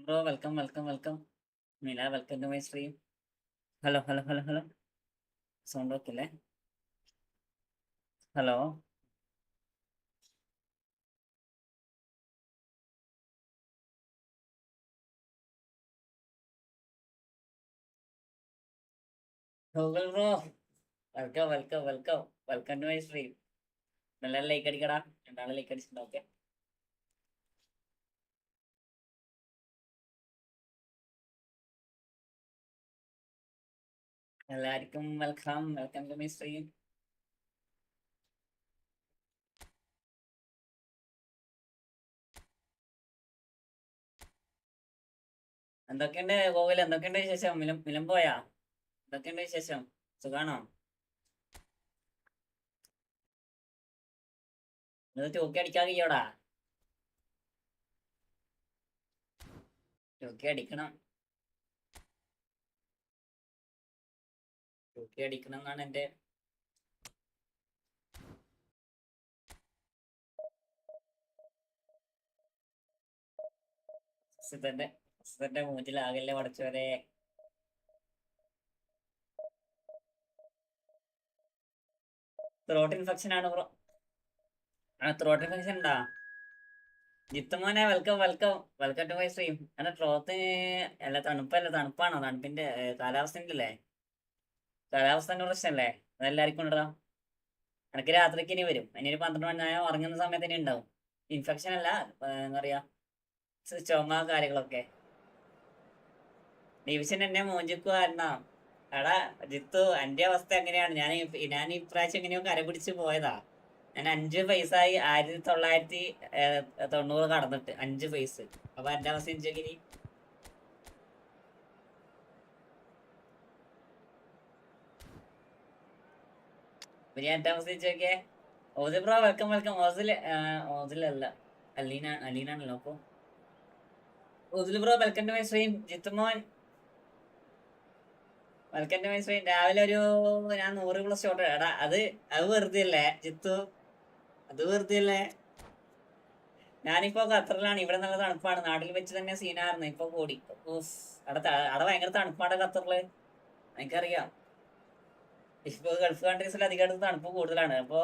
Bro, welcome. Mila, welcome to my stream. Hello. Sound okay, le? Hello. Google bro. Welcome. Welcome to my stream. നല്ല like അടിക്കടാ. രണ്ടാളെ like അടിച്ചിട്ടുണ്ടോ? Okay. എല്ലാവർക്കും welcome to my stream. എന്തൊക്കെയുണ്ട് ഗോകുൽ? എന്തൊക്കെയുണ്ട് വിശേഷം? മിലം പോയാ? എന്തൊക്കെയുണ്ട് വിശേഷം? സുഖാണോ? ഇത് ടൂക്കി അടിക്കാൻ കഴിയോടാ? ടൂക്കി അടിക്കണം. ടൂക്കി അടിക്കണം എന്നാണ് എന്റെ സിതന്റെ മൂഞ്ചിലാകല്ലേ പടച്ചവരെ. ത്രോട്ട് ഇൻഫെക്ഷൻ ആണ് ബ്രോ. ത്രോട്ട് ഇൻഫെക്ഷൻ ഉണ്ടാ? ജിത്തുമോനെ വെൽക്കം ടു മൈ സ്ട്രീം. അല്ല ട്രോത്ത് അല്ല, തണുപ്പാണോ? തണുപ്പിന്റെ കാലാവസ്ഥന്റെ അല്ലേ? കാലാവസ്ഥന്റെ പ്രശ്നമല്ലേ? അതെല്ലാവർക്കും ഉണ്ടാ. എനിക്ക് രാത്രിക്ക് ഇനി വരും. ഇനി ഒരു 12 മണി ആയാൽ ഉറങ്ങുന്ന സമയത്ത് ഇനി ഉണ്ടാവും. ഇൻഫെക്ഷൻ അല്ല, എന്താ പറയാ, ചുമ കാര്യങ്ങളൊക്കെ. ഡിവിഷൻ എന്നെ മോഞ്ചിക്ക് കാരണം. എടാ ജിത്തു, എന്റെ അവസ്ഥ എങ്ങനെയാണ്? ഞാൻ ഇപ്രാവശ്യം എങ്ങനെയോ കരപിടിച്ച് പോയതാ. ഞാൻ 5 പൈസായി 1990 കടന്നിട്ട് 5 പൈസ. അപ്പൊ എന്റെ അവസ്ഥ ഇനി ഞാൻ എന്റെ അവസ്ഥ ചോദിക്കേ. Ozil bro welcome. ഓസിലല്ല, അലീനാണല്ലോ. അപ്പൊ Ozil bro welcome to my stream. Jithumon welcome to my stream. രാവിലെ ഞാൻ 100+ ഷോട്ട്. എടാ അത് വെറുതെ അല്ലേ ജിത്തു? അത് വെറുതെ അല്ലേ? ഞാനിപ്പോ ഖത്തറിലാണ്. ഇവിടെ നല്ല തണുപ്പാണ്. നാട്ടിൽ വെച്ച് തന്നെ സീനായിരുന്നു. ഇപ്പൊ കൂടി. അവിടെ ഭയങ്കര തണുപ്പാണ് ഖത്തറില്, എനിക്കറിയാം. ഇപ്പൊ ഗൾഫ് കൺട്രീസിൽ അധികമായിട്ട് തണുപ്പ് കൂടുതലാണ്. അപ്പൊ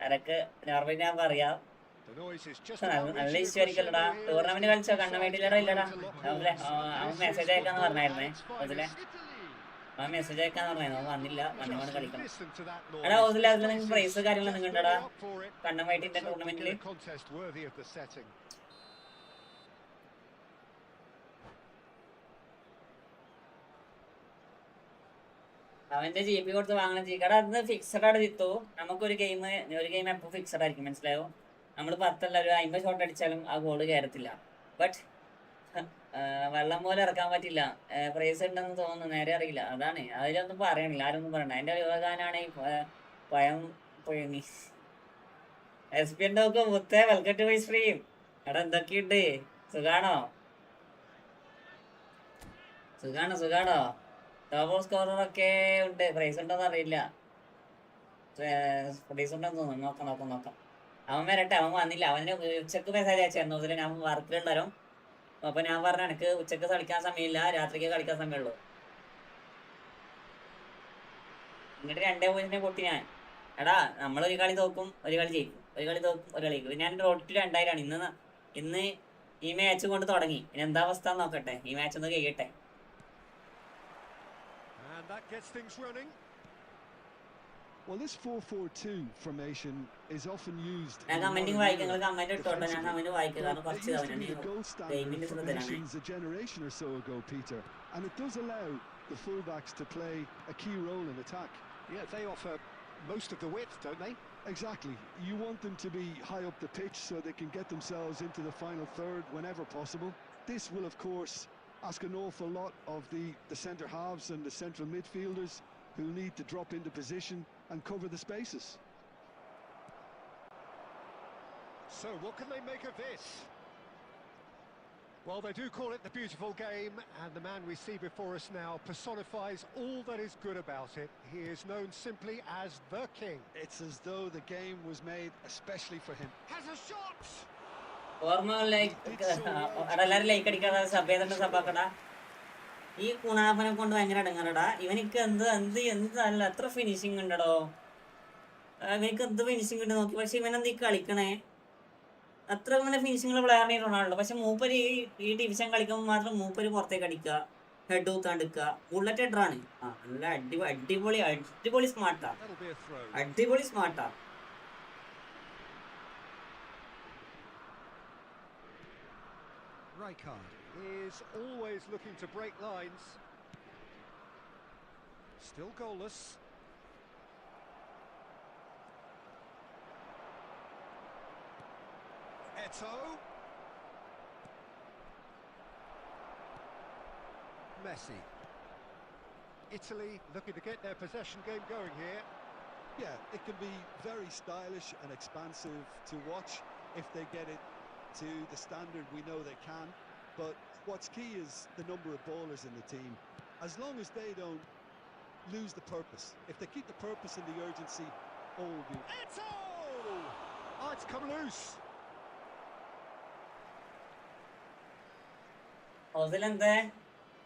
അതൊക്കെ നോർമലി ഞാൻ പറയാം. നല്ല ഇഷ്യൂ ആയിരിക്കല്ലടാ. ടൂർണമെന്റ് കളിച്ചോ? കണ്ണമേട്ടിലടാ ഇല്ലടാ. അവൻ മെസ്സേജ് അയക്കാന്ന് പറഞ്ഞായിരുന്നേ. അതിലെ അവൻ മെസ്സേജ് അയക്കാന്ന് പറഞ്ഞായിരുന്നു. അവൻ വന്നില്ല. വന്നുകൊണ്ട് കളിക്കണം. എടാ ഓസിലെ അതിൽ നിങ്ങൾക്ക് പ്രൈസ് കാര്യങ്ങൾ നിങ്ങണ്ടടാ കണ്ണമേട്ടിന്റെ ടൂർണമെന്റില്? അവന്റെ GP കൊടുത്ത് വാങ്ങണം. കടാ അത് ഫിക്സഡ് ആണ് ജിത്തു. നമുക്കൊരു ഗെയിം എപ്പോ ഫിക്സഡ് ആയിരിക്കും, മനസ്സിലായോ? നമ്മൾ 10 അല്ല, ഒരു 50 ഷോട്ട് അടിച്ചാലും ആ ഗോള് കയറത്തില്ല. ബട്ട് വെള്ളം പോലെ ഇറക്കാൻ പറ്റില്ല. പ്രൈസ് ഉണ്ടെന്ന് തോന്നുന്നു, നേരെ അറിയില്ല. അതാണ്, അതിലൊന്നും പറയണില്ല, ആരൊന്നും പറയണ്ട. എന്റെ യുവഗാനാണ് പയം പുഴുങ്ങി. SP നോക്കും മുത്തേ. Welcome to my stream. എടാ എന്തൊക്കെയുണ്ട്? സുഖാണോ? ടോപ്പ് സ്കോററൊക്കെ ഉണ്ട്. പ്രൈസ് ഉണ്ടോന്ന് അറിയില്ല. പ്രൈസ് ഉണ്ടെന്ന് തോന്നുന്നു. നോക്കാം. അവൻ വരട്ടെ. അവൻ വന്നില്ല. അവന് ഉച്ചക്ക് മെസ്സേജ് അയച്ചായിരുന്നു. അതിൽ ഞാൻ വർക്കിലുണ്ടാവും. അപ്പൊ ഞാൻ പറഞ്ഞ എനിക്ക് ഉച്ചക്ക് കളിക്കാൻ സമയമില്ല, രാത്രിക്ക് കളിക്കാൻ സമയമുള്ളൂ. എന്നിട്ട് 2-0 പൊട്ടി ഞാൻ. എടാ നമ്മളൊരു കളി തോക്കും, ഒരു കളി ജയിക്കും. ഒരു കളി തോക്കും, ഒരു കളി ജയിക്കും. ഞാൻ റോട്ടിൽ 2000ആണ്. ഇന്ന് ഈ മാച്ച് കൊണ്ട് തുടങ്ങി. ഇനി എന്താ അവസ്ഥ നോക്കട്ടെ. ഈ മാച്ച് ഒന്ന് കഴിയട്ടെ. Well, this 4-4-2 formation is often used. ഞാൻ കമന്റിങ് വായിക്കാം. നിങ്ങൾ കമന്റ് ഇട്ടോട്ടെ, ഞാൻ കമന്റ് വായിക്കാം. കാരണം കുറച്ച് ഗെയിമിന്റെ ശ്രദ്ധയിലാണ്. A generation or so ago, Peter, and it does allow the fullbacks to play a key role in attack. Yeah, they offer most of the width, don't they? Exactly. You want them to be high up the pitch so they can get themselves into the final third whenever possible. This will, of course, ask an awful lot of the centre halves and the central midfielders, who need to drop into position and cover the spaces. So what can they make of this? Well, they do call it the beautiful game, and the man we see before us now personifies all that is good about it. He is known simply as the king. It's as though the game was made especially for him. Has a shot! ഓർമ്മ like എല്ലാരും like അടിക്കാതെ sub ചെയ്തിട്ട് സബാക്കടാ. ഈ കുണാഫനെ കൊണ്ട് ഭയങ്കര അടങ്ങാറടാ. ഇവനിക്ക് എന്ത് അല്ല എത്ര ഫിനിഷിങ് ഉണ്ടടോ. ഇവനിക്ക് എന്ത് ഫിനിഷിങ് ഉണ്ട് നോക്കി. പക്ഷെ ഇവനെന്ത് ഈ കളിക്കണേ അത്ര അങ്ങനെ ഫിനിഷിംഗ് പ്ലെയറിനെ റൊണാൾഡോ. പക്ഷെ മൂപ്പര് ഈ ഡിവിഷൻ കളിക്കുമ്പോൾ മാത്രം മൂപ്പര് പുറത്തേക്ക് അടിക്കുക, ഹെഡ് ഊത്താണ്ടിക്കുക. ബുള്ളറ്റ് ഹെഡറാണ്. ആ നല്ല അടിപൊളി സ്മാർട്ടാ, അടിപൊളി സ്മാർട്ടാ. Rijkaard is always looking to break lines. Still goalless. Eto. Messi. Italy looking to get their possession game going here. Yeah, it can be very stylish and expansive to watch if they get it to the standard we know they can. But what's key is the number of ballers in the team. As long as they don't lose the purpose, if they keep the purpose and the urgency, all will be. Eto! Oh, it's come loose. ഹോസിലെന്തേ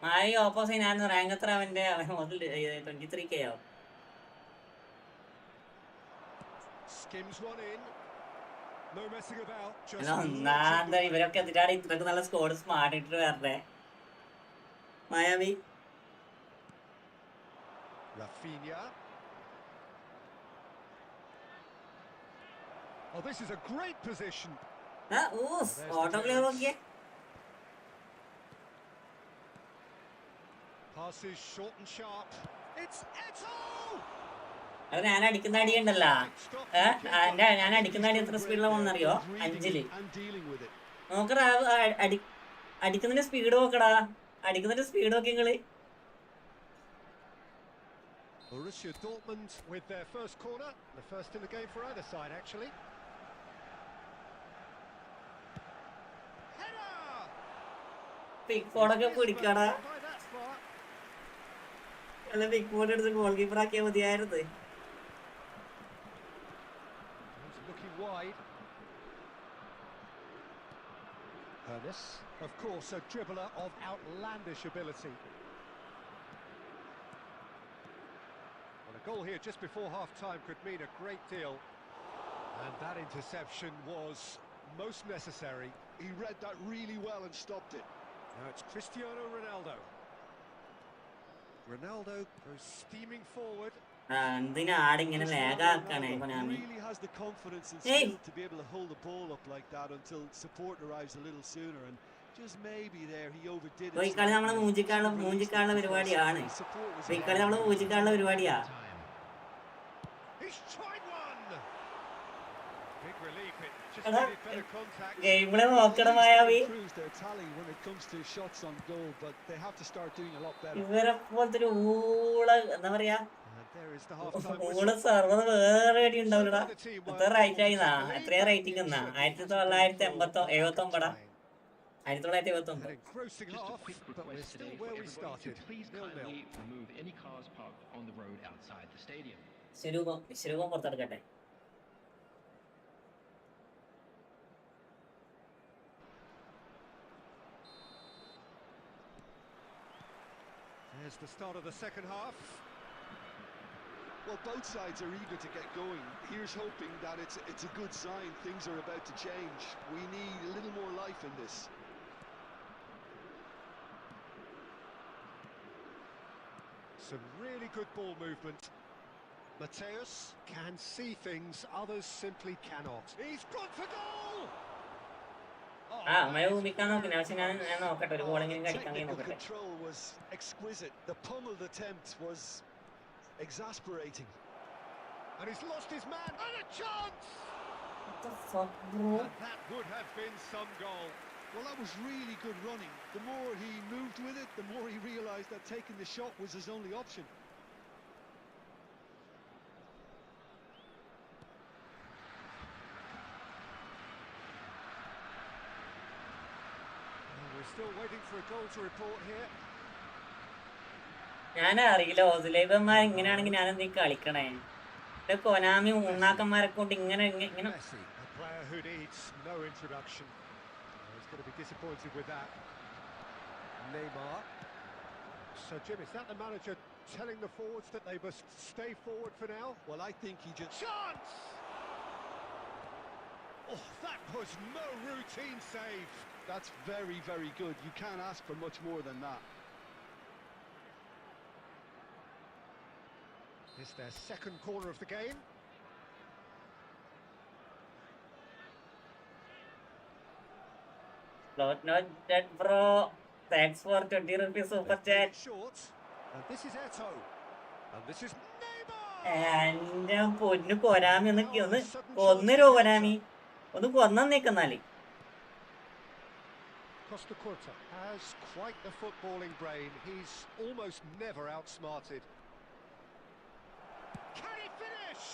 മായി opposite ഞാൻ rank എത്ര അവന്റെ മുതൽ 23K ആവും. Skims one in. No messing about. അല്ല ഒന്നാന്താ ഇവരൊക്കെ എത്തിട്ടാണ് ഇത്രക്ക് നല്ല സ്കോഡ് സ്മാർട്ട് ഇട്ടിട്ട് വരണ്ടേ. മായാവി Rafinha. Oh, this is a great position. Auto clear നോക്കിയേ. Passes short and sharp. It's Eto! അത് ഞാൻ അടിക്കുന്ന അടി ഉണ്ടല്ലോ. ഞാൻ അടിക്കുന്ന അടി എത്ര സ്പീഡിലാണ് പോകുന്നറിയോ? 5 നോക്കടാ. അടിക്കുന്നതിന്റെ സ്പീഡ് നോക്കടാ. അടിക്കുന്നതിന്റെ സ്പീഡ് നോക്കി നിങ്ങള്. Borussia Dortmund with their first corner, the first in the game for either side actually. Header! പിക് ഫോണൊക്കെ പിടിക്കാടാ. അല്ല പിക് ഫോൺ എടുത്ത് ഗോൾ കീപ്പർ ആക്കിയാൽ മതിയായിരുന്നു. Looking wide. Ernest, of course, a dribbler of outlandish ability. Well, a goal here just before half-time could mean a great deal. And that interception was most necessary. He read that really well and stopped it. Now it's Cristiano Ronaldo. Ronaldo goes steaming forward. എന്തിനാ ആടിങ്ങനെ ലാഗാക്കാണേ Konami. Really has the confidence and skill to be able to hold the ball up like that until support arrives a little sooner, and just maybe there he overdid it. ഈ കളി നമ്മളെ മൂഞ്ചിക്കാനുള്ള പരിപാടിയാണ്. ഈ കളി നമ്മളെ മൂഞ്ചിക്കാനുള്ള പരിപാടിയാ. He's tried one. Big relief. It just needed better contact. ഗെയിമിലെ നോക്കണമായാവി. ഇവരെ പോലത്തെ ഒരു ഊള എന്താ പറയാ ഊള സർവ്വത വേറെ അടി ഉണ്ടാവില്ലടാ. എത്ര റേറ്റ് ആയിന്നാ? എത്രയാ റേറ്റിംഗ് എന്നാ? 1979 1979. വിശ്വരൂപം പുറത്തെടുക്കട്ടെ. There's the start of the second half. Well, both sides are eager to get going. Here's hoping that it's a good sign. Things are about to change. We need a little more life in this. Some really good ball movement. Mateus can see things others simply cannot. He's gone for goal! Technical control was exquisite. The pummeled attempt was exasperating. And he's lost his man. And a chance! What the fuck, bro? And that would have been some goal. Well, that was really good running. The more he moved with it, the more he realised that taking the shot was his only option. Still waiting for a goal to report here. ഞാൻ അറിയില്ല ഓസുലേബന്മാർ ഇങ്ങനെയാണെങ്കിൽ ഞാൻ എന്തെങ്കിലും കളിക്കണേ. Konami മൂന്നാക്കന്മാരെ കൊണ്ട് ഇങ്ങനെ ഇങ്ങനെ Messi, a player who needs no introduction. He's going to be disappointed with that. Neymar. So Jim, is that the manager telling the forwards that they must stay forward for now? Well, I think he just... Chance! Oh, that was no routine save. That's very, very good. You can't ask for much more than that. It's their second corner of the game. not dead bro. Thanks for 20 rupees super chat. Short. And this is Eto. And this is Neymar. എന്റെ പൊന്നു Konami ഒന്ന് കൊന്നരോ Konami ഒന്ന് കൊന്നേക്കുന്നാല്. Costa Curta has quite the footballing brain. He's almost never outsmarted. Can he finish?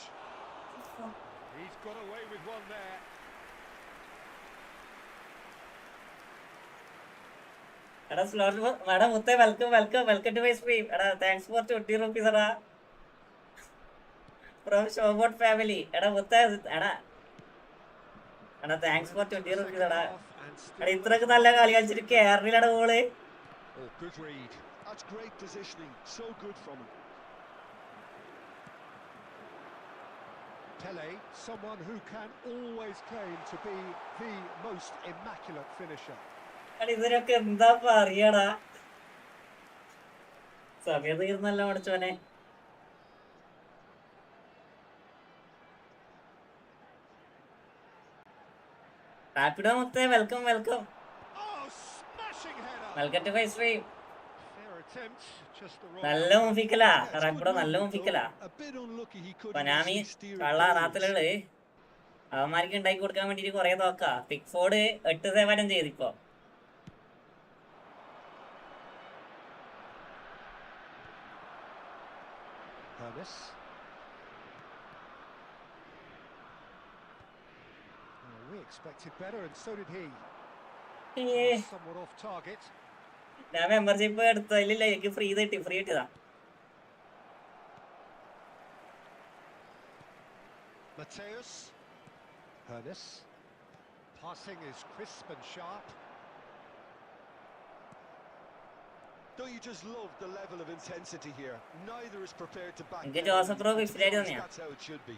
He's got away with one there. എടാ slot എടാ മുത്തേ welcome to my stream. എടാ thanks for 20 rupees എടാ from ഷോബോട്ട് family. എടാ മുത്തേ എടാ thanks for 20 rupees എടാ. എടാ ഇത്രക്ക് നല്ല കളി കളിച്ചിട്ട് കേരളയുടെ goal. Oh, good read. That's great positioning. So good from him. Pele, someone who can always claim to be the most immaculate finisher. എടാ ഇതിനൊക്കെ എന്താ പറയടാ. സമയം തീർന്നല്ലോ പഠിച്ചോനെ. റാപ്പിഡോ മുത്തേ welcome Oh, smashing header. Welcome to my stream. Fair attempt, just the wrong. നല്ല മുമ്പിക്കലാ റാപ്പിഡോ, നല്ല മുമ്പിക്കലാ. A bit unlucky he couldn't Konami actually steer it കള്ള forwards. റാത്തിലുള്ളത് അവന്മാർക്ക് ഉണ്ടാക്കി കൊടുക്കാൻ വേണ്ടിട്ട് കൊറേ നോക്കാ. പിക്ഫോർഡ് 8 സേവനം ചെയ്തിപ്പോ. Hermes. We expected better, and so did he. Somewhat off target. ഞാൻ മെമ്പർഷിപ്പ് എടുത്തില്ല, എനിക്ക് ഫ്രീ കിട്ടിയതാ. Mateus. Hermes. Passing is crisp and sharp. Don't you just love the level of intensity here? Neither is prepared to back എനിക്ക് down. Joseph bro To be gift honest, തന്നെയാ. that's how it should be.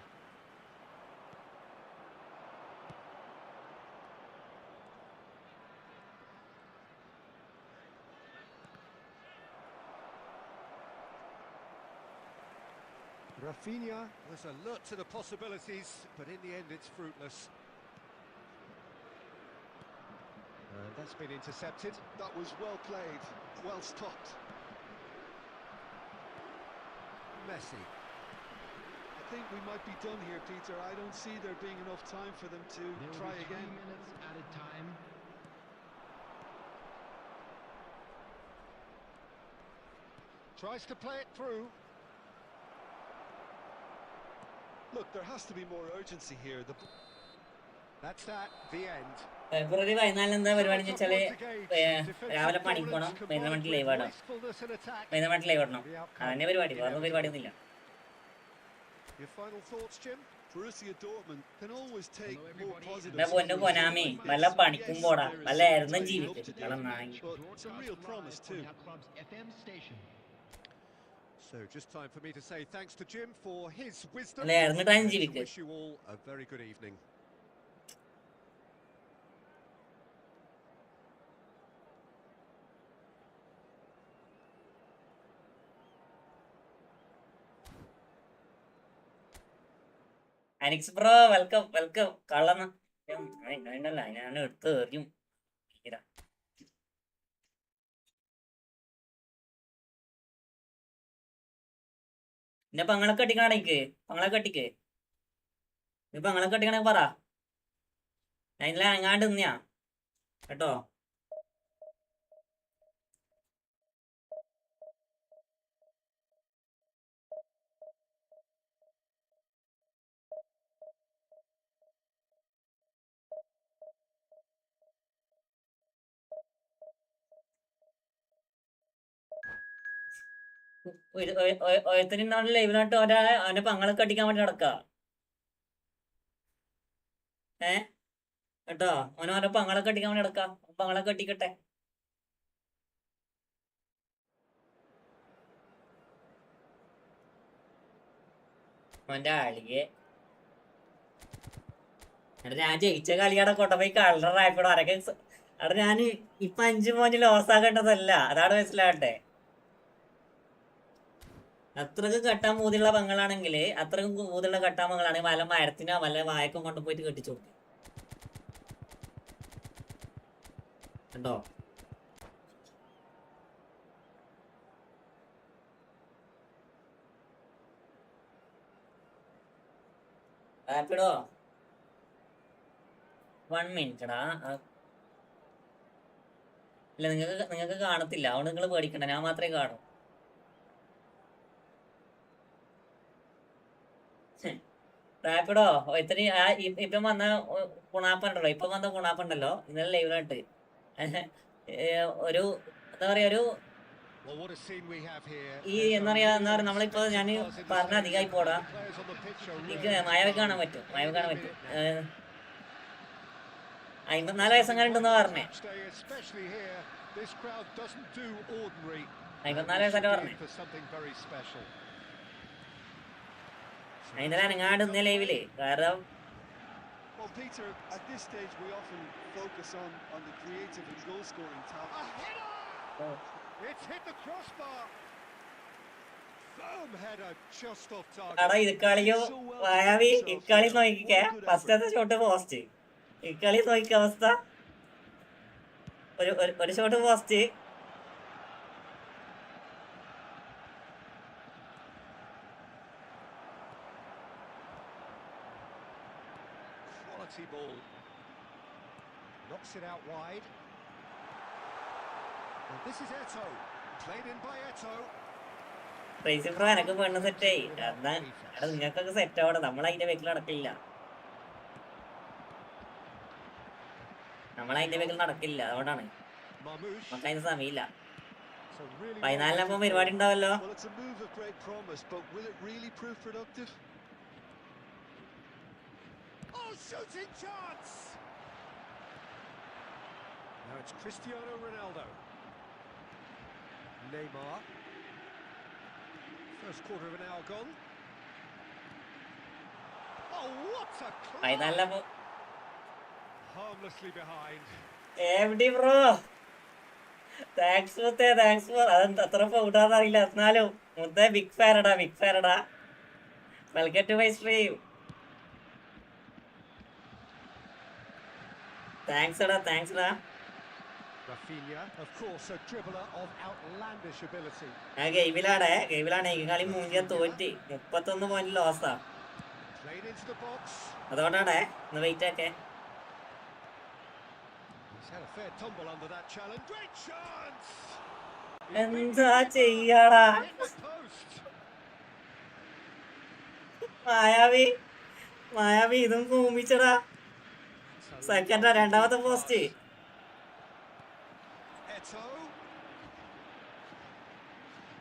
Rafinha was alert to the possibilities, but in the end it's fruitless. And that's been intercepted. That was well played, well stopped. Messi. I think we might be done here, Peter. I don't see there being enough time for them to try again. 3 minutes at a time. Tries to play it through. Look, there has to be more urgency here. That's that, the end. ഫെബ്രുവരി 14 എന്താ പരിപാടി വെച്ചാല് രാവിലെ പണിക്ക് പോണം, വൈകുന്നേരം live ആടാം. വൈകുന്നേരം live ആടണം, അതന്നെ പരിപാടി, വേറെ പരിപാടി ഒന്നുമില്ല. Your final thoughts, Jim? Borussia Dortmund can always take more positive. എന്റെ പൊന്നു കൊനാമി വല്ല പണിക്കും പോടാ, വല്ല എരുന്നും ജീവിക്കും. It's a real promise too. So just time for me to say thanks to Jim for his wisdom. അല്ലെ എറിഞ്ഞിട്ടാണ് And to ജീവിക്ക്. wish you all a very good evening. Anix bro welcome കള്ളന്ന അതിനല്ല ഞാൻ എടുത്ത് എറിയും. എന്റെ പങ്ങളെ കെട്ടിക്കണക്ക് നീ പങ്ങളെ കെട്ടിക്കണക്ക് പറ, ഞാൻ ഇതിലെ അങ്ങാണ്ട് നിന്നാ കേട്ടോ. ഒരുത്തനാണ് ലൈവിനായിട്ട് അവന്റെ പങ്ങളൊക്കെ അടിക്കാൻ വേണ്ടി നടക്ക. കേട്ടോ, ഓരോ പങ്ങളൊക്കെ അടിക്കാൻ വേണ്ടി നടക്കാം. പങ്ങളൊക്കെ അടിക്കട്ടെ. അവന്റെ ആളിയെ ഞാൻ ജയിച്ച കളിയുടെ കൊട്ടപ്പോയി കളറായപ്പോഴും അരക്കെ അവിടെ ഞാൻ ഇപ്പൊ 5 പോയിന്റ് ലോസ് ആക്കേണ്ടതല്ല, അതാണ് മനസ്സിലാകട്ടെ. അത്രക്ക് കെട്ടാൻ മൂതിയുള്ള പങ്ങളാണെങ്കിൽ, അത്രക്കും മൂതിയുള്ള കെട്ടാൻ പങ്ങളാണെങ്കിൽ വല്ല മരത്തിനോ വല്ല വായക്കും കൊണ്ടുപോയിട്ട് കെട്ടിച്ചു കൊടുക്കും. കണ്ടോ? ഹാപ്പിടോ 1 മിനിറ്റടാ. ഇല്ല, നിങ്ങൾക്ക് കാണത്തില്ല, അതുകൊണ്ട് നിങ്ങൾ പേടിക്കണ്ട, ഞാൻ മാത്രമേ കാണൂ. റാപ്പിഡോ ഇത്ര ഇപ്പം വന്ന ഗുണാപ്പുണ്ടല്ലോ, ഇപ്പം വന്ന ഗുണാപ്പുണ്ടല്ലോ ഇന്നലെ ലൈവിലായിട്ട് ഒരു എന്താ പറയാ, ഒരു ഈ എന്താ പറയാ നമ്മളിപ്പോ ഞാൻ പറഞ്ഞ അധികമായി പോടാ. എനിക്ക് മഴ കാണാൻ പറ്റും, 54 വയസ്സങ്ങാനുണ്ടെന്നാ പറഞ്ഞേ. 54 വയസ്സായിട്ട് പറഞ്ഞേ. അതിന്റെ അനങ്ങാണ്ട് ഇന്ന് ലൈവില്. കാരണം Well, Peter, at this stage we often focus on the creative and goal scoring talent. It's hit the crossbar. Firm header just off target. എടാ ഇത് കളിയോ വായാവി, ഇക്കളി നോക്കിക്കേ. ഫസ്റ്റത്തെ ഷോട്ട് പോസ്റ്റ്, ഇക്കളി നോക്കിക്ക അവസ്ഥ. ഒരു shot post. Ball knocks it out wide. And this is Eto, played in by Eto. Price bro എനക്ക് പെണ്ണ് സെറ്റായി. എന്നാ എടാ നിങ്ങൾക്കൊക്കെ സെറ്റ് ആവണം, നമ്മളതിന്റെ വെക്കിൽ നടക്കില്ല, നടക്കില്ല. അതുകൊണ്ടാണ് നമുക്ക് അതിന് സമയമില്ല. 14-നാകുമ്പോ പരിപാടി ഉണ്ടാവല്ലോ. Shooting chance. Now it's Cristiano Ronaldo. Neymar. First quarter of an hour gone. Oh, what a clap. Harmlessly behind. MD bro thanks for അതെന്താ അത്ര ഫൗണ്ടാന്ന് അറിയില്ല, എന്നാലും മുത്തേ ബിഗ് ഫാനടാ. Welcome to my stream. Thanks ടാ. Rafinha, of course, a dribbler of outlandish ability. ഗെയിമിലാണ് ഈ കളി 3 തോറ്റി 31 പോയിന്റ് ലോസാ. Played into the box. അതുകൊണ്ടാണ് ഒന്ന് വെയിറ്റ് ആക്കേ. He's had a fair tumble under that challenge. Great chance. എന്താ ചെയ്യാടാ മായാവി ഇതും കൂമിച്ചടാ. സെക്കൻഡാ, രണ്ടാമത്തെ post.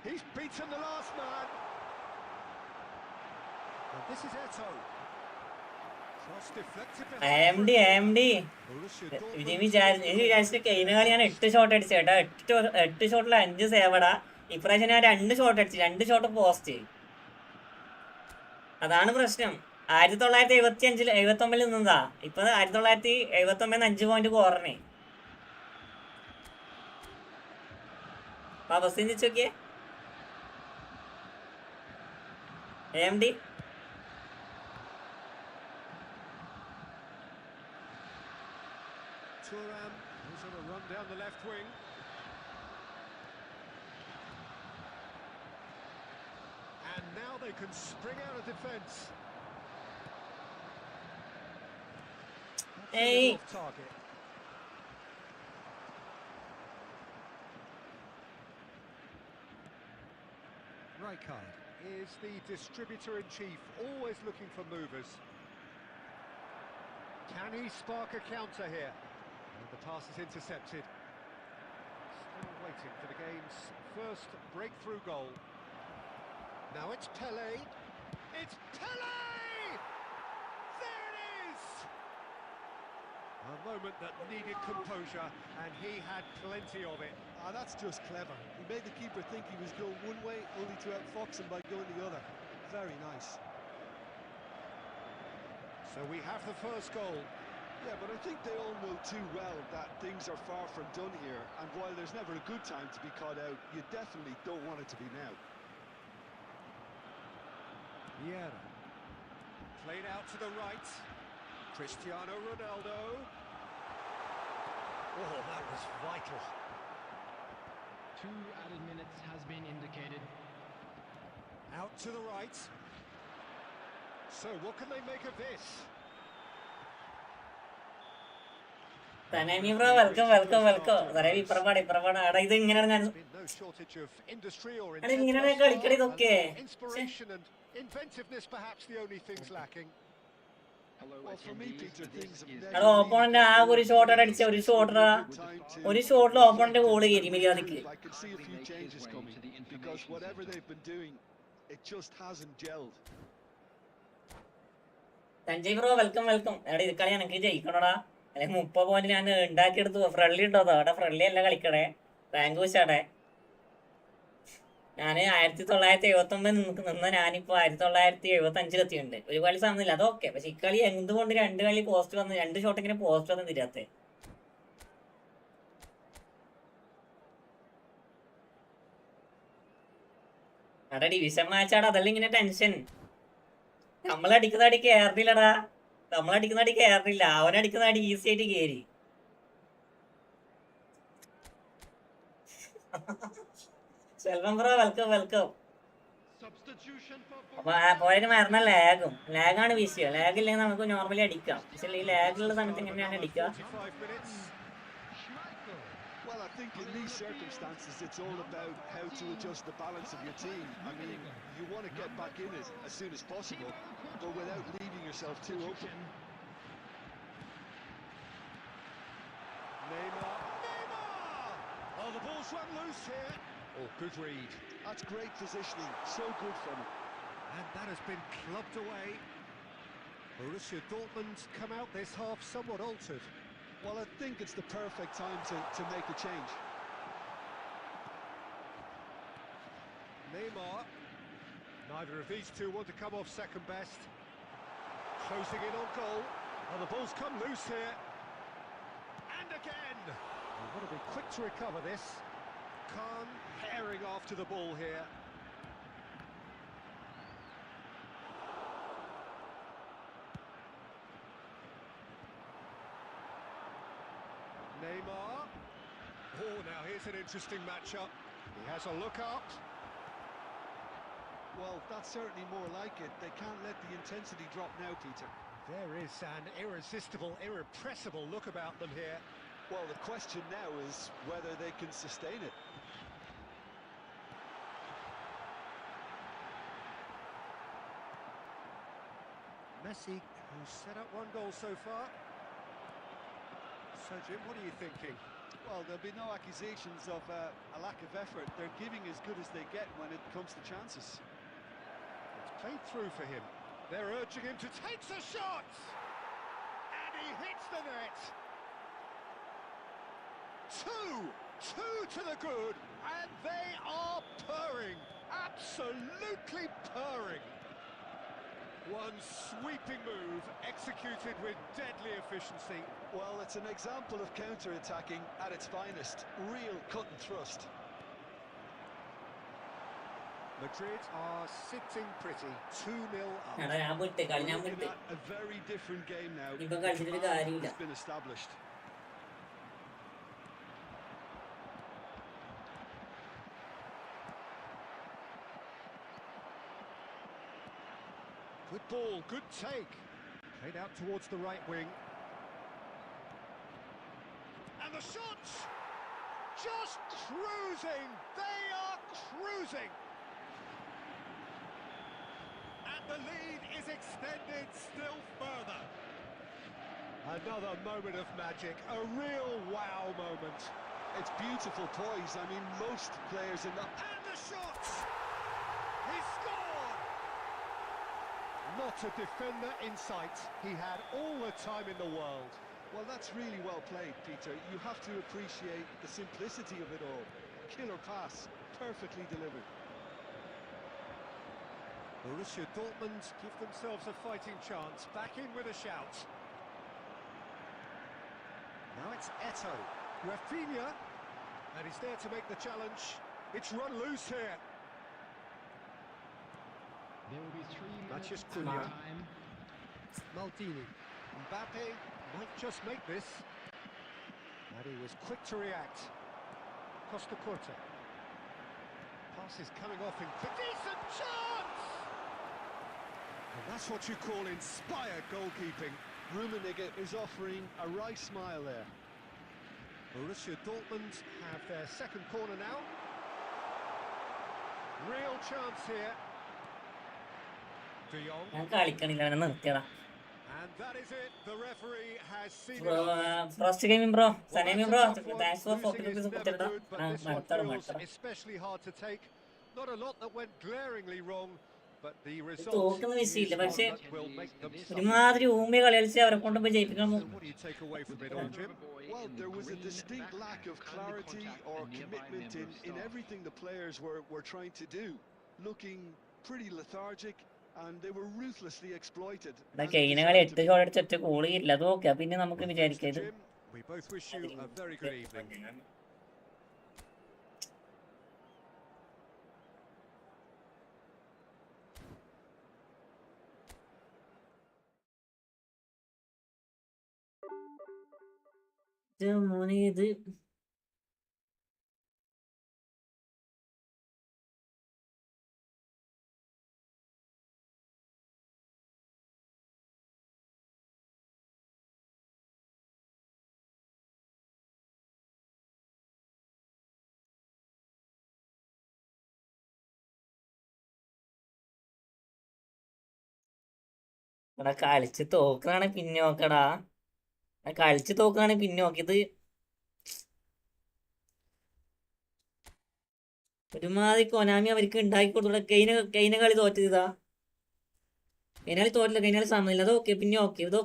He's beaten the last man. And this is Eto. Cross deflected behind. AMD വിചാരിച്ചിട്ട് കഴിഞ്ഞ കളി ഞാൻ 8 ഷോട്ട് അടിച്ചു കേട്ടോ. 8 ഷോട്ടിൽ 5 സേവടാ. ഇപ്രാവശ്യം ഞാൻ 2 ഷോട്ട് അടിച്ചു, 2 ഷോട്ട് പോസ്റ്റ്. അതാണ് പ്രശ്നം. 1979 നിന്നതാ, ഇപ്പൊ 1979 5 പോയിന്റ് കുറഞ്ഞേ. അവസ്ഥ ചിന്തിച്ചു നോക്കിയേ. AMD Thuram was on a run down the left wing. And now they can spring out of defence. Hey. Off target. Rijkaard is the distributor-in-chief, always looking for movers. Can he spark a counter here? And the pass is intercepted. Still waiting for the game's first breakthrough goal. Now it's Pele. It's Pele! There it is! A moment that needed composure, and he had plenty of it. Ah, that's just clever. He made the keeper think he was going one way, only to outfox him by going the other. Very nice. So we have the first goal. Yeah, but I think they all know too well that things are far from done here, and while there's never a good time to be caught out, you definitely don't want it to be now. Vieira. Played out to the right. Cristiano Ronaldo. Oh, that was vital. 2 added minutes has been indicated. Out to the right. So what can they make of this? Tanami bro, welcome. Taravi ഇപ്പറപാട് എടാ ഇത് ഇങ്ങനെയാണ് ഞാൻ Been no shortage of industry or എടാ ഇങ്ങനെയാണ് കളിക്കടി ഇതൊക്കെ. inspiration and inventiveness perhaps the only things lacking. Well, for me, Peter, things have never എടാ opponent ആകെ ഒരു ഷോട്ട് അടിച്ച ഒരു ഷോട്ടിൽ ഓപ്പോണന്റ് ഗോൾ കയറി മര്യാദക്ക്. I can see a few changes coming because whatever they've been doing, it just hasn't gelled. Sanjay bro welcome. എടാ ഇത് കളി എനിക്ക് ജയിക്കണോടാ. അല്ലെങ്കിൽ 30 പോയിന്റ് ഞാൻ ഉണ്ടാക്കിയെടുത്തു. ഫ്രണ്ട്ലി ഉണ്ടോ? അവിടെ ഫ്രണ്ട്ലി അല്ല കളിക്കണേ, റാങ്ക് വെച്ചാടെ. ഞാൻ 1979 നിന്ന് ഞാനിപ്പോ 1975 എത്തിയിട്ടുണ്ട്. ഒരു കളി സമയമില്ല, അതൊക്കെ. പക്ഷെ ഇക്കളി എന്തുകൊണ്ട് 2 കളി പോസ്റ്റ് വന്ന് 2 ഷോട്ട് ഇങ്ങനെ പോസ്റ്റ് വന്ന് തിരാത്തെ? അവിടെ ഡിവിഷൻ മാച്ചാടാ, അതല്ല ഇങ്ങനെ ടെൻഷൻ. നമ്മളടിക്കുന്ന അടി കയറില്ലടാ, നമ്മളടിക്കുന്ന അടി കയറില്ല, അവനടിക്കുന്ന അടി ഈസി ആയിട്ട് കയറി. Selvam bro welcome. അപ്പൊ പോയതിന് മറന്ന ലാഗാണ് വിഷയം. ലാഗ് ഇല്ലെങ്കിൽ നമുക്ക് നോർമലി അടിക്കാം. പക്ഷെ ഈ ലാഗുള്ള സമയത്ത് എങ്ങനെയാണ് അടിക്കുക? 45 minutes. Well, I think in these circumstances, it's all about how to adjust the balance of your team. I mean, you want to get back in it as soon as possible, but without leaving yourself too open. Neymar! Oh, the ball's run loose here. Oh, good read. That's great positioning, so good from him. And that has been clubbed away. Borussia Dortmund come out this half somewhat altered. Well, I think it's the perfect time to make a change. Neymar. Neither of these two want to come off second best. Closing in on goal. Oh, the ball's come loose here. And again. We've got to be quick to recover this. Khan herring after the ball here. Neymar. Oh, now here's an interesting matchup. He has a look up. Well, that's certainly more like it. They can't let the intensity drop now, Peter. There is an irresistible, irrepressible look about them here. Well, the question now is whether they can sustain it. Messi, who's set up 1 goal so far. So, Jim, what are you thinking? Well, there'll be no accusations of a lack of effort. They're giving as good as they get when it comes to chances. It's played through for him. They're urging him to take the shot! And he hits the net! Two to the good, and they are purring, absolutely purring. One sweeping move executed with deadly efficiency. Well, it's an example of counter-attacking at its finest. Real cut and thrust. Madrid are sitting pretty, 2-0 up. എടാ ഞാൻ വിട്ട് കളി, ഞാൻ Looking വിട്ട്. at a very different game now. ഇപ്പൊ കളിച്ചിട്ട് കാര്യമില്ല. Has been established. Good ball, good take. Played out towards the right wing. And the shots! Just cruising! They are cruising! And the lead is extended still further. Another moment of magic, a real wow moment. It's beautiful poise. I mean, most players in that... And the shots! He scores! Not a defender in sight. He had all the time in the world. Well, that's really well played, Peter. You have to appreciate the simplicity of it all. Killer pass, perfectly delivered. Borussia Dortmund give themselves a fighting chance. Back in with a shout. Now it's Eto'o. Rafinha. And he's there to make the challenge. It's run loose here. There will be 3 minutes Mathias of Cunha. time. Maldini. Mbappe might just make this. And he was quick to react. Costa Curta. Pass is coming off in quick. Decent chance! And that's what you call inspired goalkeeping. Rummenigge is offering a right smile there. Borussia Dortmund have their second corner now. Real chance here. De Jong. ഞാൻ കളിക്കണില്ല, അവനെ നിർത്തിയതാ. And that is it. The referee has seen Bro, enough. First gaming bro, Well, സനേമിയും that's bro, a tough one. Thanks for Losing is 40 never കൊടുത്തിട്ടാ. good, but this one മടുത്തറ feels especially hard to take. Not a lot that went glaringly wrong, but the result തോക്കുന്ന is വിഷയമില്ല, one പക്ഷേ that will make them suffer. ഒരുമാതിരി ഊമ്പിയ കളി കളിച്ച് അവരെ കൊണ്ട് പോയി ജയിപ്പിക്കാൻ So what do you take away from it all, Jim? Well, there was a distinct lack of clarity or commitment in everything the players were trying to do. Looking pretty lethargic, and they were ruthlessly exploited. കഴിഞ്ഞ കളി 8 shot അടിച്ച് ഒറ്റ goal ഇല്ല, അത് okay. പിന്നെ നമുക്ക് Thanks to വിചാരിക്കാം ഇത് Jim. We both wish you a very good evening. മോനെ ഇത് എടാ കളിച്ച് തോക്കണാണ് പിന്നോക്കടാ, കളിച്ച് തോക്കാണ് പിന്നോക്കിയത്. ഒരുമാതിരി കൊനാമി അവർക്ക് ഉണ്ടാക്കി കൊടുത്തൂടെ. കഴിഞ്ഞ കളി തോറ്റത് ഇതാ, കഴിഞ്ഞ കളി തോറ്റില്ല, കഴിഞ്ഞ കളി സമയമില്ല. അത് ഓക്കെ, പിന്നെ ഓക്കെ. ഇതോ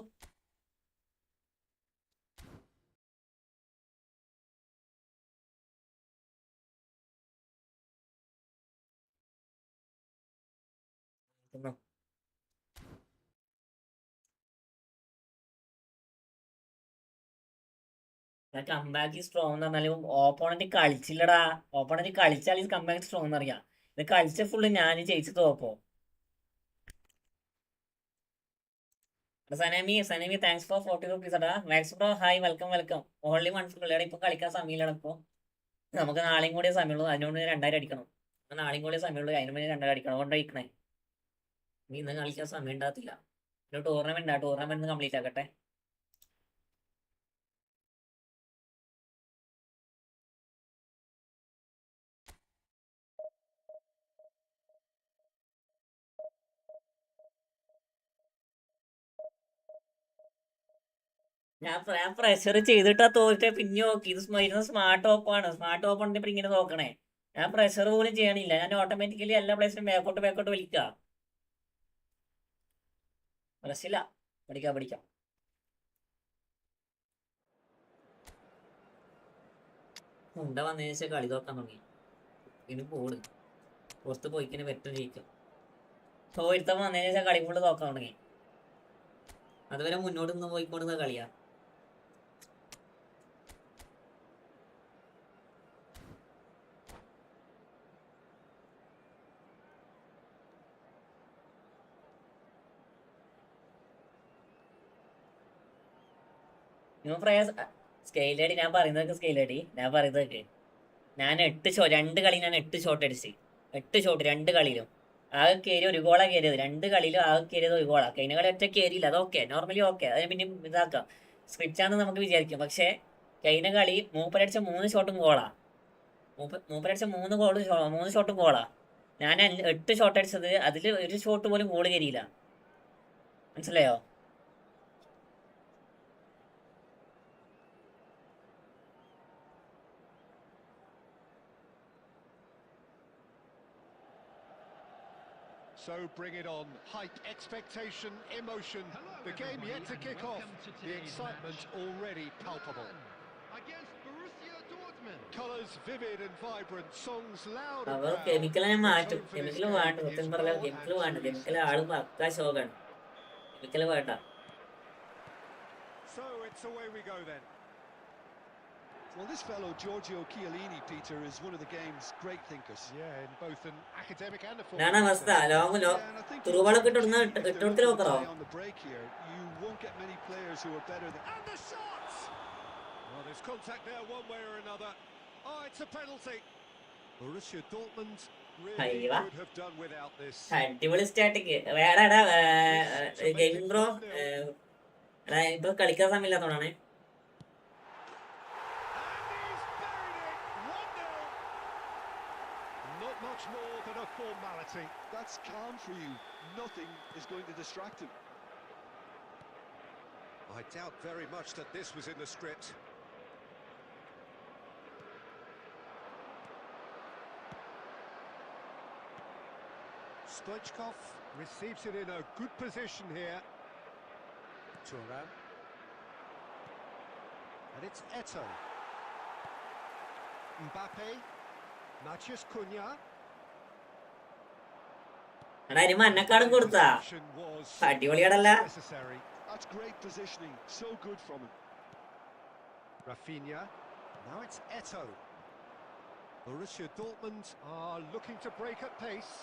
കംബാക്ക് സ്ട്രോങ് എന്ന് പറഞ്ഞാല് ഓപ്പോണന്റ് കളിച്ചില്ലടാ. ഓപ്പോണന്റ് കളിച്ചാൽ ഇത് കംബാക്ക് സ്ട്രോങ് എന്നറിയാം. ഇത് കളിച്ച ഫുള്ള് ഞാൻ ജയിച്ചു തോപ്പോ. സനമി താങ്ക്സ് ഫോർ 40 rupees അടാ. Max bro hi, welcome welcome. Only 1 പിള്ളേടെ ഇപ്പൊ കളിക്കാൻ സമയമില്ലാണ്. ഇപ്പൊ നമുക്ക് നാളെയും കൂടിയേ സമയമുള്ളൂ, അതിനോട് 2000 അടിക്കണം. നാളെയും കൂടിയേ സമയമുള്ളൂ, അതിന് മുന്നേ 2000 അടിക്കണം. കൊണ്ടുപോയിക്കണേ, ഇന്ന് കളിക്കാൻ സമയം ഉണ്ടാകത്തില്ല. ഒരു ടൂർണമെന്റ് കംപ്ലീറ്റ് ആക്കട്ടെ. ഞാൻ പ്രഷർ ചെയ്തിട്ടാ തോറ്റ. പിന്നെ നോക്കി ഇത് സ്മാർട്ട് ഓപ്പാണ്. സ്മാർട്ട് ഓപ്പണിന്റെ ഇപ്പൊ ഇങ്ങനെ നോക്കണേ. ഞാൻ പ്രഷർ പോലും ചെയ്യണില്ല, ഞാൻ ഓട്ടോമാറ്റിക്കലി എല്ലാ പ്ലേസിലും ബാക്കോട്ട് വലിക്കുക. പ്രശ്നമില്ല, പഠിക്കാം. ഉണ്ട വന്നതിന് ശേഷം കളി തോക്കാൻ തുടങ്ങി. ഇനി പോട് പുറത്ത് പോയിക്കിന് വെറ്റം ജയിക്കും. തോരുത്തം വന്നതിന് ശേഷം കളി ഫുള്ള് തോക്കാൻ തുടങ്ങി. അതുവരെ മുന്നോട്ട് നിന്ന് പോയിക്കൊടുന്ന കളിയാ. സ്കെയിലടി ഞാൻ പറയുന്നതൊക്കെ സ്കെയിലടി ഞാൻ പറയുന്നതൊക്കെ. ഞാൻ 2 കളി ഞാൻ 8 ഷോട്ട് അടിച്ച്. 8 ഷോട്ട് 2 കളിയിലും. ആകെ കയറി 1 ഗോളാ കയറിയത്. 2 കളിയിലും ആകെ കയറിയത് 1 ഗോളാ. കഴിഞ്ഞ കളി ഒറ്റ കയറിയില്ല, അതൊക്കെ നോർമലി ഓക്കെ. അതിന് പിന്നെ ഇതാക്കാം, സ്ക്രിപ്റ്റാന്ന് നമുക്ക് വിചാരിക്കും. പക്ഷെ കഴിഞ്ഞ കളി മൂപ്പരടിച്ച 3 ഷോട്ടും ഗോളാ. മൂപ്പരടിച്ച 3 ഷോട്ടും ഗോളാ. ഞാൻ 8 ഷോട്ട് അടിച്ചത്, അതിൽ 1 ഷോട്ട് പോലും ഗോള് കയറിയില്ല. മനസ്സിലായോ? So bring it on. Height, expectation, emotion. The game yet to kick off. The excitement already palpable. Against Borussia Dortmund. Colours vivid and vibrant, songs loud and അവർ proud. കെമിക്കലിനെ The മാറ്റും. tone for this chemical game വേണ്ട, is സത്യം raw പറയാം and chemical വേണ്ട. truly chemical set. ആള് പക്കാ ശോകാണ്. കെമിക്കൽ വേണ്ട. So it's away we go then. Well, this fellow Giorgio Chiellini, Peter, is one of the game's great thinkers. Yeah, in both an academic and a ഇതാണ് football അവസ്ഥ. sense. Long and I think തുറുവാളൊക്കെ if they're ഇട്ടുകൊടുത്ത് looking to നോക്കറോ. play on the break here, you won't get many players who are better than. And the shots! Well, there's contact there one way or another. Oh, it's a penalty. Borussia Dortmund really Aiva. could have done without this. അടിപൊളി static. വേറെ gaming bro ഇപ്പൊ കളിക്കാൻ സമയമില്ലാത്തോണ്ടാണ്. And he's buried it. 1-0. Not much more than a formality. That's calm for you. Nothing is going to distract him. I doubt very much that this was in the script. Stoichkov receives it in a good position here. Thuram. And it's Eto'o. Mbappe. Matheus Cunha. എടാ ഇനി മന്നക്കാടും കൊടുത്താ Possession was അടിപൊളിയാടല്ല. necessary. That's great positioning. So good from him. Rafinha. Now it's Eto'o. Borussia Dortmund are looking to break at pace.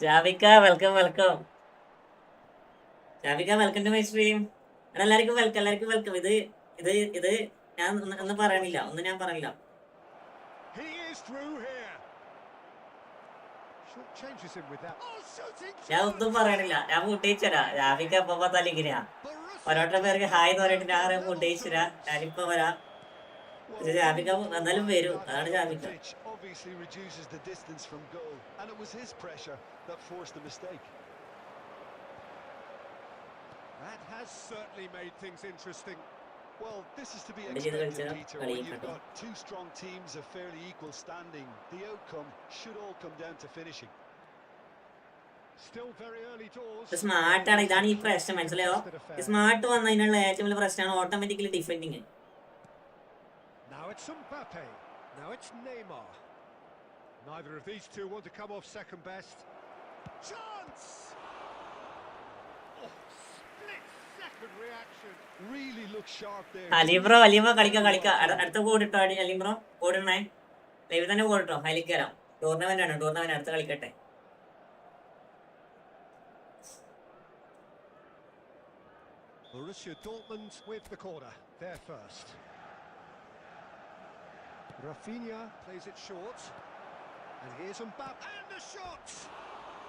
Javika welcome welcome. Javika welcome to my stream. എടാ എല്ലാവർക്കും welcome, എല്ലാവർക്കും welcome. ഇത് ഞാൻ ഒന്നും പറയണില്ല, ഞാൻ പറയില്ല. He is through here. Short changes him with that. Oh, shooting ഞാൻ ഒന്നും പറയണില്ല, ഞാൻ മുട്ടയിച്ചരാ. ജാവിക്ക എപ്പോ തലിക്കിനാ ഓരോരുത്തരുടെ പേർക്ക് ഹായ് എന്ന് പറഞ്ഞിട്ട് ഞാൻ മുട്ടയിച്ചരാ. ഞാനിപ്പോ വരാം. ജാവിക്ക എന്നാലും വരും, അതാണ് ജാവിക്ക. Pitch obviously reduces the distance from goal, and it was his pressure that forced the mistake. That has certainly made things interesting. Well, this is to be What did you expected, say? Peter, What do when you you've think? got two strong teams of fairly equal standing. The outcome should all come down to finishing. Still very early doors. സ്മാർട്ടാണ്, ഇതാണ് ഈ പ്രശ്നം, മനസ്സിലായോ? Smart വന്നതിനുള്ള ഏറ്റവും വലിയ പ്രശ്നമാണ് automatically defending. Now it's Mbappe. Now it's Neymar. Neither of these two want to come off second best. Chance! Oh, split second reaction. Really looks sharp there. അലിബ്രോ കളിക്കാം. അടുത്ത കോഡിട്ടോ അലിബ്രോ, കോഡിടണേ. Live തന്നെ കോഡിട്ടോ, അതിലേക്ക് കയറാം. ടൂർണമെന്റ് ആണ്, ടൂർണമെന്റ് അടുത്ത കളിക്കട്ടെ. Borussia Dortmund with the corner. They're first. Rafinha plays it short. And here's Mbappe. And the shot!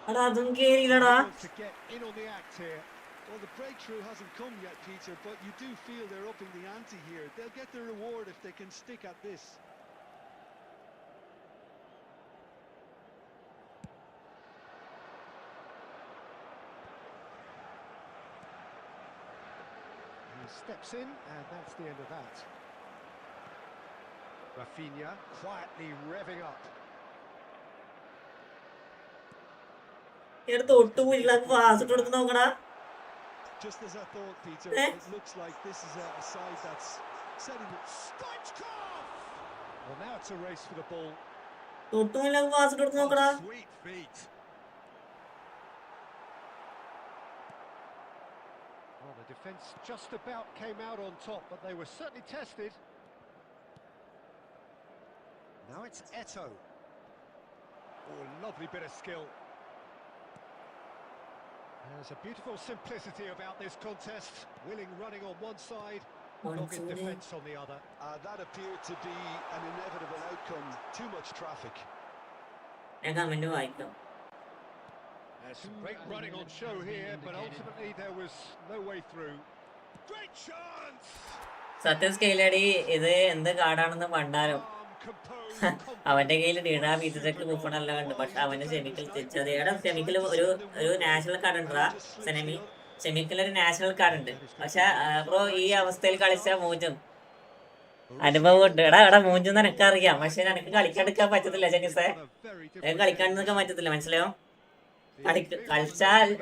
എടാ അതും കേറിയില്ലടാ. To get in on the act here. Well, the breakthrough hasn't come yet, Peter, but you do feel they're upping the ante here. They'll get their reward if they can stick at this. He steps in, and that's the end of that. Rafinha quietly revving up. എടുത്ത് ഒട്ടുപോയില്ല, pass ഇട്ട് കൊടുത്ത് നോക്കടാ. Just as I thought, Peter, Eh? it looks like this is a side that's setting it. Stoichkov! Well, now it's a race for the ball. തൊട്ടുമില്ല, pass ഇട്ട് കൊടുത്ത് നോക്കടാ. Oh, sweet feet. Well, the defence just about came out on top, but they were certainly tested. Now it's Eto'o. Oh, a lovely bit of skill. There's a beautiful simplicity about this contest. Willing running on one side, dogged defence on the other. That appeared to be an inevitable outcome. Too much traffic. ഞാൻ comment വായിക്കാം. There's some great running on show here, but ultimately there was no way through. Great chance! സത്യം സ്കെയിലടി, ഇത് എന്ത് കാർഡാണെന്ന് പണ്ടാലും അവന്റെ കയ്യിൽ ഡീഡാ ബീറ്റൊക്കെ കൂപ്പണല്ല കണ്ടു. പക്ഷെ അവന്റെ സെമിക്കൽ തെച്ചത്. എടാ സെമിക്കൽ ഒരു നാഷണൽ കാർഡ് ഉണ്ടാ, സെമിക്കൽ ഒരു നാഷണൽ കാർഡ് ഉണ്ട്. പക്ഷെ ബ്രോ ഈ അവസ്ഥയിൽ കളിച്ച മോചം അനുഭവം ഉണ്ട്. എടാ മൂഞ്ചുന്ന എനക്ക് അറിയാം, പക്ഷെ എനിക്ക് കളിക്കാണ്ടിരിക്കാൻ പറ്റത്തില്ല ചെങ്ങിസേ. കളിക്കാണ്ടിരിക്കാൻ പറ്റത്തില്ല, മനസ്സിലായോ?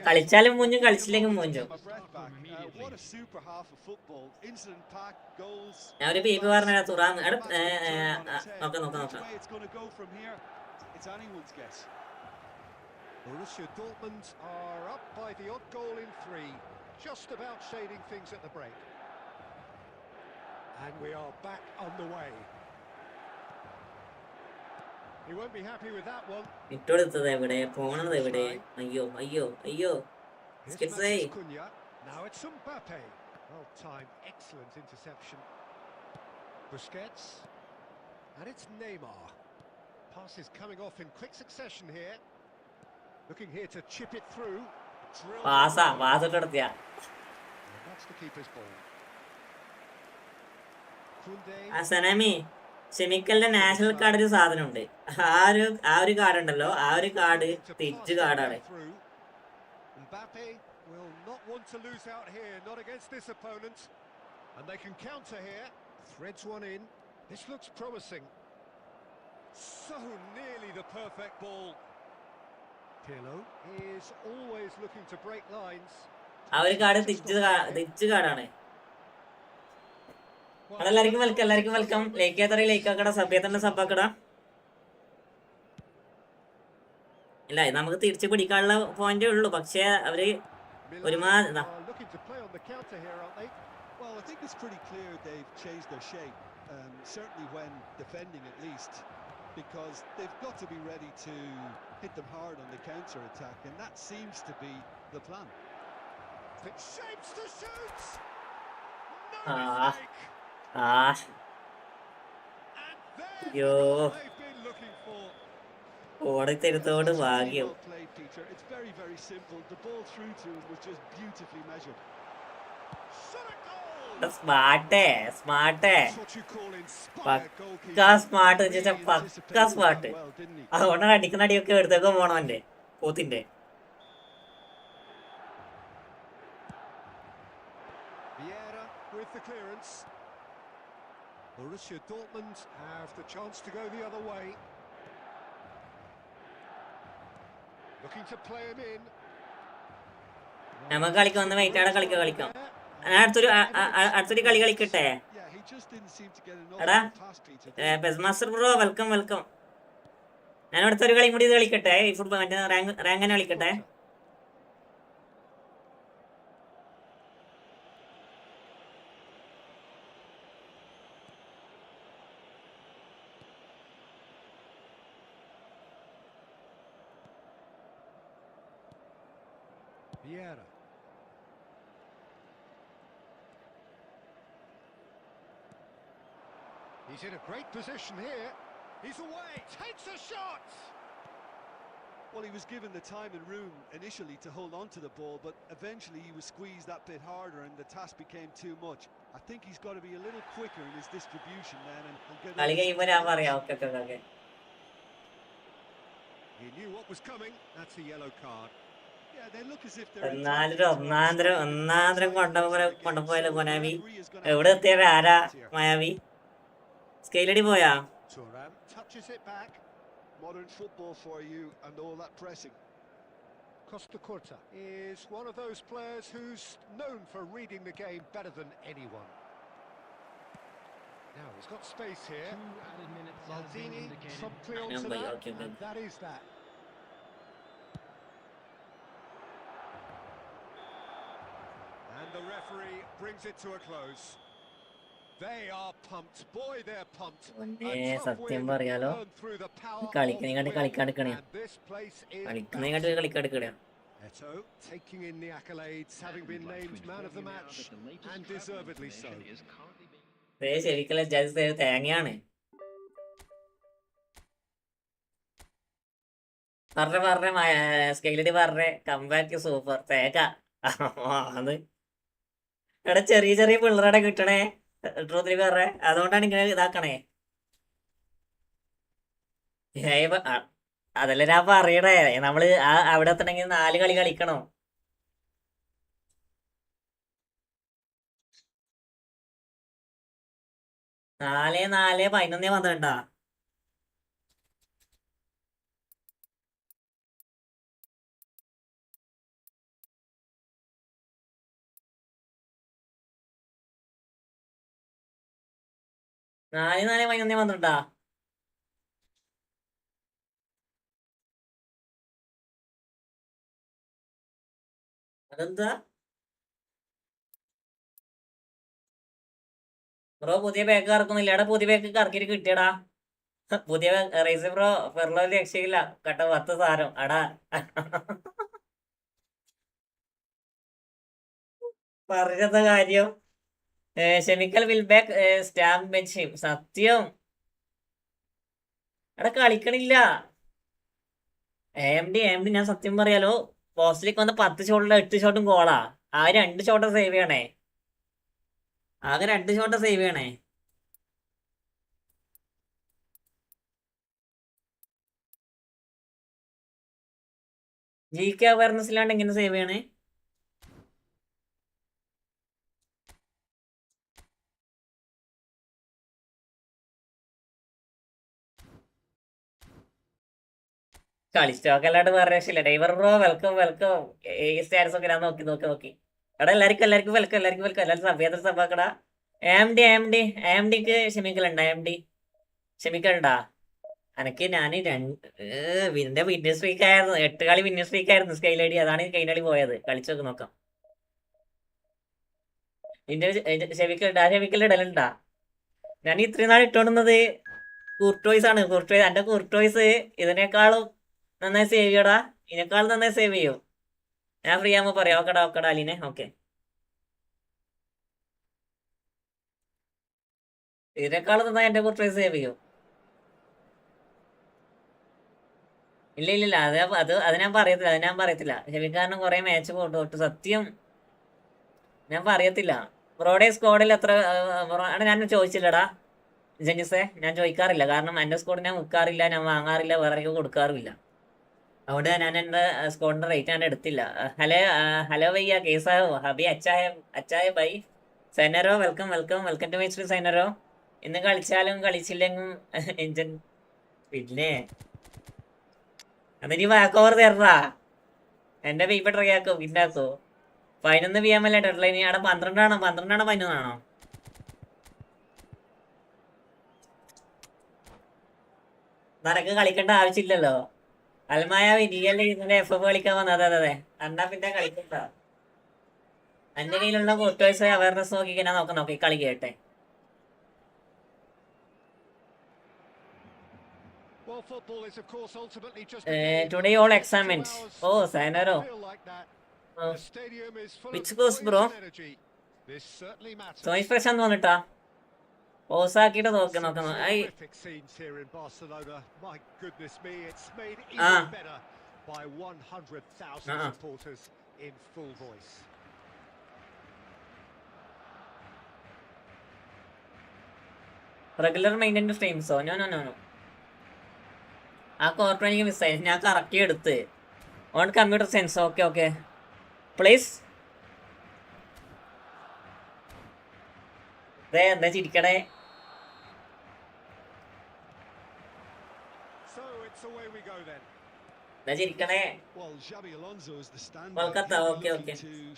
കളിച്ചാലും മൂഞ്ചും, കളിച്ചില്ലെങ്കിൽ മൂഞ്ചും. ഞാൻ ഒരു പീപ്പ് പറഞ്ഞ തുറാന്ന് നോക്കാം. Borussia Dortmund are up by the odd goal in 3, just about shading things at the break. And we are back on the way. He won't be happy with that one. ഇട്ടൊടുത്തത് എവിടെ, പോണത് എവിടെ? അയ്യോ. Now it's Mbappe. Well timed, excellent interception. Busquets. And it's Neymar. Passes coming off in quick succession here. Looking here to chip it through. Pass That's the keeper's ball. സനാമി, ഷെമിക്കലിന്റെ national card ഒരു സാധനമുണ്ട്. ആ ഒരു card ഉണ്ടല്ലോ, ആ ഒരു card തിരിച്ചു കാർഡാണ്. Mbappe will not want to lose out here, not against this opponent. And they can counter here. Threads one in. This looks promising. So nearly the perfect ball. Pirlo is always looking to break lines. ആ ഒരു card തിരിച്ചു കാർഡാണ്. എല്ലാവർക്കും welcome. Like ആക്കട, സബ്ബാക്കട. ഇല്ല, നമുക്ക് തിരിച്ചു പിടിക്കാനുള്ള പോയിന്റേ ഉള്ളൂ, പക്ഷേ അവര് ഒരുമാതിരി. Well, I think it's pretty clear they've changed their shape, certainly when defending at least, because they've got to be ready to hit them hard on the counter attack, and that seems to be the plan. It shapes the shoots. യോ, ഓടിത്തരുത്തോട് ഭാഗ്യം. It's very, very simple. The ball through to him was just beautifully measured. Smart പക്ക smart. അതുകൊണ്ടാണ് അടിക്കുന്ന അടിയൊക്കെ എടുത്തേക്ക് പോണം എന്റെ പോത്തിന്റെ. With the clearance, Borussia Dortmund have the chance to go the other way. Looking to play him in. നമുക്ക് കളിക്കാം, ഒന്ന് വെയിറ്റാണ് കളിക്കാം. അടുത്തൊരു കളി കളിക്കട്ടെ. എടാ പെസ്മാസ്റ്റർ ബ്രോ, വെൽക്കം. ഞാൻ അടുത്തൊരു കളി കൂടി കളിക്കട്ടെ. ഈ ഫുട്ബോൾ മറ്റേ റാങ്ക് കളിക്കട്ടെ. Vieira. He's in a great position here. He's away, takes a shot! Well, he was given the time and room initially to hold on to the ball, but eventually he was squeezed that bit harder and the task became too much. I think he's got to be a little quicker in his distribution then and get okay. He knew what was coming. That's a yellow card. ഒന്നാന്തരം കൊണ്ടുപോയല്ലോ മൊനാവി. എവിടെ എത്തിയ ആരാ മായാവി? സ്കെയിലടി പോയാ? Modern football for you and all that pressing. Costa Curta is one of those players who's known for reading the game better than anyone. Now he's got space here. Maldini promptly onto that, and that is that. And the referee brings it to a close. They are pumped. Boy, they're pumped. സത്യം പറയാലോ, കളിക്കാണ്ടിരിക്കണ Eto taking in the accolades, having been named man of the match, and deservedly so. ശരിക്കല്ല judge തേങ്ങയാണ്. പറഞ്ഞ സ്കെയിലടി comeback super തേക്ക. അത് എടാ ചെറിയ പിള്ളേരുടെ കിട്ടണേ ട്രൂത്തില് അതുകൊണ്ടാണ് ഇങ്ങനെ ഇതാക്കണേ. അതല്ല ഞാൻ പറയണേ, നമ്മള് അവിടെ എത്തണമെങ്കിൽ 4 കളി കളിക്കണം. 4-4-11-12. നാല് 11-12. അതെന്താ ബ്രോ പുതിയ ബാഗ് ഇറക്കുന്നില്ല? എടാ പുതിയ ബാഗ് ഇറക്കിട്ട് കിട്ടിയടാ. പുതിയ റൈസ് ബ്രോ ഫെർലോ രക്ഷയില്ല. കട്ട 10 സാരം അടാ. പറഞ്ഞത കാര്യം. ഷെമിക്കൽ വിൽ ബാക്ക് സ്റ്റാമ്പ് ബെഞ്ച്. സത്യം എടാ കളിക്കണില്ല. AMD ഞാൻ സത്യം പറയാലോ, പോസ്റ്റിലേക്ക് വന്ന 10 ഷോട്ടുള്ള 8 ഷോട്ടും ഗോളാ. ആ 2 ഷോട്ട് സേവ് ചെയ്യണേ. ആകെ 2 ഷോട്ട് സേവ് ചെയ്യണേ. GK അവയർനെസ് ഇല്ലാണ്ട് എങ്ങനെ സേവ് ചെയ്യണേ? കളിസ്റ്റോക്ക് അല്ലാണ്ട് വേറെ രക്ഷയില്ല. Diver bro welcome welcome. ഈ സ്റ്റാറ്റസ് ഒക്കെ ഞാൻ നോക്കി. എടാ എല്ലാവർക്കും വെൽക്കം. എല്ലാവരും സഭ്യത്തിൽ സഭാക്കടാ. AMDക്ക് ക്ഷമിക്കണ്ടാ. അനക്ക് ഞാൻ വിന്റെ വിന്നർ സ്ട്രീക്ക് ആയിരുന്നു. 8 കളി വിന്നർ സ്ട്രീക്ക് ആയിരുന്നു സ്കൈലടി. അതാണ് കൈനടി പോയത്. കളിച്ചൊക്കെ നോക്കാം. ക്ഷമിക്കൽ ഇടലുണ്ടാ? ഞാൻ ഇത്രയും നാൾ ഇട്ടോണ്ടുന്നത് കൂർട്ടോയ്സ് ആണ്. എന്റെ കൂർട്ടോയ്സ് ഇതിനേക്കാളും നന്നായി സേവ് ചെയ്യടാ. ഇതിനേക്കാളും നന്നായി സേവ് ചെയ്യും. ഞാൻ ഫ്രീ ആകുമ്പോ പറയാം. ഓക്കെടാ അലീനെ. ഓക്കെ, ഇതിനേക്കാളും നന്നായി എന്റെ കൂർട്ടോയ്സ് സേവ് ചെയ്യും. ഇല്ല അത് ഞാൻ പറയത്തില്ല. ക്ഷമിക്കാരനും കുറെ മാച്ച് പോട്ടു. സത്യം ഞാൻ പറയത്തില്ല. ബ്രോഡേ സ്ക്വാഡിൽ എത്ര ഞാൻ ചോദിച്ചില്ലടാ ജെനിസേ. ഞാൻ ചോദിക്കാറില്ല. കാരണം എന്റെ സ്കോഡ് ഞാൻ വിൽക്കാറില്ല, ഞാൻ വാങ്ങാറില്ല, വേറെ കൊടുക്കാറുമില്ല. അവിടെ ഞാൻ എന്റെ സ്കോഡിന്റെ റേറ്റ് ഞാൻ എടുത്തില്ല. ഹലോ ഭയ്യ കേസായോ ഹബി അച്ചായ ബൈ. സൈനറോ വെൽക്കം ടു മൈ സ്ട്രീം സൈനറോ. ഇന്ന് കളിച്ചാലും കളിച്ചില്ലെങ്കിലും എഞ്ചിൻ പിന്നെ അതിന് ബാക്ക് ഓവർ തരറാ. എന്റെ പീപ്പ ട്രൈ ആക്കോ പിന്നാക്കോ. 11 PM അല്ലേ ഡെഡ് ലൈൻ? അവിടെ 12 ആണോ 11 ആണോ? നിനക്ക് കളിക്കേണ്ട ആവശ്യമില്ലല്ലോ. അൽമായാവി നീയല്ലേ ഇന്നലെ FF കളിക്കാൻ വന്നത്? അതെ. എന്നാ പിന്നെ കളിക്കണ്ട. എന്റെ കയ്യിലുള്ള ഫോട്ടോസ് അവയർനെസ് നോക്കി ഞാൻ നോക്കി കളി കേട്ടെ. Today all examined. Oh, Sainaro. Which goes bro? So expression വന്നിട്ടാ ഓസാക്കിട്ട് നോക്കണം. റെഗുലർ മെയിൻ്റെനൻസ് സ്ട്രീംസോ? നോ. ആ കോർപ്പറേറ്റ് എനിക്ക് മിസ്സായി. ഞാൻ കറക്റ്റ് എടുത്ത് on computer science. Okay please. എന്താ ചിരിക്കണേ? ചിരിക്കണേ. Kolkata. Okay.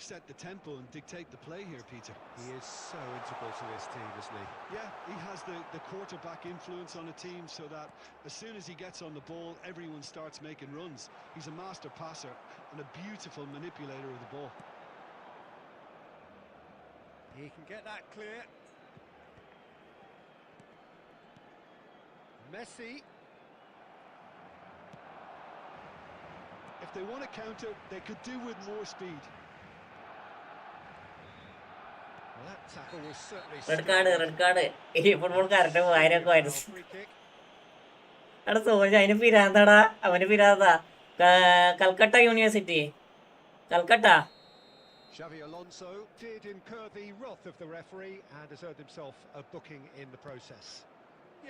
set the tempo and dictate the play here, Peter. He is so integral to this team, isn't he? Yeah, he has the quarterback influence on a team, so that as soon as he gets on the ball, everyone starts making runs. He's a master passer and a beautiful manipulator of the ball. He can get that clear. Messi. If they want to counter, they could do with more speed. Well, that tackle was certainly red card. ഈ football correct 1000 coins. എടാ സോജ അതിന് പിരാന്താടാ. അവന് പിരാന്താ. Calcutta university. Calcutta. Xavi Alonso did incur the wrath of the referee and has earned himself a booking in the process.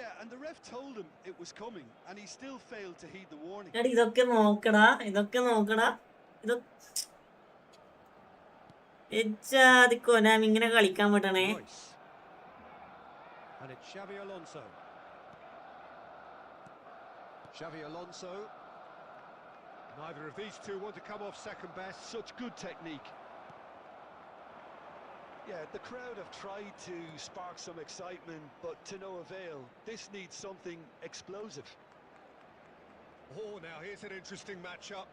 Yeah, and the ref told him it was coming and he still failed to heed the warning. എടാ ഇതൊക്കെ നോക്കടാ. ഇങ്ങനെ കളിക്കാൻ പറ്റണേ. And it's Xavi Alonso. Xavi Alonso. Neither of these two want to come off second best. Such good technique. Yeah, the crowd have tried to spark some excitement, but to no avail. This needs something explosive. Oh, now here's an interesting matchup.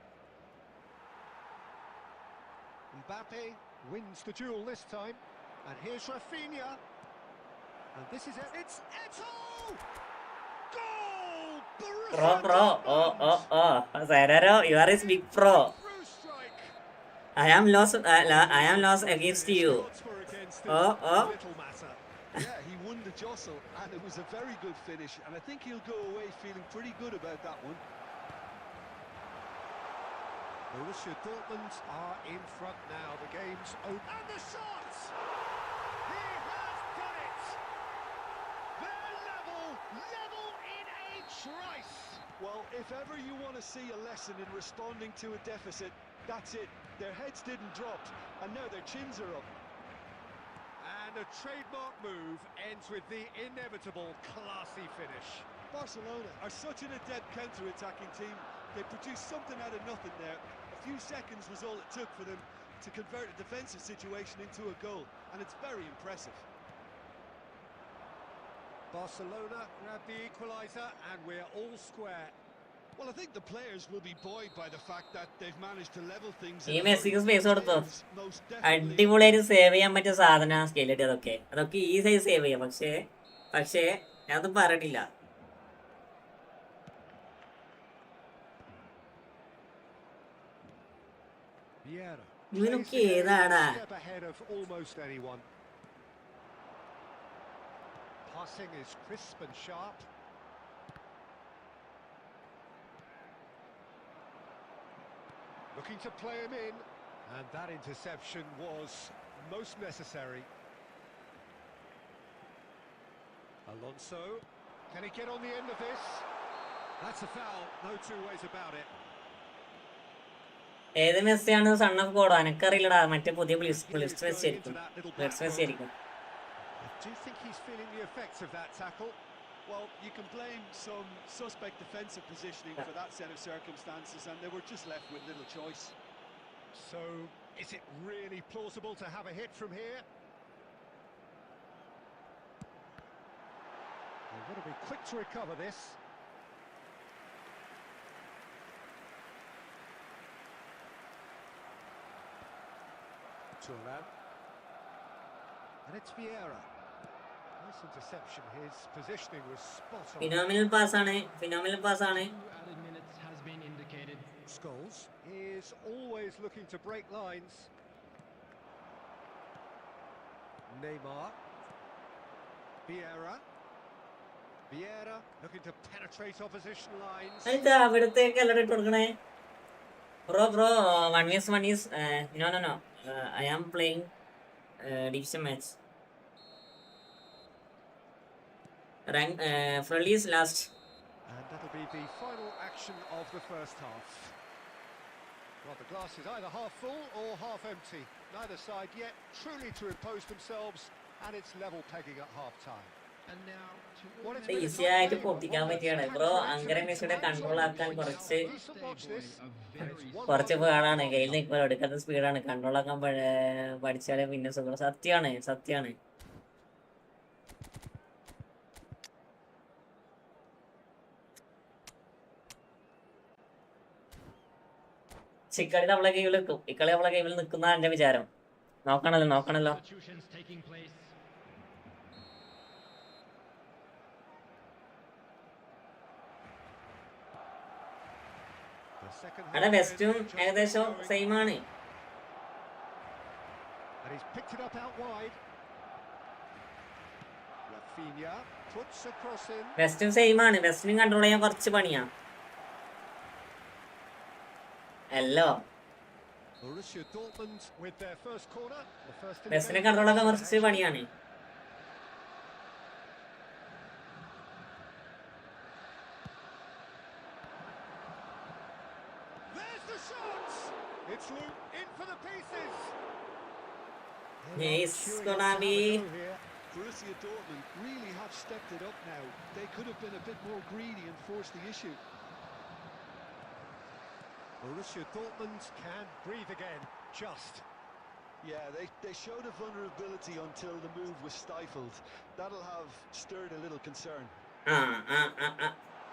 Mbappe wins the duel this time. And here's Rafinha. And this is it. It's Eto'o! Goal! Pro. Oh. Serero, you are his big pro. Through strike. I am lost against you. Shots were against him. Oh. Little matter. Yeah, he won the jostle, and it was a very good finish, and I think he'll go away feeling pretty good about that one. Borussia Dortmund are in front now. The game's open. And the shot! He has done it! They're level in a trice. Well, if ever you want to see a lesson in responding to a deficit, that's it. Their heads didn't drop, and now their chins are up. And a trademark move ends with the inevitable classy finish. Barcelona are such an adept counter-attacking team. They produced something out of nothing there. A few seconds was all it took for them to convert a defensive situation into a goal, and it's very impressive. Barcelona grab the equaliser, and we're all square. Well, I think the players will be buoyed by the fact that they've managed to level things. ഈ മെസ്സിക്ക് space കൊടുത്തോ Most definitely. അടിപൊളിയായിട്ട് save ചെയ്യാൻ പറ്റിയ സാധന സ്കെയിലിട്ട് അതൊക്കെ ഈ size save ചെയ്യാം പക്ഷേ ഞാനത് പറഞ്ഞിട്ടില്ല. Vieira. ഇവനൊക്കെ Plays the ഏതാടാ? step ahead of almost anyone. Passing is crisp and sharp. Looking to play him in, and that interception was most necessary. Alonso, can he get on the end of this? That's a foul, no two ways about it. ഏത് മെസ്സിയാണ് son of God എനിക്കറിയില്ലടാ. മറ്റേ പുതിയ blitz Messi ആയിരിക്കും. I do think he's feeling the effects of that tackle. Well, you can blame some suspect defensive positioning for that set of circumstances, and they were just left with little choice. So, is it really plausible to have a hit from here? They've got to be quick to recover this. Turan. And it's Vieira. Nice interception. His positioning was spot on. Phenomenal pass ആണ്. Two added minutes has been indicated. Scholes is always looking to break lines. Neymar. Vieira looking to penetrate opposition lines. എന്നിട്ട് അവിടത്തേക്ക് എല്ലാം ഇട്ട് കൊടുക്കണേ. Bro 1v1 is no. I am playing division match. Rank friendly is last. And that'll be the final action of the first half. Well, the glass is either half full or half empty. Neither side yet truly to impose themselves, and it's level pegging at half-time. And now to easy ആയിട്ട് പൊട്ടിക്കാൻ പറ്റിയാണ് bro. അങ്ങനെ മെസ്സിയുടെ control ആക്കാൻ കുറച്ച് പാടാണ്. കയ്യിൽ നിൽക്കുമ്പോൾ എടുക്കാത്ത സ്പീഡാണ്. കൺട്രോൾ ആക്കാൻ പഠിച്ചാലേ പിന്നെ സുഖം. സത്യാണ്. ഇക്കളി നമ്മളെ ഗെയിമിൽ നിൽക്കും. ഇക്കളി നമ്മളെ ഗെയിമിൽ നിൽക്കുന്ന എന്റെ വിചാരം. നോക്കണല്ലോ. substitutions taking place. അവിടെ വെസ്റ്റും ഏകദേശം സെയിം ആണ്. And he's picked it up out wide. Rafinha puts a cross in. വെസ്റ്റും സെയിം ആണ്. വെസ്റ്റിനും കൺട്രോൾ ചെയ്യാൻ കുറച്ച് പണിയാ. എല്ലോ Borussia Dortmund with their first corner. The first വെസ്റ്റിനെ കൺട്രോൾ ആക്കാൻ കുറച്ച് പണിയാണ്. There's the shot. It's looped in for the pieces. It's gonna be Borussia Dortmund really have stepped it up now. They could have been a bit more greedy and forced the issue. Borussia Dortmund can breathe again, just. Yeah, they showed a vulnerability until the move was stifled. That'll have stirred a little concern.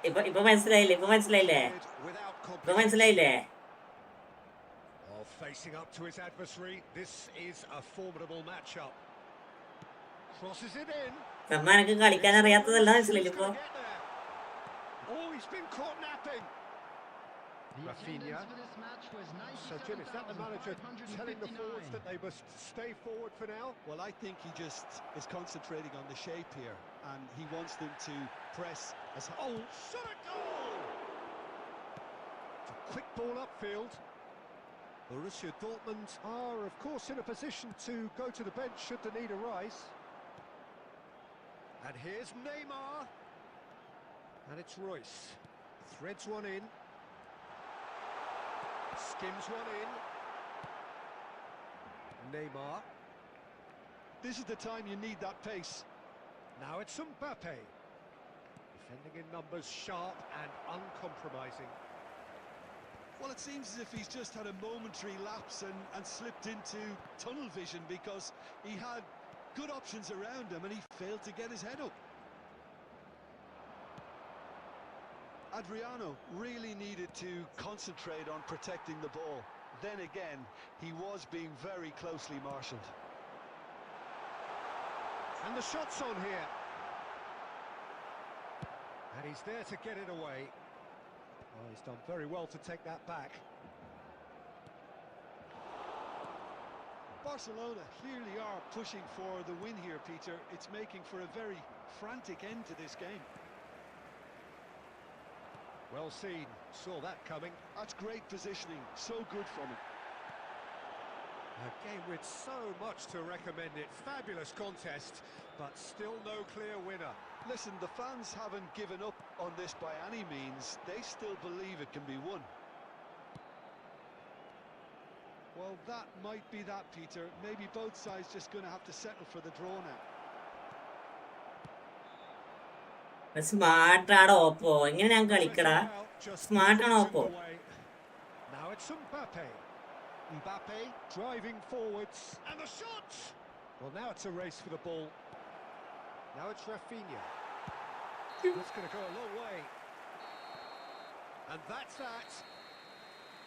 ഇപ്പൊ മനസ്സിലായില്ലേ Without ഇപ്പൊ complication. മനസ്സിലായില്ലേ Oh, facing up to his adversary, this is a formidable matchup. Crosses it in. സമ്മാനക്ക് കളിക്കാൻ അറിയാത്തതല്ല മനസ്സിലായില്ലേ ഇപ്പൊ Gonna get there. Oh, he's been caught napping. The Rafinha. attendance for this match was So, Jim, is that the manager telling the forwards that they must stay forward for now? Well, I think he just is concentrating on the shape here, and he wants them to press as hard. Oh, shot a goal! It's a quick ball upfield. Borussia Dortmund are, of course, in a position to go to the bench should the need arise. And here's Neymar. And it's Royce. Threads one in. Skims one in. Neymar. This is the time you need that pace. Now it's Mbappe. Defending in numbers, sharp and uncompromising. Well, it seems as if he's just had a momentary lapse and slipped into tunnel vision, because he had good options around him and he failed to get his head up. Adriano really needed to concentrate on protecting the ball. Then again, he was being very closely marshalled. And the shot's on here. And he's there to get it away. Oh, he's done very well to take that back. Barcelona clearly are pushing for the win here, Peter. It's making for a very frantic end to this game. Well seen, saw that coming. That's great positioning, so good from him. A game with so much to recommend it. Fabulous contest, but still no clear winner. Listen, the fans haven't given up on this by any means. They still believe it can be won. Well, that might be that, Peter. Maybe both sides just going to have to settle for the draw now. സ്മാർട്ടാണ് oppo എങ്ങനെ ഞാൻ കളിക്കടാ smart ആണ് oppo Now it's Mbappe. Mbappe driving forwards and the shot. Well, now it's a race for the ball. Now it's Rafinha. That's going to go a long way. And that's that.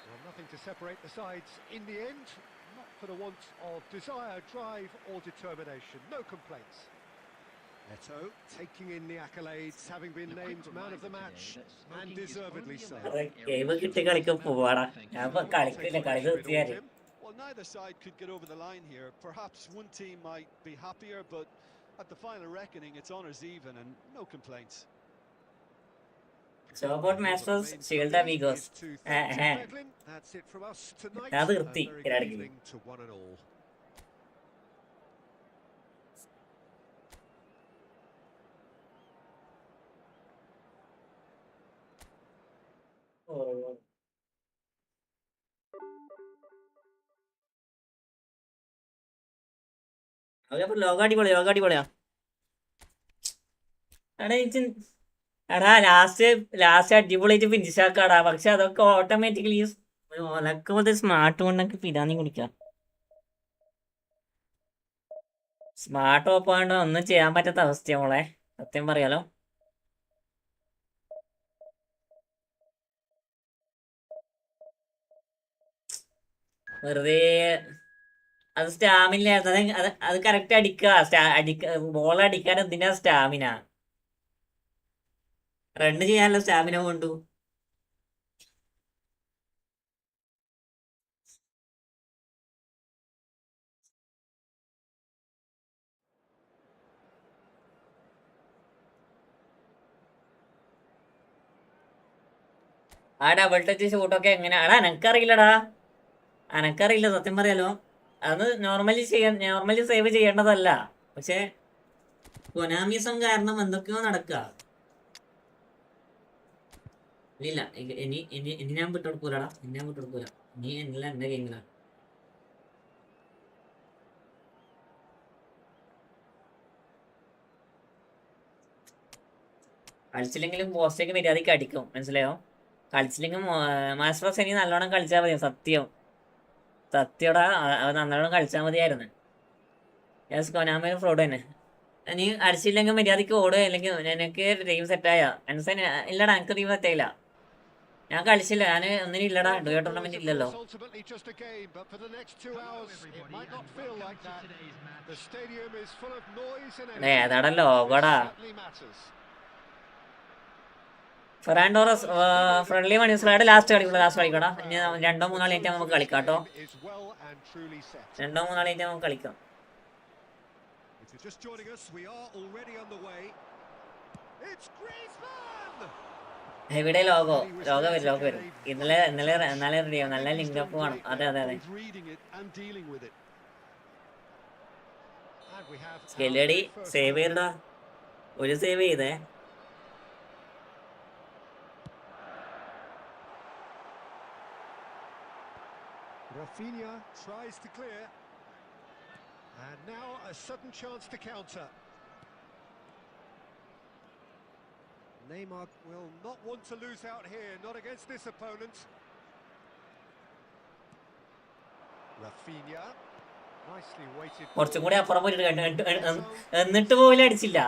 Well, nothing to separate the sides in the end. Not for the want of desire, drive or determination. No complaints. Eto taking in the accolades, having been named man of the match, and deservedly so. Game കിട്ടി കളിക്കാൻ പോവാടാ ഞാൻ ഇപ്പൊ കളിക്കില്ല കളി നിർത്തിയാല് Well, neither side could get over the line here. Perhaps one team might be happier, but at the final reckoning, it's honours even and no complaints. So about Masters, Shield amigos. That's it from us tonight. ഞാൻ നിർത്തി Good evening to one and all. ലോക അടിപൊളിയാ എടാ last അടിപൊളിയായിട്ട് finish ആക്കാടാ പക്ഷെ അതൊക്കെ automatically ഒലക്ക മുതൽ സ്മാർട്ട് കൊണ്ടൊക്കെ പിരാന്നി കുടിക്കാം സ്മാർട്ട് ഓപ്പാണ്ട് ഒന്നും ചെയ്യാൻ പറ്റാത്ത അവസ്ഥയാ മോളെ സത്യം പറയാലോ വെറുതെ അത് സ്റ്റാമിന അത് കറക്റ്റ് ബോൾ അടിക്കാൻ എന്തിനാ സ്റ്റാമിന റണ്ണ് ചെയ്യാനുള്ള സ്റ്റാമിന കൊണ്ടു ആ ഡബിൾ ടച്ച് ഷൂട്ടൊക്കെ എങ്ങനെയാ എനക്കറിയില്ല സത്യം പറയാലോ അത് നോർമലി സേവ് ചെയ്യേണ്ടതല്ല പക്ഷെ കൊനാമിസം കാരണം എന്തൊക്കെയോ നടക്കുക ഇല്ല ഇനി ഞാൻ വിട്ടുകൊടുക്കൂലടാ നീ എന്നല്ല എന്റെ ഗെയിമിലാണ് കളിച്ചില്ലെങ്കിലും പോസ്റ്റൊക്കെ മര്യാദയ്ക്ക് അടിക്കും, മനസ്സിലായോ? കളിച്ചില്ലെങ്കിൽ മാസ്റ്റർ സെനി നല്ലോണം കളിച്ചാൽ മതി. സത്യടാ, അത് നല്ലോണം കളിച്ചാൽ മതിയായിരുന്നു. യെസ്, കൊനാമ ഫ്രോഡ് തന്നെ. നീ അടിച്ചില്ലെങ്കിൽ മര്യാദയ്ക്ക് ഓടുക, അല്ലെങ്കിൽ എനിക്ക് ടീം സെറ്റായ മനസ്സിന്. ഇല്ലടാ, എനിക്ക് ടീം സെറ്റായില്ല. ഞാൻ കളിച്ചില്ല, ഞാൻ ഒന്നിനും ഇല്ലടാ. ഡുയോ ടൂർണമെന്റ് ഇല്ലല്ലോ. ഏതാടാ ലോകോടാ. ഫെറാൻഡോറസ് ഫ്രണ്ട്ലി മണിസ്ലായിട്ട് ലാസ്റ്റ് കളിക്കടാ. ഇനി 2-3 കളിയായിട്ട് നമുക്ക് കളിക്കാം കേട്ടോ. 2-3 കളിയായിട്ട് നമുക്ക് കളിക്കാം. എവിടെ ലോക വരും. ഇന്നലെ റെഡിയോ. നല്ല ലിങ്ക് അപ്പ് വേണം. അതെ. സ്കെല്ലടി സേവ് ചെയ്യണ്ടാ. ഒരു സേവ് ചെയ്തേ. Rafinha tries to clear, and now a sudden chance to counter. Neymar will not want to lose out here, not against this opponent. Rafinha nicely weighted. കുറച്ചും കൂടി അപ്പുറം പോയിട്ട് എന്നിട്ട് പോലും അടിച്ചില്ല.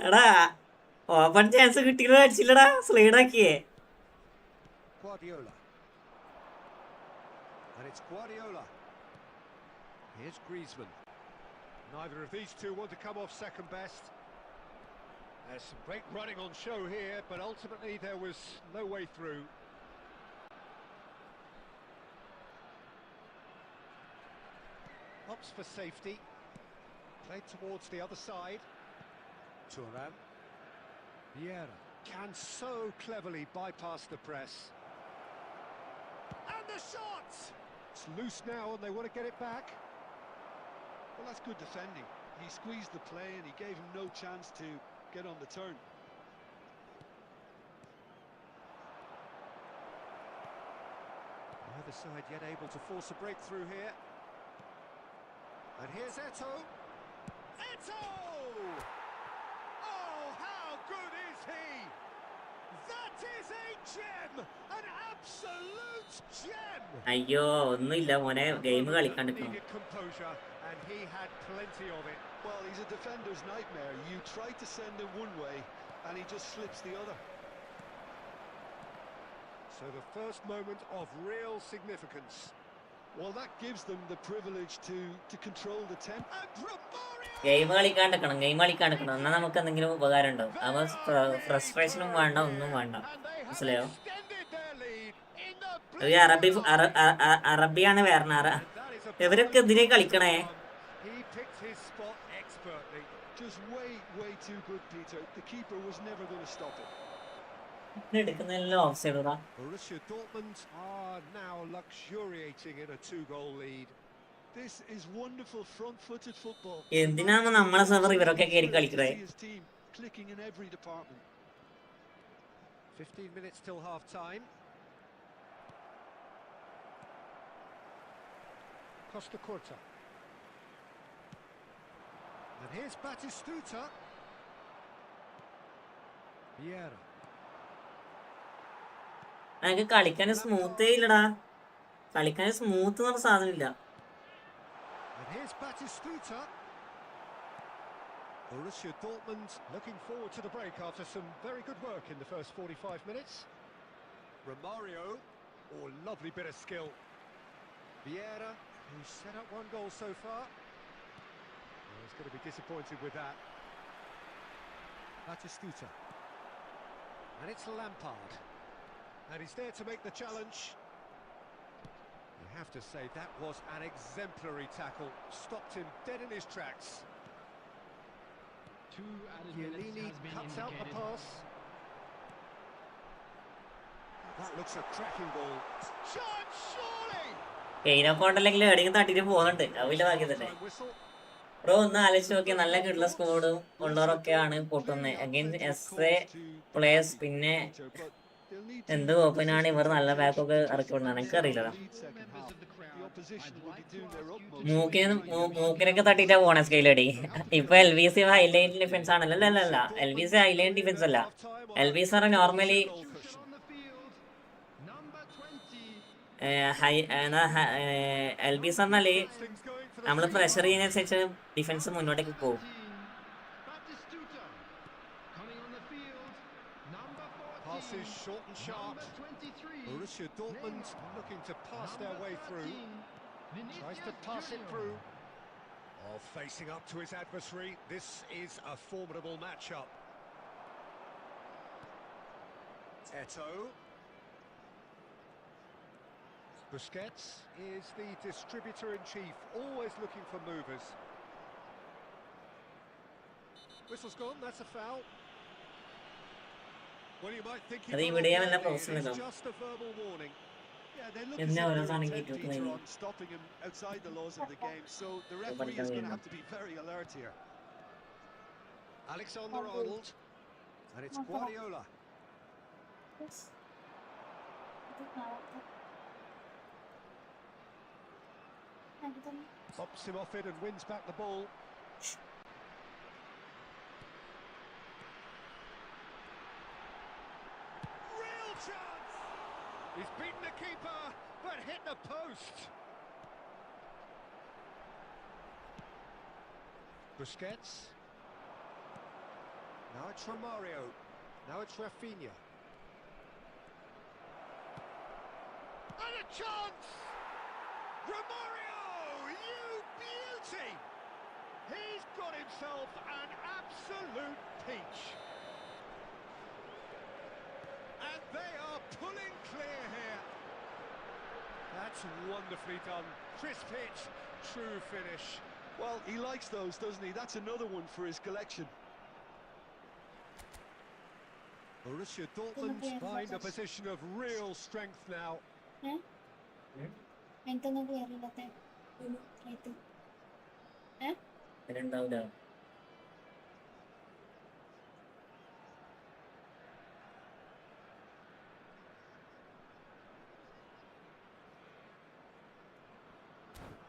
എടാ, ഓപ്പൺ ചാൻസ് കിട്ടിയത് അടിച്ചില്ലടാ. Slide ആക്കിയേ. Guardiola. And it's Guardiola. Here's Griezmann. Neither of these two want to come off second best. There's some great running on show here, but ultimately there was no way through. Opts for safety. Played towards the other side. Thuram. Vieira can so cleverly bypass the press. And the shot! It's loose now and they want to get it back. Well, that's good defending. He squeezed the play and he gave him no chance to get on the turn. Neither side yet able to force a breakthrough here. And here's Eto'o. Oh, how good is he? That is a gem, an absolute gem. അയ്യോ, ഒന്നുമില്ല മോനെ, game കളിക്കാണ്ടിരിക്കണം. Needed composure, and he had plenty of it. Well, he's a defender's nightmare. You try to send him one way, and he just slips the other. So the first moment of real significance. Well, that gives them the privilege to control the tempo. Game കളിക്കാണ്ടിരിക്കണം. എന്നാൽ നമുക്ക് എന്തെങ്കിലും ഉപകാരം ഉണ്ടാവും. അവ ഫ്രസ്ട്രേഷനും വേണ്ട, ഒന്നും വേണ്ട, മനസ്സിലായോ? അറബിയാണ് വേറെ. ഇവരൊക്കെ എന്തിനേ കളിക്കണേ? എടുക്കുന്നതെല്ലാം of സൈഡാ. Borussia Dortmund are now luxuriating in a 2-goal lead. This is wonderful front-footed football. എന്തിനാണ് നമ്മളെ സർവർ ഇവരൊക്കെ കയറി കളിക്കണേ? Clicking in every department. 15 minutes till half time. Costa Curta. And here's Batistuta. Vieira. എനിക്ക് കളിക്കാൻ സ്മൂത്തേ ഇല്ലടാ. കളിക്കാൻ സ്മൂത്ത് എന്ന് പറഞ്ഞ സാധനമില്ല. And here's Batistuta. Borussia Dortmund looking forward to the break after some very good work in the first 45 minutes. Romario, lovely bit of skill. Vieira, who's set up one goal so far. Well, he's going to be disappointed with that. Batistuta. And it's Lampard. And he's there to make the challenge. You have to say that was an exemplary tackle. Stopped him dead in his tracks. 2 added minutes has been cuts out the indicated. pass. That looks a cracking ball. Shot, surely! കെയിനൊക്കെ എവിടെയും തട്ടിട്ട് പോകുന്നുണ്ട്. അവന്റെ ഭാഗ്യം തന്നെ. Bro ഒന്ന് ആലോചിച്ച് നോക്കിയ നല്ല കിട്ടുള്ള സ്കോഡും ഉള്ളവരൊക്കെയാണ് പൊട്ടുന്നത്. Against SA players. പിന്നെ എന്ത് ഓപ്പനാണ് ഇവർ നല്ല ബാക്കൊക്കെ ഇറക്കി വിടുന്നത് എനിക്കറിയില്ല. the opposition will be doing their utmost. മൂക്കിനൊക്കെ തട്ടിട്ടാ പോണേ സ്കെയിലടി. ഇപ്പൊ LBC ഹൈലൈറ്റ് ഡിഫൻസ് ആണല്ലോ. അല്ല LBC ഹൈലൈറ്റ് ഡിഫൻസ് അല്ല. LBC പറഞ്ഞ നോർമലി LBC പറഞ്ഞാല് നമ്മള് പ്രഷർ ചെയ്യുന്നതനുസരിച്ച് ഡിഫൻസ് മുന്നോട്ടേക്ക് പോകും. Passes short and sharp. Borussia Dortmund looking to pass their way through. Tries to pass it through. Oh, facing up to his adversary. This is a formidable matchup. Eto. Busquets is the distributor-in-chief, always looking for movers. Whistle's gone, that's a foul. Well, you might think it's just a verbal warning. Yeah, they look as if they're intent, Peter, on stopping him outside the laws of the game, so the referee is going to have to be very alert here. Alexander-Arnold, and it's Guardiola. Pops him off it and wins back the ball. Real chance! He's beaten the keeper, but hit the post. Busquets. Now it's Romario. Now it's Rafinha. And a chance! Romario, you beauty! He's got himself an absolute peach. And they are pulling clear here. That's wonderfully done. Crisp hit, true finish. Well, he likes those, doesn't he? That's another one for his collection. Borussia Dortmund find a position of real strength now.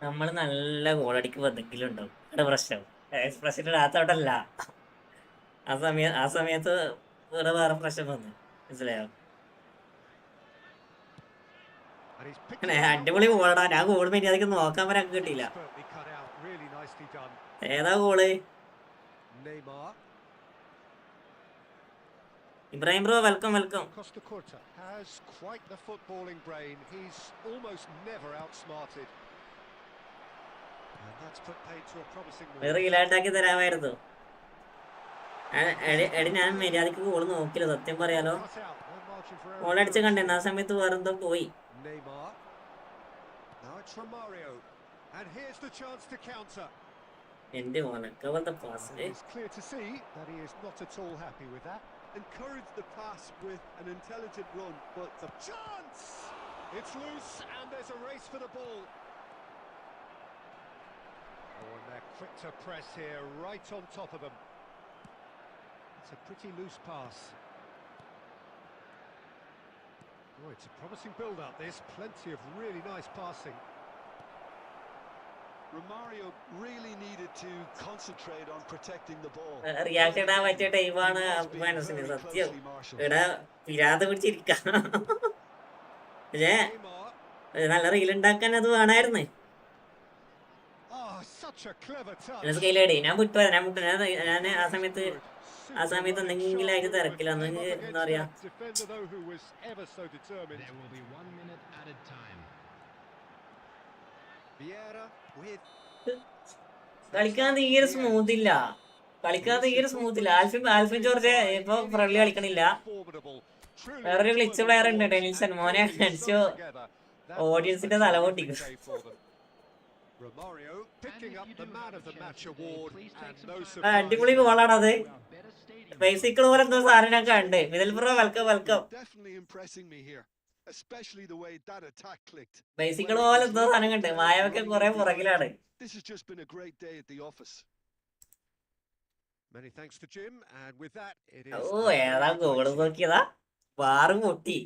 നമ്മള് നല്ല ഗോളടിക്ക് എന്തെങ്കിലും ഉണ്ടാവും. ഇവിടെ പ്രശ്നം എക്സ്പ്രസിന്റെ അകത്തോട്ടല്ല. ആ സമയത്ത് വേറെ പ്രശ്നം വന്നു. മനസ്സിലായോ? അടിപൊളി ഗോളടാ. ഞാൻ ഗോൾ മര്യാദക്ക് നോക്കാൻ വരാൻ കിട്ടിയില്ല. ഏതാ goal? Ibrahim bro, welcome. Costa Curta has quite the footballing brain. He's almost never outsmarted. And that's put paid to a promising move. റീലായിട്ടാക്കി തരാമായിരുന്നു. എടി ഞാൻ മര്യാദക്ക് ഗോള് നോക്കില്ല, സത്യം പറയാലോ. ഗോളടിച്ച് കണ്ടേ ആ സമയത്ത് വേറെന്തോ പോയി. Neymar. Now it's Romario. And here's the chance to counter. എന്റെ മോനെ കവലത്തെ pass. It's clear to see that he is not at all happy with that. Encourage the pass with an intelligent run, but the Chance! It's loose and there's a race for the ball. Oh, and they're quick to press here, right on top of them. It's a pretty loose pass. Oh, it's a promising build-up, this. Plenty of really nice passing. Romario really needed to concentrate on protecting the ball. React ഇടാൻ പറ്റിയ ടൈമാണ് മനസ്സിന്. സത്യം ഇവിടെ പിരാതെ പിടിച്ചിരിക്കാം. പക്ഷേ നല്ല reel ഉണ്ടാക്കാൻ അത് വേണമായിരുന്നു. സ്കെയിലേടി ഞാൻ ഞാൻ ആ സമയത്ത് എന്തെങ്കിലും ആയിട്ട് തിരക്കില്ല. എന്താ പറയാ, കളിക്കാൻ തീരെ സ്മൂത്ത് ഇല്ല. ആൽഫിൻ ജോർജ് ഇപ്പൊ ഫ്രണ്ട്ലി കളിക്കണില്ല. വേറൊരു ഗ്ലിച്ച് പ്ലെയർ ഉണ്ട്, ടെനിൽസൺ. മോനെ അടിച്ചോ, ഓഡിയൻസിന്റെ തല പൊട്ടിക്കും. അടിപൊളി ഗോളാണത്. ബേസിക്കിൾ പോലെ എന്തോ സാധനം ഞാൻ കണ്ട്. Middle bro, welcome. ബേസിക്കിൾ പോലെ എന്തോ സാധനം കണ്ട്. മായൊക്കെ കുറെ പുറകിലാണ്. ഓ, ഏതാ ഗോള് നോക്കിയതാ, വാറ് പൊട്ടി.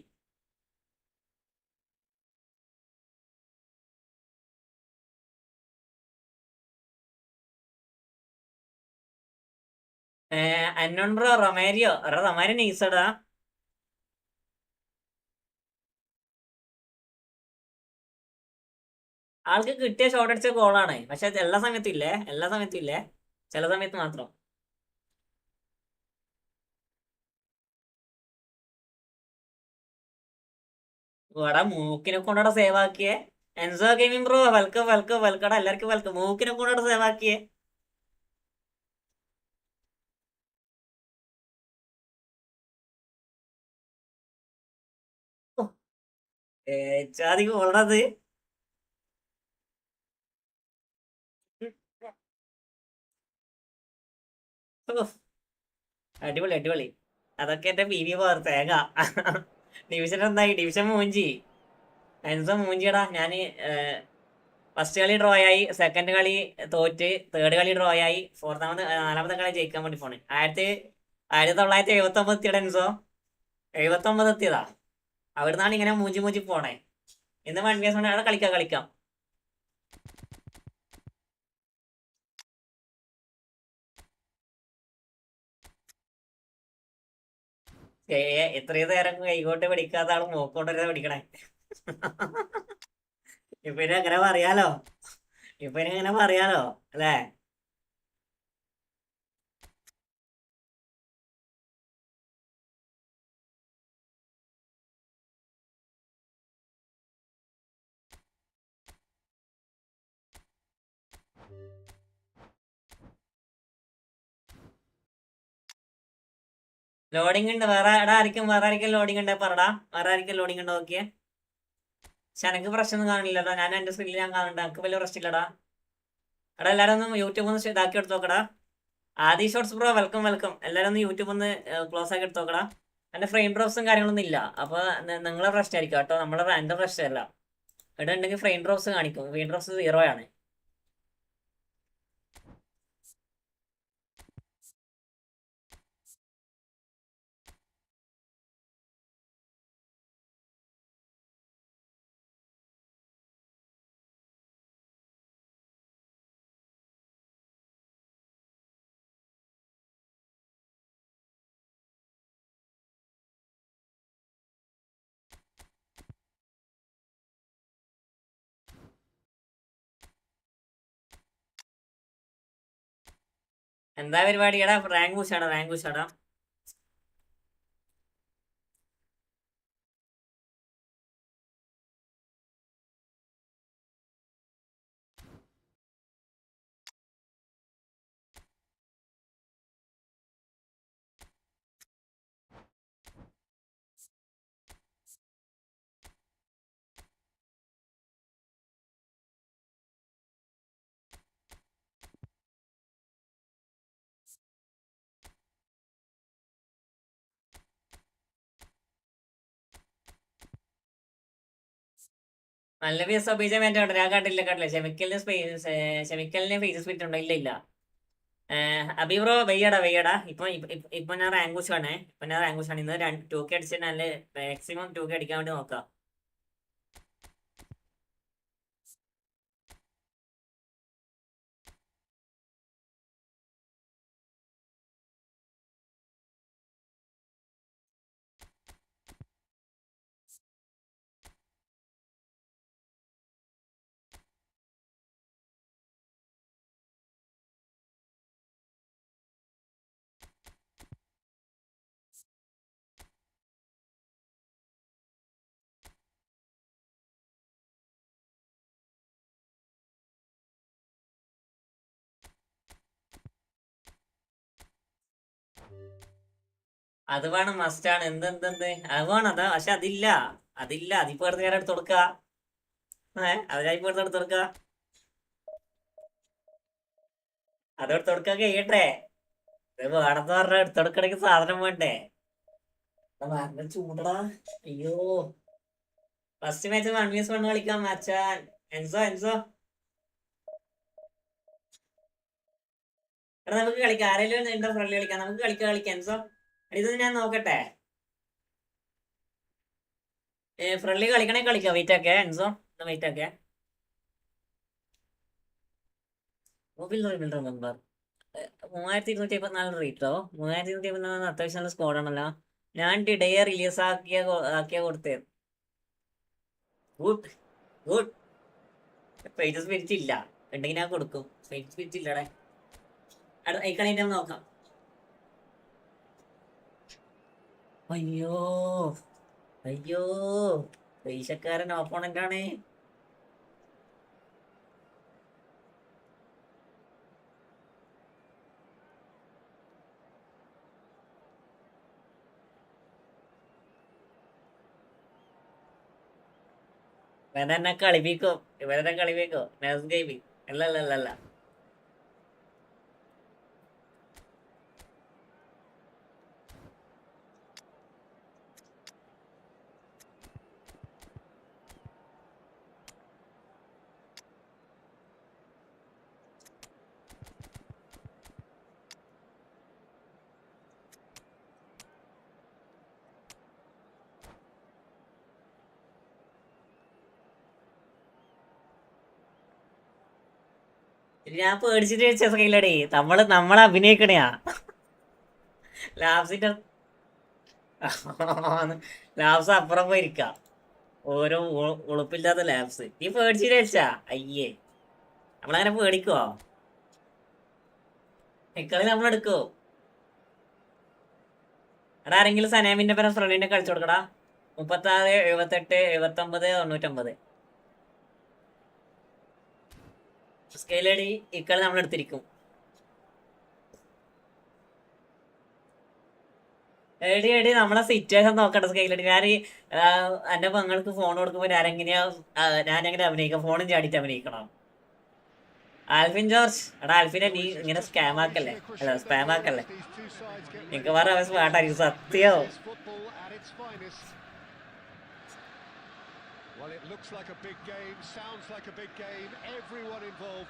അന്നോൺ ബ്രോ റൊമാരിയോ റൊമാരിയോ നൈസടാ. ആൾക്ക് കിട്ടിയ ഷോട്ട് അടിച്ച ഗോളാണ്. പക്ഷെ അത് എല്ലാ സമയത്തും ഇല്ലേ, എല്ലാ സമയത്തും ഇല്ലേ, ചില സമയത്ത് മാത്രം. ഇവിടെ മൂക്കിനെ കൊണ്ടോടെ സേവ് ആക്കിയേ. Enzo gaming bro welcome welcome വെൽക്കടാ, എല്ലാവർക്കും വെൽക്കം. മൂക്കിനെ കൊണ്ടോടെ സേവ് ആക്കിയേ. ഏച്ചാതി ഗോളത്. അടിപൊളി അടിപൊളി. അതൊക്കെ എന്റെ പി വി പവർ തേങ്ങ. ഡിവിഷൻ എന്തായി? ഡിവിഷൻ മൂഞ്ചി. എൻസോ മൂഞ്ചിയടാ. ഞാന് ഫസ്റ്റ് കളി ഡ്രോ ആയി, സെക്കൻഡ് കളി തോറ്റ്, തേർഡ് കളി ഡ്രോ ആയി, നാലാമത്തെ കളി ജയിക്കാൻ വേണ്ടി പോണേ. 1979 എത്തിയടാ എൻസോ. 79 എത്തിയതാ. അവിടുന്നാണ് ഇങ്ങനെ മൂഞ്ചി മൂഞ്ചി പോണേ. ഇന്ന് 1 vs 1 അവിടെ കളിക്കാം കളിക്കാം. എത്രയും നേരം കൈകോട്ട് പിടിക്കാത്ത ആള് മൂക്കോട്ടൊരു പിടിക്കണേ. ഇപ്പൊ ഇനി അങ്ങനെ പറയാലോ, ഇപ്പൊ ഇനി അങ്ങനെ പറയാലോ അല്ലേ? ലോഡിംഗ് ഉണ്ട്. വേറെ ആർക്കും ലോഡിംഗ് ഉണ്ട് പറടാ. വേറെ ആർക്കും ലോഡിംഗ് ഉണ്ടോ നോക്കിയേ. പക്ഷെ എനിക്ക് പ്രശ്നമൊന്നും കാണില്ലടാ. ഞാൻ എന്റെ സ്ക്രീനിൽ ഞാൻ കാണുന്നുണ്ട്. എനിക്ക് വലിയ പ്രശ്നമില്ലടാ. എടാ എല്ലാരും ഒന്ന് യൂട്യൂബ് ഒന്ന് ഇതാക്കി എടുത്ത് നോക്കടാ. ആദി ഷോർട്സ് ബ്രോ വെൽക്കം വെൽക്കം. എല്ലാരും ഒന്ന് യൂട്യൂബ് ഒന്ന് ക്ലോസ് ആക്കി എടുത്ത് നോക്കടാ. എന്റെ ഫ്രെയിം ഡ്രോപ്സും കാര്യങ്ങളൊന്നും ഇല്ല. അപ്പൊ നിങ്ങളെ പ്രശ്നമായിരിക്കും കേട്ടോ, എന്റെ പ്രശ്നമല്ല. ഇവിടെ ഉണ്ടെങ്കിൽ ഫ്രെയിം ഡ്രോപ്സ് കാണിക്കും. ഫ്രെയിം ഡ്രോപ്സ് 0 ആണ്. എന്താ പരിപാടി? എടാ റാങ്ക് പുഷാടാ. നല്ല പീസ് ഒബീജം ഉണ്ട്. ഞാൻ കണ്ടില്ല. ഷെമിക്കലിന് ഫേസ് സ്പിറ്റ് ഉണ്ടോ? ഇല്ല. അബി ബ്രോ വെയ്യടാ. ഇപ്പൊ ഞാൻ റാങ്കുഷാണ്. ഇന്ന് 2K അടിച്ചിട്ട് നല്ല മാക്സിമം 2K അടിക്കാൻ വേണ്ടി നോക്കാം. അത് വേണം, മസ്റ്റാണ്. എന്ത് അത് വേണം. പക്ഷെ അതില്ല. അതിപ്പോ എടുത്ത് ഞാൻ എടുത്ത് കൊടുക്ക. അതിനായിപ്പോ എടുത്ത് കൊടുക്ക. അതെടുത്ത് കൊടുക്കാൻ കഴിയട്ടെ. ഇത് വേണമെന്ന് പറഞ്ഞാൽ എടുത്ത് കൊടുക്കണമെങ്കിൽ സാധനം വേണ്ടേ? ഭയങ്കര ചൂടടാ. അയ്യോ, ഫസ്റ്റ് മാച്ച് 1 vs 1 കളിക്കാൻ മാച്ചാൻ. എൻസോ എടാ നമുക്ക് കളിക്കാം. ആരെങ്കിലും ഉണ്ടോ ഫ്രണ്ട്ലി കളിക്കാം? നമുക്ക് കളിക്കാം എൻസോ. ഇത് ഞാൻ നോക്കട്ടെ. ഫ്രണ്ട്ലി കളിക്കണേ കളിക്കാം. വെയിറ്റ് ആക്കേ എൻസോ, വെയിറ്റ് ആക്കേ. മൊബൈൽ മെമ്പർ 3254 റേറ്റോ 3254 അത്യാവശ്യം നല്ല സ്കോഡാണല്ലോ. ഞാൻ ഡിഡേ റിലീസ് ആക്കിയ കൊടുത്തേ. Good good. പേജ് സ്പിരിറ്റ് ഇല്ല, ഉണ്ടെങ്കിൽ ഞാൻ കൊടുക്കും. പേജ് സ്പിരിറ്റ് ഇല്ലടേ. ഈ കളി നോക്കാം. അയ്യോ അയ്യോ, പൈസക്കാരൻ ഓപ്പോണന്റ് ആണ്. ഇവനെന്നെ കളിപ്പിക്കും നെസ് ഗെയിമിങ്. അല്ല ഞാൻ പേടിച്ചിട്ട് വെച്ച സ്കൈലടി. നമ്മളെ അഭിനയിക്കണയാ. ലാബ്സിന്റെ ലാബ്സ് അപ്പുറം പോയിരിക്കാം. ഓരോ ഉളുപ്പില്ലാത്ത ലാബ്സ്. നീ പേടിച്ചിട്ട് വെച്ചാ അയ്യേ. നമ്മളങ്ങനെ പേടിക്കുവോ? ഇക്കളി നമ്മളെടുക്കോ? എടാ ആരെങ്കിലും സനാമിന്റെ പേരെ ഫ്രണ്ടിനെ കളിച്ചു കൊടുക്കടാ. 36 78 79 99. സ്കെയിലടി ഇക്കളി നമ്മളെടുത്തിരിക്കും. എടി നമ്മളെ സിറ്റുവേഷൻ നോക്കട്ടെ സ്കെയിലടി. ഞാൻ എന്റെ പെങ്ങൾക്ക് ഫോൺ കൊടുക്കുമ്പോ ഞാനെങ്ങനെ അഭിനയിക്കാം? ഫോണും ചാടിയിട്ട് അഭിനയിക്കണം. ആൽഫിൻ ജോർജ്, എടാ ആൽഫിനെ നീ ഇങ്ങനെ സ്പാം ആക്കല്ലേ. എനിക്ക് പറഞ്ഞ സ്മാർട്ടായിരിക്കും സത്യോ.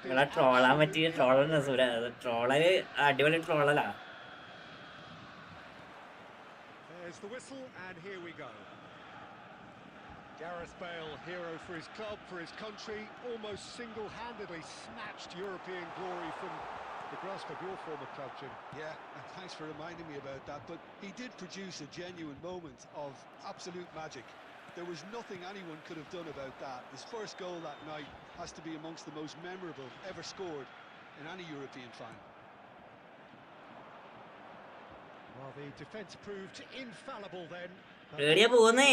നിങ്ങളെ ട്രോളാൻ പറ്റിയ ട്രോളര് അടിപൊളി ട്രോളലാ. There's the whistle, and here we go. Gareth Bale, hero for his club, for his country, almost single-handedly snatched European glory from the grasp of your former club, Jim. Yeah, and thanks for reminding me about that, but he did produce a genuine moment of absolute magic. There was nothing anyone could have done about that. His first goal that night has to be amongst the most memorable ever scored in any European final. Well, the defence proved infallible then. എവിടെയാ പോകുന്നേ?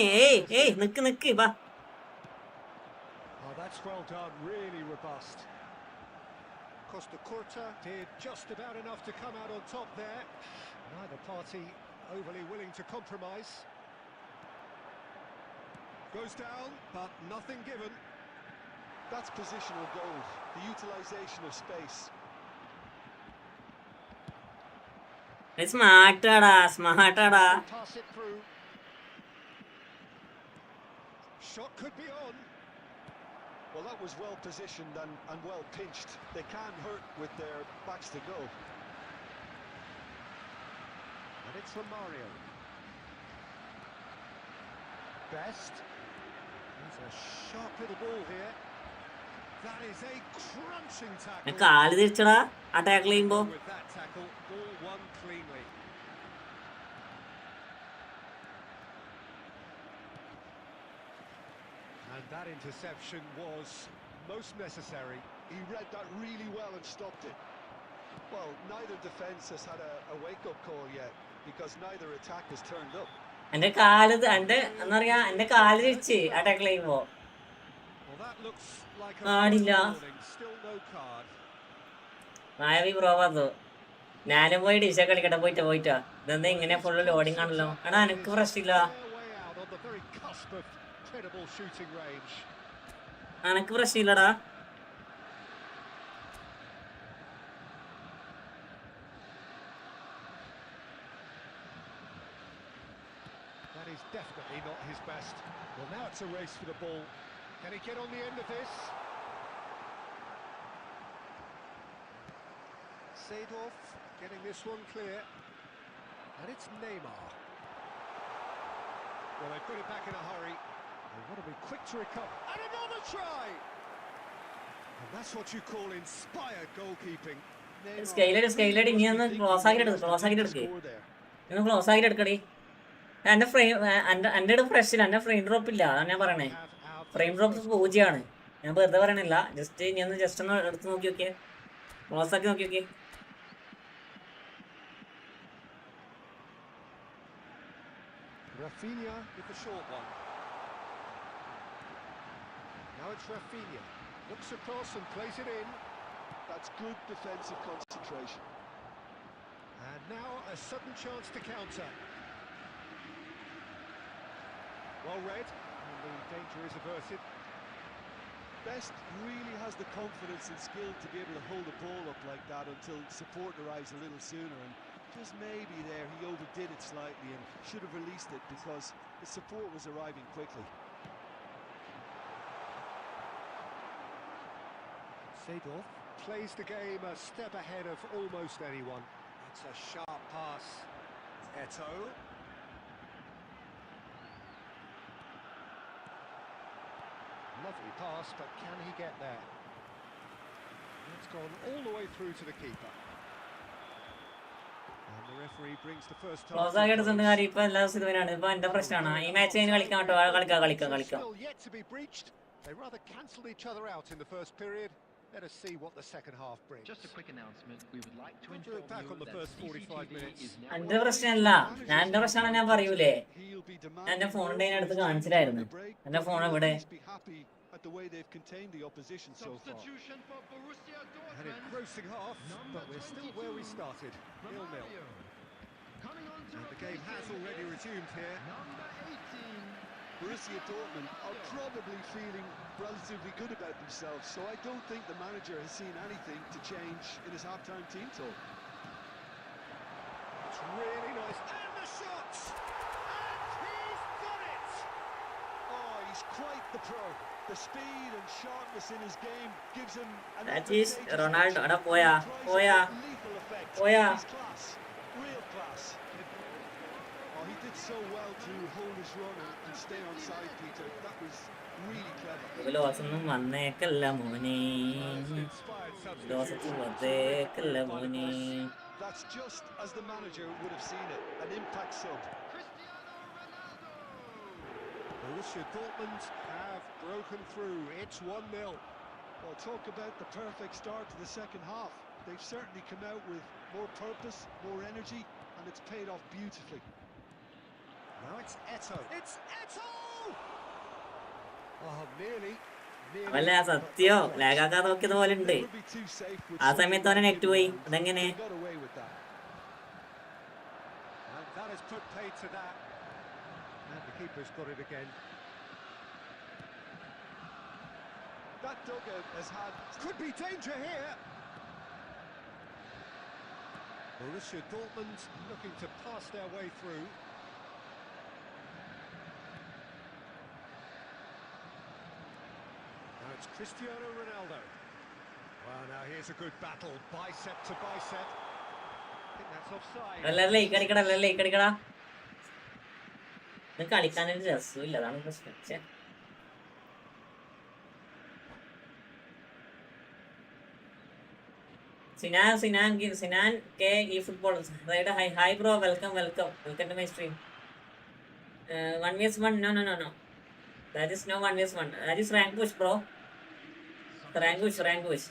നിക്ക് ബാ. Oh, that's well done, really robust. Costa Curta did just about enough to come out on top there. Neither party overly willing to compromise. Goes down, but nothing given. That's positional goal, the utilisation of space. സ്മാർട്ടാടാ. Pass it through. Shot could be on. Well, that was well positioned and well pinched. They can hurt with their backs to goal. And it's from Mario. Best. There's a sharp little ball here. That is a crunching tackle. കാല് തിരിച്ചടാ ആ tackle ചെയ്യുമ്പോ. With that tackle, ball won cleanly. And that interception was most necessary. He read that really well and stopped it. Well, neither defence has had a wake-up call yet because neither attack has turned up. എന്റെ കാല് തിരിച്ച് ആ tackle ചെയ്യുമ്പോ. കാടില്ല. മായവി പ്രോവാതോ. ഞാനും പോയി ഡിഷ കളിക്കട്ടെ. പോയിട്ടാ ഇതെന്താ ഇങ്ങനെ ഫുള്ള് ലോഡിങ് ആണല്ലോ. എടാ എനിക്ക് പ്രശ്നമില്ല. എനക്ക് പ്രശ്നമില്ലടാ. That is definitely not his best. Well, now it's a race for the ball. Can he get on the end of this? Seedorf getting this one clear. And it's Neymar. Well, they put it back in a hurry. They want to be quick to recover. And another try! And that's what you call inspired goalkeeping. സ്കെയിലടി ഇനി ഒന്ന് close ആക്കി എടുക്ക് ഇന്ന് close ആക്കി എടുക്കടി. എന്റെ frame എന്റെ ഫ്രഷില്ല, എന്റെ frame drop ഇല്ല, അതാണ് ഞാൻ പറയണേ. ഫ്രെയിം ഡ്രോപ്പ് 0 ഞാൻ വെറുതെ പറയണില്ല. ഇനി ഒന്ന് ജസ്റ്റ് ഒന്ന് എടുത്ത് നോക്കി നോക്കിയേ, ക്ലോസ് ആക്കി നോക്കി നോക്കിയേ. Rafinha with the short one. Now it's Rafinha. Looks across and plays it in. That's good defensive concentration. And now a sudden chance to counter. Well read, and the danger is averted. Best really has the confidence and skill to be able to hold the ball up like that until support arrives a little sooner, and just maybe there he overdid it slightly and should have released it because the support was arriving quickly. Seedorf plays the game a step ahead of almost anyone. It's a sharp pass. Eto'o. Lovely pass, but can he get there? It's gone all the way through to the keeper. And the referee brings the first time. Close ആക്കി എടുത്തുണ്ട് കാര്യം ഇപ്പൊ എല്ലാ ദിവസവും ഇവനാണ്. ഇപ്പൊ എന്റെ പ്രശ്നമാണ് ഈ മാച്ച് കഴിഞ്ഞ് കളിക്കാം കേട്ടോ. കളിക്കാം. Still yet to be breached. They rather cancelled each other out in the first period. Let us see what the second half brings. Just a quick announcement. We would like to We'll do it back on the first 45 minutes. എന്റെ പ്രശ്നമല്ല, എന്റെ പ്രശ്നമാണ്. ഞാൻ പറയൂലേ, എന്റെ ഫോണിന്റെ അടുത്ത് കാണിച്ചിട്ടായിരുന്നു. എന്റെ ഫോൺ എവിടെ? At the way they've contained the opposition so far. An engrossing half, but we're still where we started. 0-0. And the game has already resumed here. Borussia Dortmund are probably feeling relatively good about themselves, so I don't think the manager has seen anything to change in his half-time team talk. It's really nice. And the shots! And he's done it! Oh, he's quite the pro. The speed and sharpness in his game gives him an That is Ronaldo. Ada lethal effect. He's class. Real class. Oh, he did so well to hold his run and stay on side, Peter. That was really clever. ലോസൊന്നും വന്നേക്കല്ല മോനെ, ലോസത്തിൽ വന്നേക്കല്ല മോനെ. That's just as the manager would have seen it. An impact sub. Borussia Dortmund have broken through. It's 1-0. Well, talk about the perfect start to the second half. They've certainly come out with more purpose, more energy, and it's paid off beautifully. Now it's Eto'o. It's Eto'o! Oh, nearly. അവല്ല സത്യോ ലാഗാക്കാൻ നോക്കിയത് പോലെ ഉണ്ട്. ആ സമയത്ത് അവനെ net പോയി. അതെങ്ങനെ? And that has put paid to that. And the keeper's got it again. That dugout has had... Could be danger here. Borussia Dortmund looking to pass their way through. Now it's Cristiano Ronaldo. Well, now here's a good battle, bicep to bicep. I think that's offside. അല്ലല്ലേ ഈ കളിക്കടാ. ഇത് കളിക്കാനൊരു രസമില്ല, അതാണ് പ്രശ്നം. Sinan K Efootball. Hi bro, welcome to my stream. 1vs1, no. That is no 1vs1. That is rank push, bro. Rank push.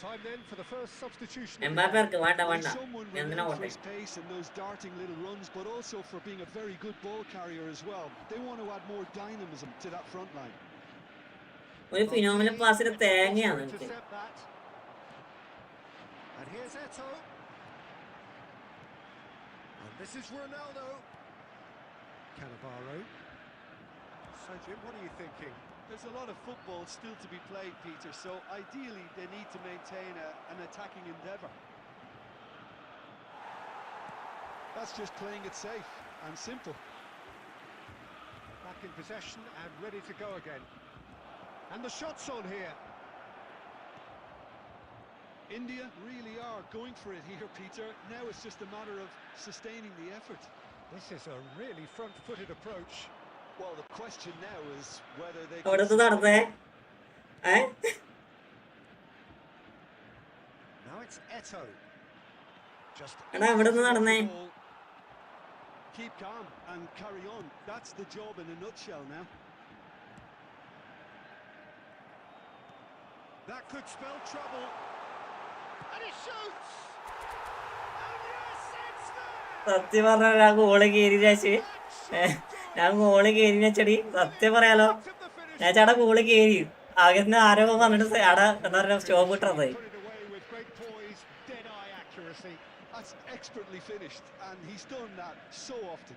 Time then for the first substitution. എംബാപ്പേർക്ക് വേണ്ട. Someone എന്തിനാ renowned for പോട്ടെ? his pace and those darting little runs, but also for being a very good ball carrier as well. They want to add more dynamism to that front line. ഒരു phenomenal പാസിന് തേങ്ങയാണ് എനിക്ക്. And here's Eto'o. And this is Ronaldo. Cannavaro. So Jim, what are you thinking? There's a lot of football still to be played, Peter, so ideally they need to maintain an attacking endeavour. That's just playing it safe and simple. Back in possession and ready to go again. And the shot's on here. India really are going for it here, Peter. Now it's just a matter of sustaining the effort. This is a really front-footed approach. Well, the question now is whether they അവിടുത്തെ നടന്നേ It's Eto. Just എടാ ഇവിടെ നിന്ന് നടന്നേ. Keep calm and carry on. That's the job in a nutshell now. That could spell trouble. And he shoots. And yes, it's there. സത്യം പറഞ്ഞാൽ ഞാൻ goal കയറി വെച്ച് ഞാൻ ഗോള് കയറി വെച്ചടി. സത്യം പറയാലോ ഞാൻ ചേട്ടാ ഗോള് കയറി ആകെ ആരോ വന്നിട്ട് അവിടെ എന്താ പറയുക സ്റ്റോപ്പ് ഇട്ടത്. Put it away with great poise, dead-eye accuracy. That's expertly finished, and he's done that so often.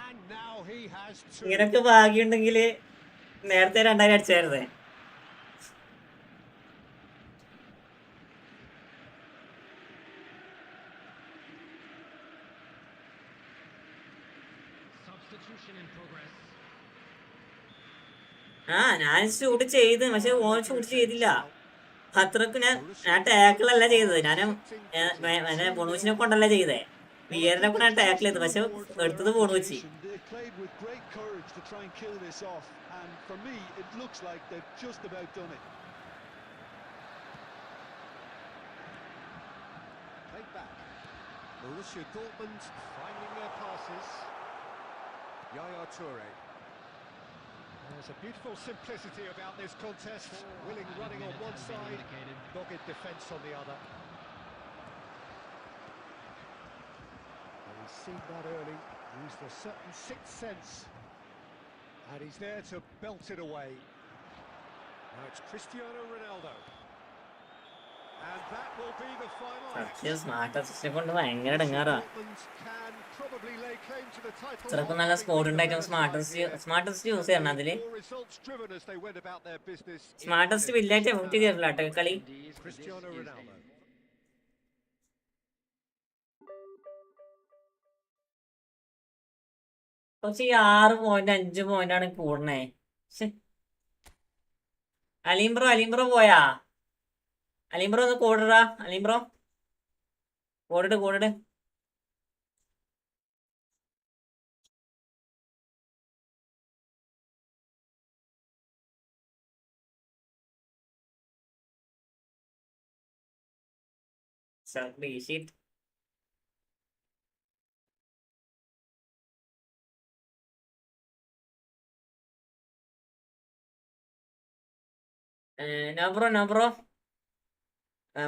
And now he has two. ഇങ്ങനൊക്കെ ഭാഗ്യമുണ്ടെങ്കിൽ നേരത്തെ 2 അടിച്ചായിരുന്നേ. Substitution in progress. ഞാൻ ഷൂട്ട് ചെയ്ത്, പക്ഷെ ഓൻ ഷൂട്ട് ചെയ്തില്ല. അത്രക്ക് ഞാൻ ടാക്കിളല്ല ചെയ്തത്. ഞാൻ ബോണൂസിനെ കൊണ്ടല്ല ചെയ്തേ, വിയറിനെ കൊണ്ട് ഞാൻ ടാക്കിൾ ചെയ്തത്. പക്ഷെ എടുത്തത് ബോണൂച്ചി. They played with great courage to try and kill this off, and for me, it looks like they've just about done it. Played back. Borussia Dortmund finding their passes. Yaya Toure. There's a beautiful simplicity about this contest. Willing running on one side, dogged defence on the other. And he's seen that early, used a certain sixth sense, and he's there to belt it away. Now it's Cristiano Ronaldo. And that will be the final act. സത്യം smart അസിസ്റ്റിനെ കൊണ്ട് ഭയങ്കര ഇടങ്ങാറാ. Dortmund can probably lay claim to the title. ഇത്രക്കും നല്ല squad ഉണ്ടായിട്ടും smart assist use ചെയ്യണം. അതില് More results driven as they went about their business. Smart assist വലുതായിട്ട് effect ചെയ്തിട്ടില്ല കേട്ടോ കളി. Indeed, Cristiano this is Ronaldo. പക്ഷെ ഈ 6 പോയിന്റ് 5 പോയിന്റ് ആണ് കൂടണേ. അലീംബ്രോ പോയാ? അലീംബ്രോ ഒന്ന് കോടിടാ. അലീംബ്രോ കോടിട്. ഷീറ്റ് നോ ബ്രോ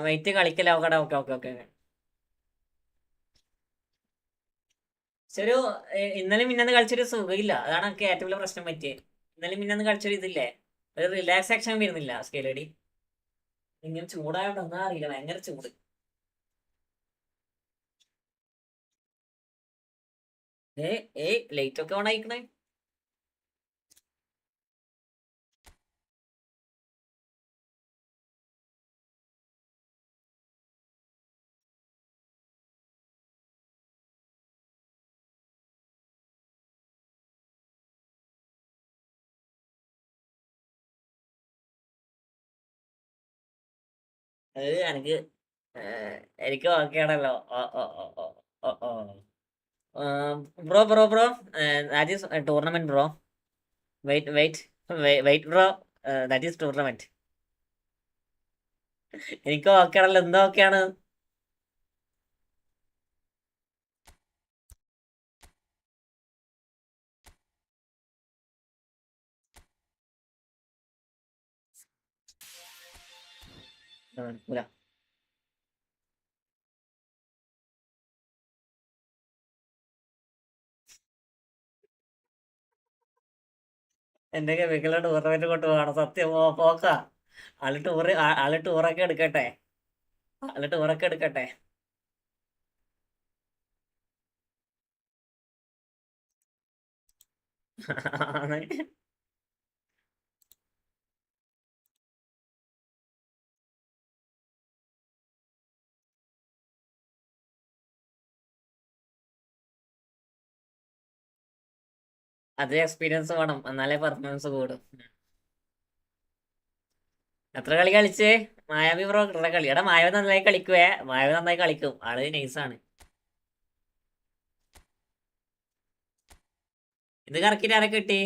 വെയിറ്റ് കളിക്കല. ഓക്കെ. ഒരു ഇന്നലെ മിന്നന്ന് കളിച്ചൊരു സുഖമില്ല. അതാണ് എനിക്ക് ഏറ്റവും വലിയ പ്രശ്നം പറ്റിയത്. ഇന്നലെ മിന്നന്ന് കളിച്ചൊരു ഇതില്ലേ, ഒരു റിലാക്സ് ആക്ഷൻ വരുന്നില്ല സ്കെയിലടി. ഇങ്ങനെ ചൂടായോണ്ടൊന്നും അറിയില്ല, ഭയങ്കര ചൂട്. ലൈറ്റ് ഒക്കെ ഓൺ ആയിക്കണേ. അത് എനിക്ക് ഓക്കെ ആണല്ലോ. Bro that is tournament bro. Wait bro, that is tournament. എനിക്ക് ഓക്കെ ആണല്ലോ. എന്താ ഓക്കെയാണ്? എന്റെ കെമിക്കല ടൂർണമെന്റ് കൊണ്ടുപോകണം. സത്യം പോക്കാ. ആള് ടൂറൊക്കെ എടുക്കട്ടെ. അത് എക്സ്പീരിയൻസ് വേണം, എന്നാലേ പെർഫോമൻസ് കൂടും. എത്ര കളി കളിച്ചേ മായാവി ബ്രോ? ഇത്ര കളി. എടാ മായാവി നന്നായി കളിക്കും. ആള് നൈസാണ്. ഇത് കറക്കിട്ട് ആരെ കിട്ടി?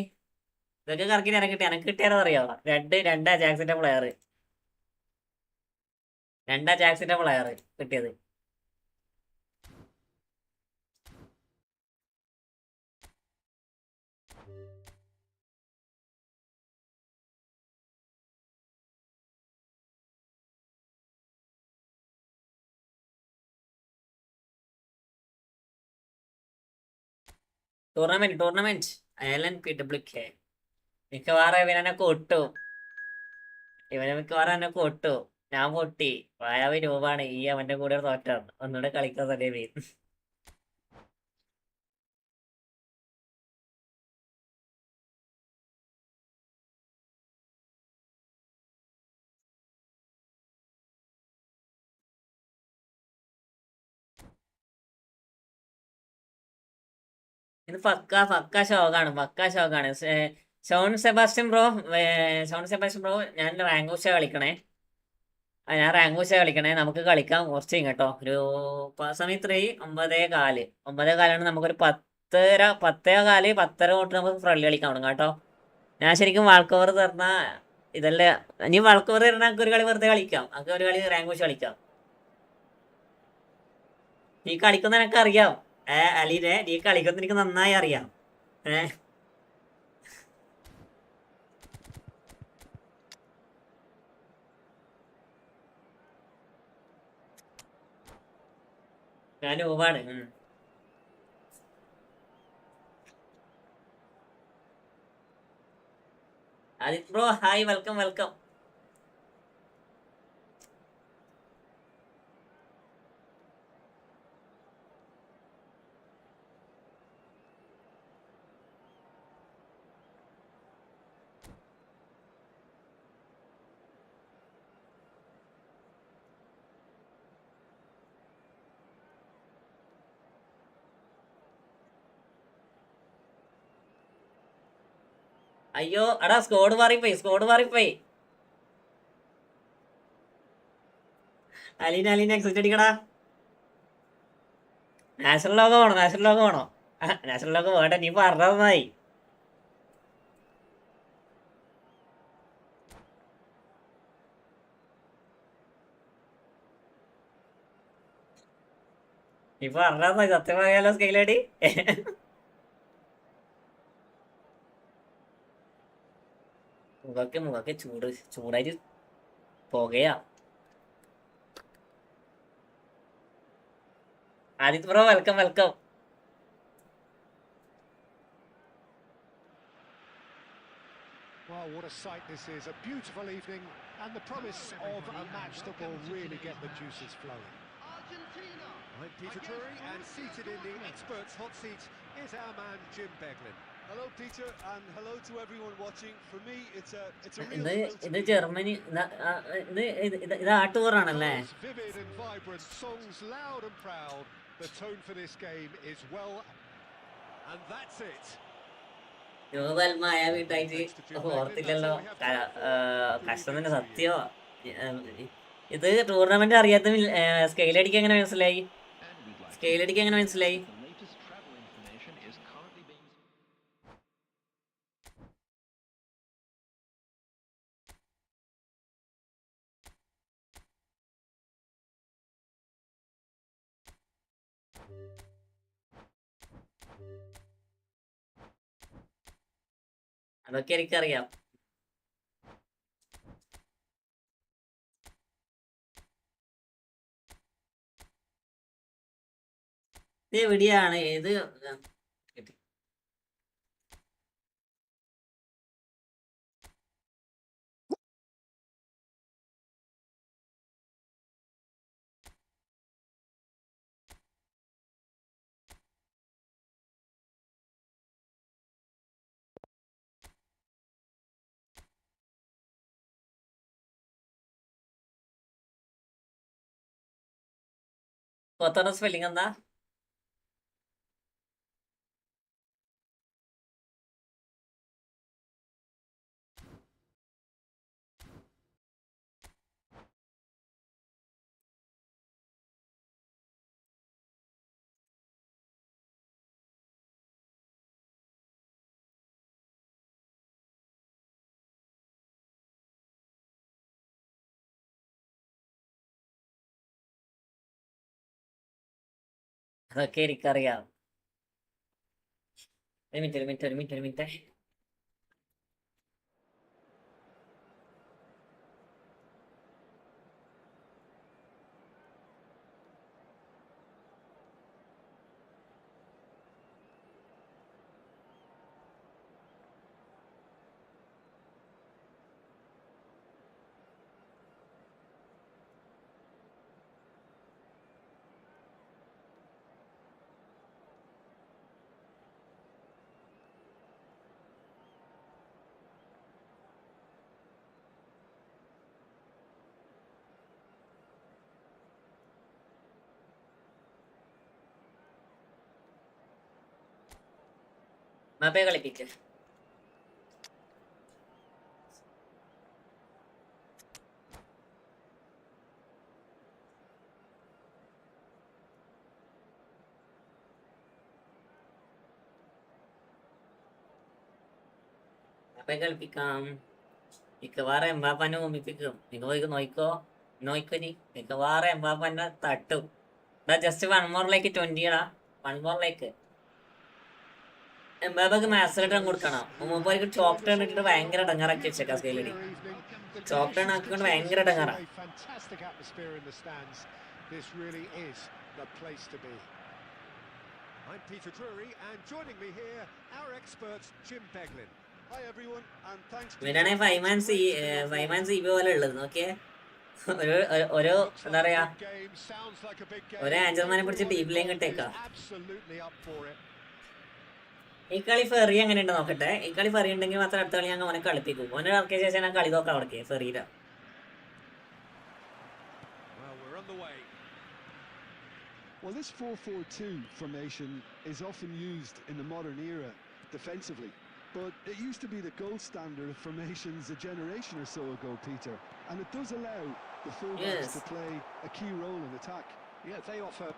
ഇതൊക്കെ കറക്കിട്ട് ആരെ കിട്ടി? എനക്ക് കിട്ടിയാരോ അറിയോ? രണ്ട് അജാക്സിന്റെ പ്ലെയർ. 2 ജാക്സിന്റെ പ്ലെയർ കിട്ടിയത്. ടൂർണമെന്റ് അയലൻ PWK മിക്കവാറും ഇവനെ കൊട്ടു. മിക്കവാറും എന്നെ കൊട്ടു. ഞാൻ പൊട്ടി. വായാവ് രൂപാണ് ഈ അവന്റെ കൂടെ തോറ്റാണ്. ഒന്നുകൂടെ കളിക്കാൻ തന്നെ പേര്. ഇത് പക്ക ഷോക്കാണ്. ഷോൺ സെബാസ്റ്റ്യൻ ബ്രോ, ഞാൻ റാങ്കോഷ കളിക്കണേ. ഞാൻ റാങ്കോഷ കളിക്കണേ. നമുക്ക് കളിക്കാം കുറച്ച് കേട്ടോ. ഒരു സമയം 9:15 നമുക്കൊരു 10:15 തൊട്ട് നമുക്ക് ഫ്രണ്ട് കളിക്കാൻ തുടങ്ങാം കേട്ടോ. ഞാൻ ശരിക്കും വാൾക്കോവർ തരണ ഇതല്ല. ഇനി വാൾക്കോവർ തരണ നമുക്ക് ഒരു കളി വെറുതെ കളിക്കാം. നമുക്ക് ഒരു കളി റാങ്കോഷ കളിക്കാം. നീ കളിക്കുന്ന എനിക്ക് അറിയാം. അലീനെ നീ കളിക്കുന്ന എനിക്ക് നന്നായി അറിയാം. ഞാൻ രൂപാണ്. Adith bro hi, welcome. അയ്യോ എടാ, സ്കോഡ് മാറിപ്പോയി. അലീന എക്സിറ്റ് അടിക്കടാ. നാഷണൽ ലോക വേണോ? നാഷണൽ ലോക വേണ്ട. നീ പറഞ്ഞതായി. നീ പറഞ്ഞതായി. സത്യം പറയാലോ സ്കെയിലടി. മുഖക്ക് ചൂടായിട്ട് പോകയാ. Adith bro welcome. Well, what a sight this is. A beautiful evening and the promise of a match that will really get the juices flowing. I'm Peter Drury, and seated in the experts' hot seat is our man Jim Beglin. Hello, Peter, and hello to everyone watching. For me, it's a real ഇത് Germany. ഇത് ആട്ടൂറാണല്ലേ? Vivid and vibrant, songs loud and proud. The tone for this game is well, and that's it. രൂപൽമായ വീട്ടായിട്ട് ഓർത്തില്ലല്ലോ. കഷ്ടം തന്നെ സത്യോ. ഇത് tournament അറിയാത്ത സ്കെയിലടിക്ക് എങ്ങനെ മനസ്സിലായി? അതൊക്കെ എനിക്കറിയാം. ഇത് എവിടെയാണ്? ഏത് കൊത്തോടെ സ്പെല്ലിംഗ് എന്താ? അതൊക്കെ എനിക്കറിയാം. ഒരു മിനിറ്റ്. മാപ്പയെ കളിപ്പിക്ക്. മാപ്പയെ കളിപ്പിക്കാം. മിക്കവാറും എംബാപ്പനെ ഓമിപ്പിക്കും. നിങ്ങൾ പോയി നോയിക്കോ നീ. മിക്കവാറും എംബാപ്പനെ തട്ടും. ജസ്റ്റ് 1 more like 20 ടാ. 1 more like. എംബാപ്പക്ക് മാസ്റ്റർ കൊടുക്കണം. മുമ്പ് ചോക്ക് ടേൺ ഇട്ടിട്ട് ഭയങ്കര ഇടങ്ങാറാക്കി വെച്ചേക്കാം സ്കെയിലടി. ചോക്ക് ടേൺ ആക്കിക്കൊണ്ട് ഭയങ്കര ഇടങ്ങാറാ. Fantastic atmosphere in the stands. This really is the place to be. I'm Peter Drury, and joining me here, our expert Jim Beglin. Hi everyone, and thanks to ഇവരാണെ ഫൈമാൻ സി പോലെ ഉള്ളത്. Okay, ഒരു എന്താ പറയാ, ഒരു ആഞ്ചർമാനെ പിടിച്ച് ടീമിലേക്ക് ഇട്ടേക്കാം. ഈ കളി ഫെറി എങ്ങനെ ഉണ്ട് നോക്കട്ടെ. ഈ കളി ഫെറി ഉണ്ടെങ്കിൽ മാത്രം അടുത്ത കളി ഞങ്ങൾ അവനെ കളിപ്പിക്കും. ഓനെ ഇറക്കിയ ശേഷം ഞാൻ കളി നോക്കാം അവിടേക്ക് ഫെറിയില. Well, this 4-4-2 formation is often used in the modern era defensively, but it used to be the gold standard of formations a generation or so ago, Peter, and it does allow the fullbacks to play a key role in attack. Yeah, they offer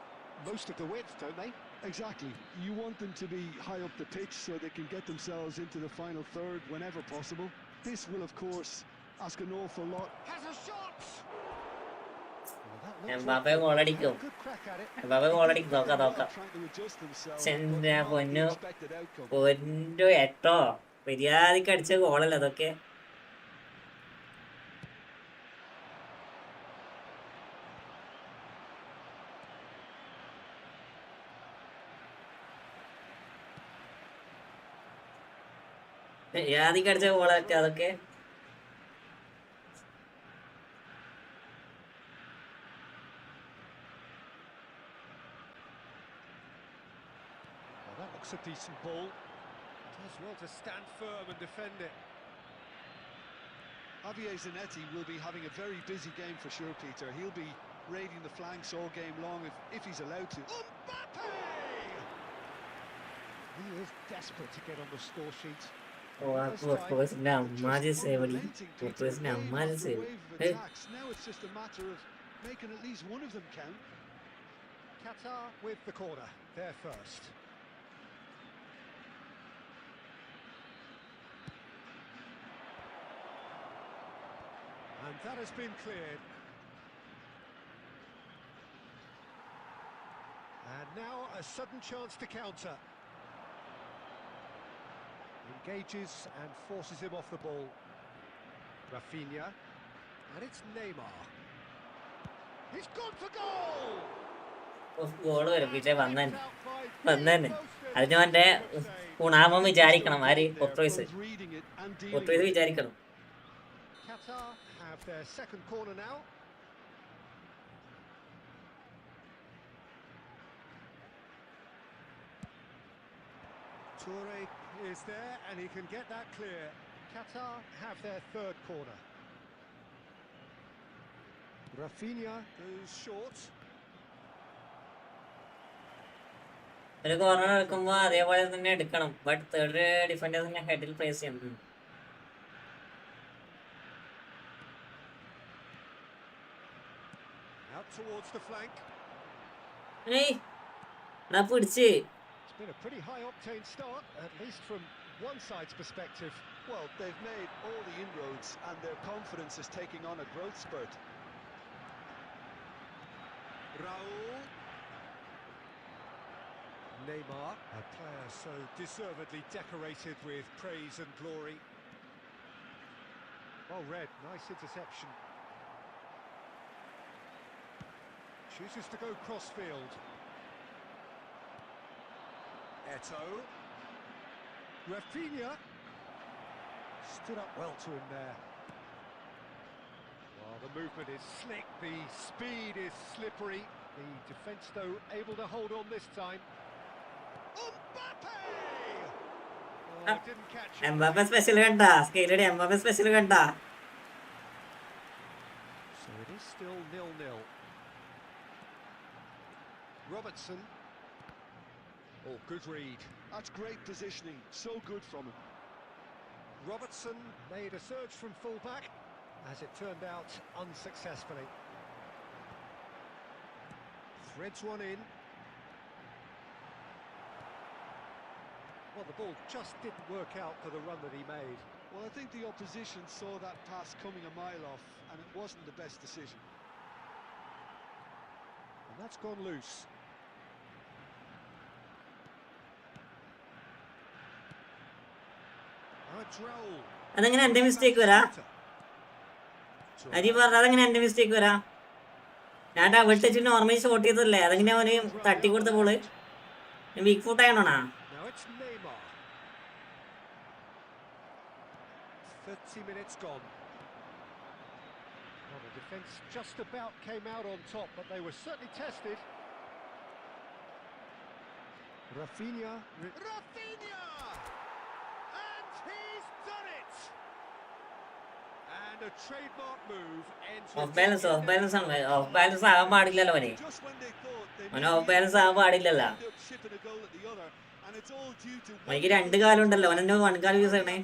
most of the width, don't they? Exactly. You want them to be high up the pitch so they can get themselves into the final third whenever possible. This will, of course, ask an awful lot. Has a shot! Mbappe ഗോളടിക്കും. നോക്കാം. പൊന്നു എട്ടോ മര്യാദക്ക് അടിച്ച ഗോളല്ല അതൊക്കെ. മര്യാദക്ക് അടിച്ച ഗോളൊക്കെ അതൊക്കെ. A decent ball. Does well to stand firm and defend it. Javier Zanetti will be having a very busy game for sure, Peter. He'll be raiding the flanks all game long if he's allowed to. Mbappe! He is desperate to get on the score sheet. Now it's just a matter of making at least one of them count. Qatar with the corner, there first. And that has been cleared. And now a sudden chance to counter. Engages and forces him off the ball. Rafinha. And it's Neymar. He's gone for goal! ഗോള് വരപ്പിച്ചേ വന്നെ അതിന് മറ്റേ ഗുണാമം വിചാരിക്കണം. ആര് പൊർത്തുഗീസ് വിചാരിക്കണം. Qatar have their second corner now. Toure is there and he can get that clear. Qatar have their third corner. Rafinha goes short. ഒരു corner എടുക്കുമ്പോ അതേപോലെ തന്നെ എടുക്കണം. ബട്ട് തേർഡ് ഡിഫൻഡേഴ്സിനെ ഹെഡിൽ പ്ലേസ് ചെയ്യണം. Out towards the flank. പിടിച്ച്. It's been a pretty high octane start, at least from one side's perspective. Well, they've made all the inroads and their confidence is taking on a growth spurt. Raul. Neymar, a player so deservedly decorated with praise and glory. Well read, nice interception. Chooses to go crossfield. Eto. Rafinha. Stood up well to him there. Well, the movement is slick, the speed is slippery. The defence, though, able to hold on this time. Mbappe! Oh, didn't catch it. Mbappe special kanda, scale Mbappe special kanda. So it is still 0-0. Robertson. Oh, good read. That's great positioning, so good from him. Robertson made a surge from full-back, as it turned out unsuccessfully. Threads one in. Well, the ball just didn't work out for the run that he made. Well, I think the opposition saw that pass coming a mile off, and it wasn't the best decision. And that's gone loose. അതങ്ങനെ എന്റെ mistake വരാ അരി പറഞ്ഞ അതങ്ങനെ എന്റെ mistake വരാ ഞാൻ double touch normally shot ചെയ്തല്ലേ അതങ്ങനെ അവന് തട്ടി കൊടുത്ത ബോള് വീക്ക് ഫുട്ട് ആയണോണാ 30 minutes gone. Well, the defence just about came out on top, but they were certainly tested. Rafinha! Rafinha! And he's done it! And a trademark move ends of balance ആണ് of balance ആകാൻ പാടില്ലല്ലോ അവന് അവന് of balance ആകാൻ പാടില്ലല്ലോ എനിക്ക് രണ്ട് കാലം ഉണ്ടല്ലോ അവനെന്നെ വൺ കാലം യൂസ് ചെയ്യണേ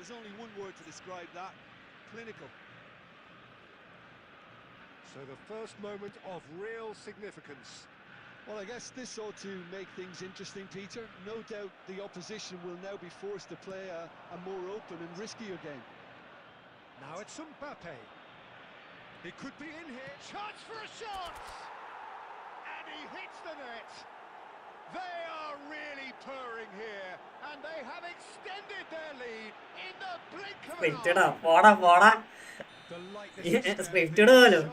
There's only one word to describe that: clinical. So the first moment of real significance. Well, I guess this ought to make things interesting, Peter. No doubt the opposition will now be forced to play a more open and riskier game. Now it's Mbappe. It could be in here. Chance for a shot! And he hits the net. They are really purring here, and they have extended their lead in the blink of an eye. പോടാ scripted പോലും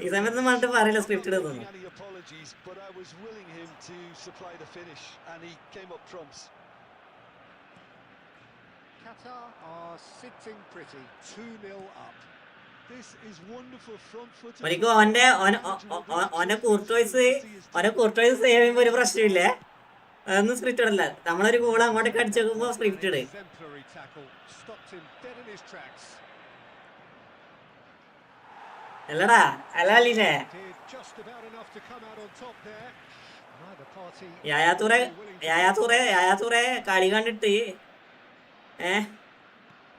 ഈ സമയത്ത് പറഞ്ഞിട്ട് പറയില്ല scripted തോന്നുന്നു Any apologies, but I was willing him to supply the finish, and he came up trumps. Qatar are sitting pretty, 2-0 up. This is wonderful front foot. എനിക്ക് ഓനെ കൂർട്ടോയ്സ് save ചെയ്യുമ്പോ ഒരു പ്രശ്നമില്ലേ അതൊന്നും സ്ക്രിപ്റ്റഡ് അല്ല നമ്മളൊരു ഗോൾ അങ്ങോട്ടേക്ക് അടിച്ചു നോക്കുമ്പോ സ്ക്രിപ്റ്റഡ് അല്ലടാ അല്ലേ യായാത്തൂറെ കളി കണ്ടിട്ട്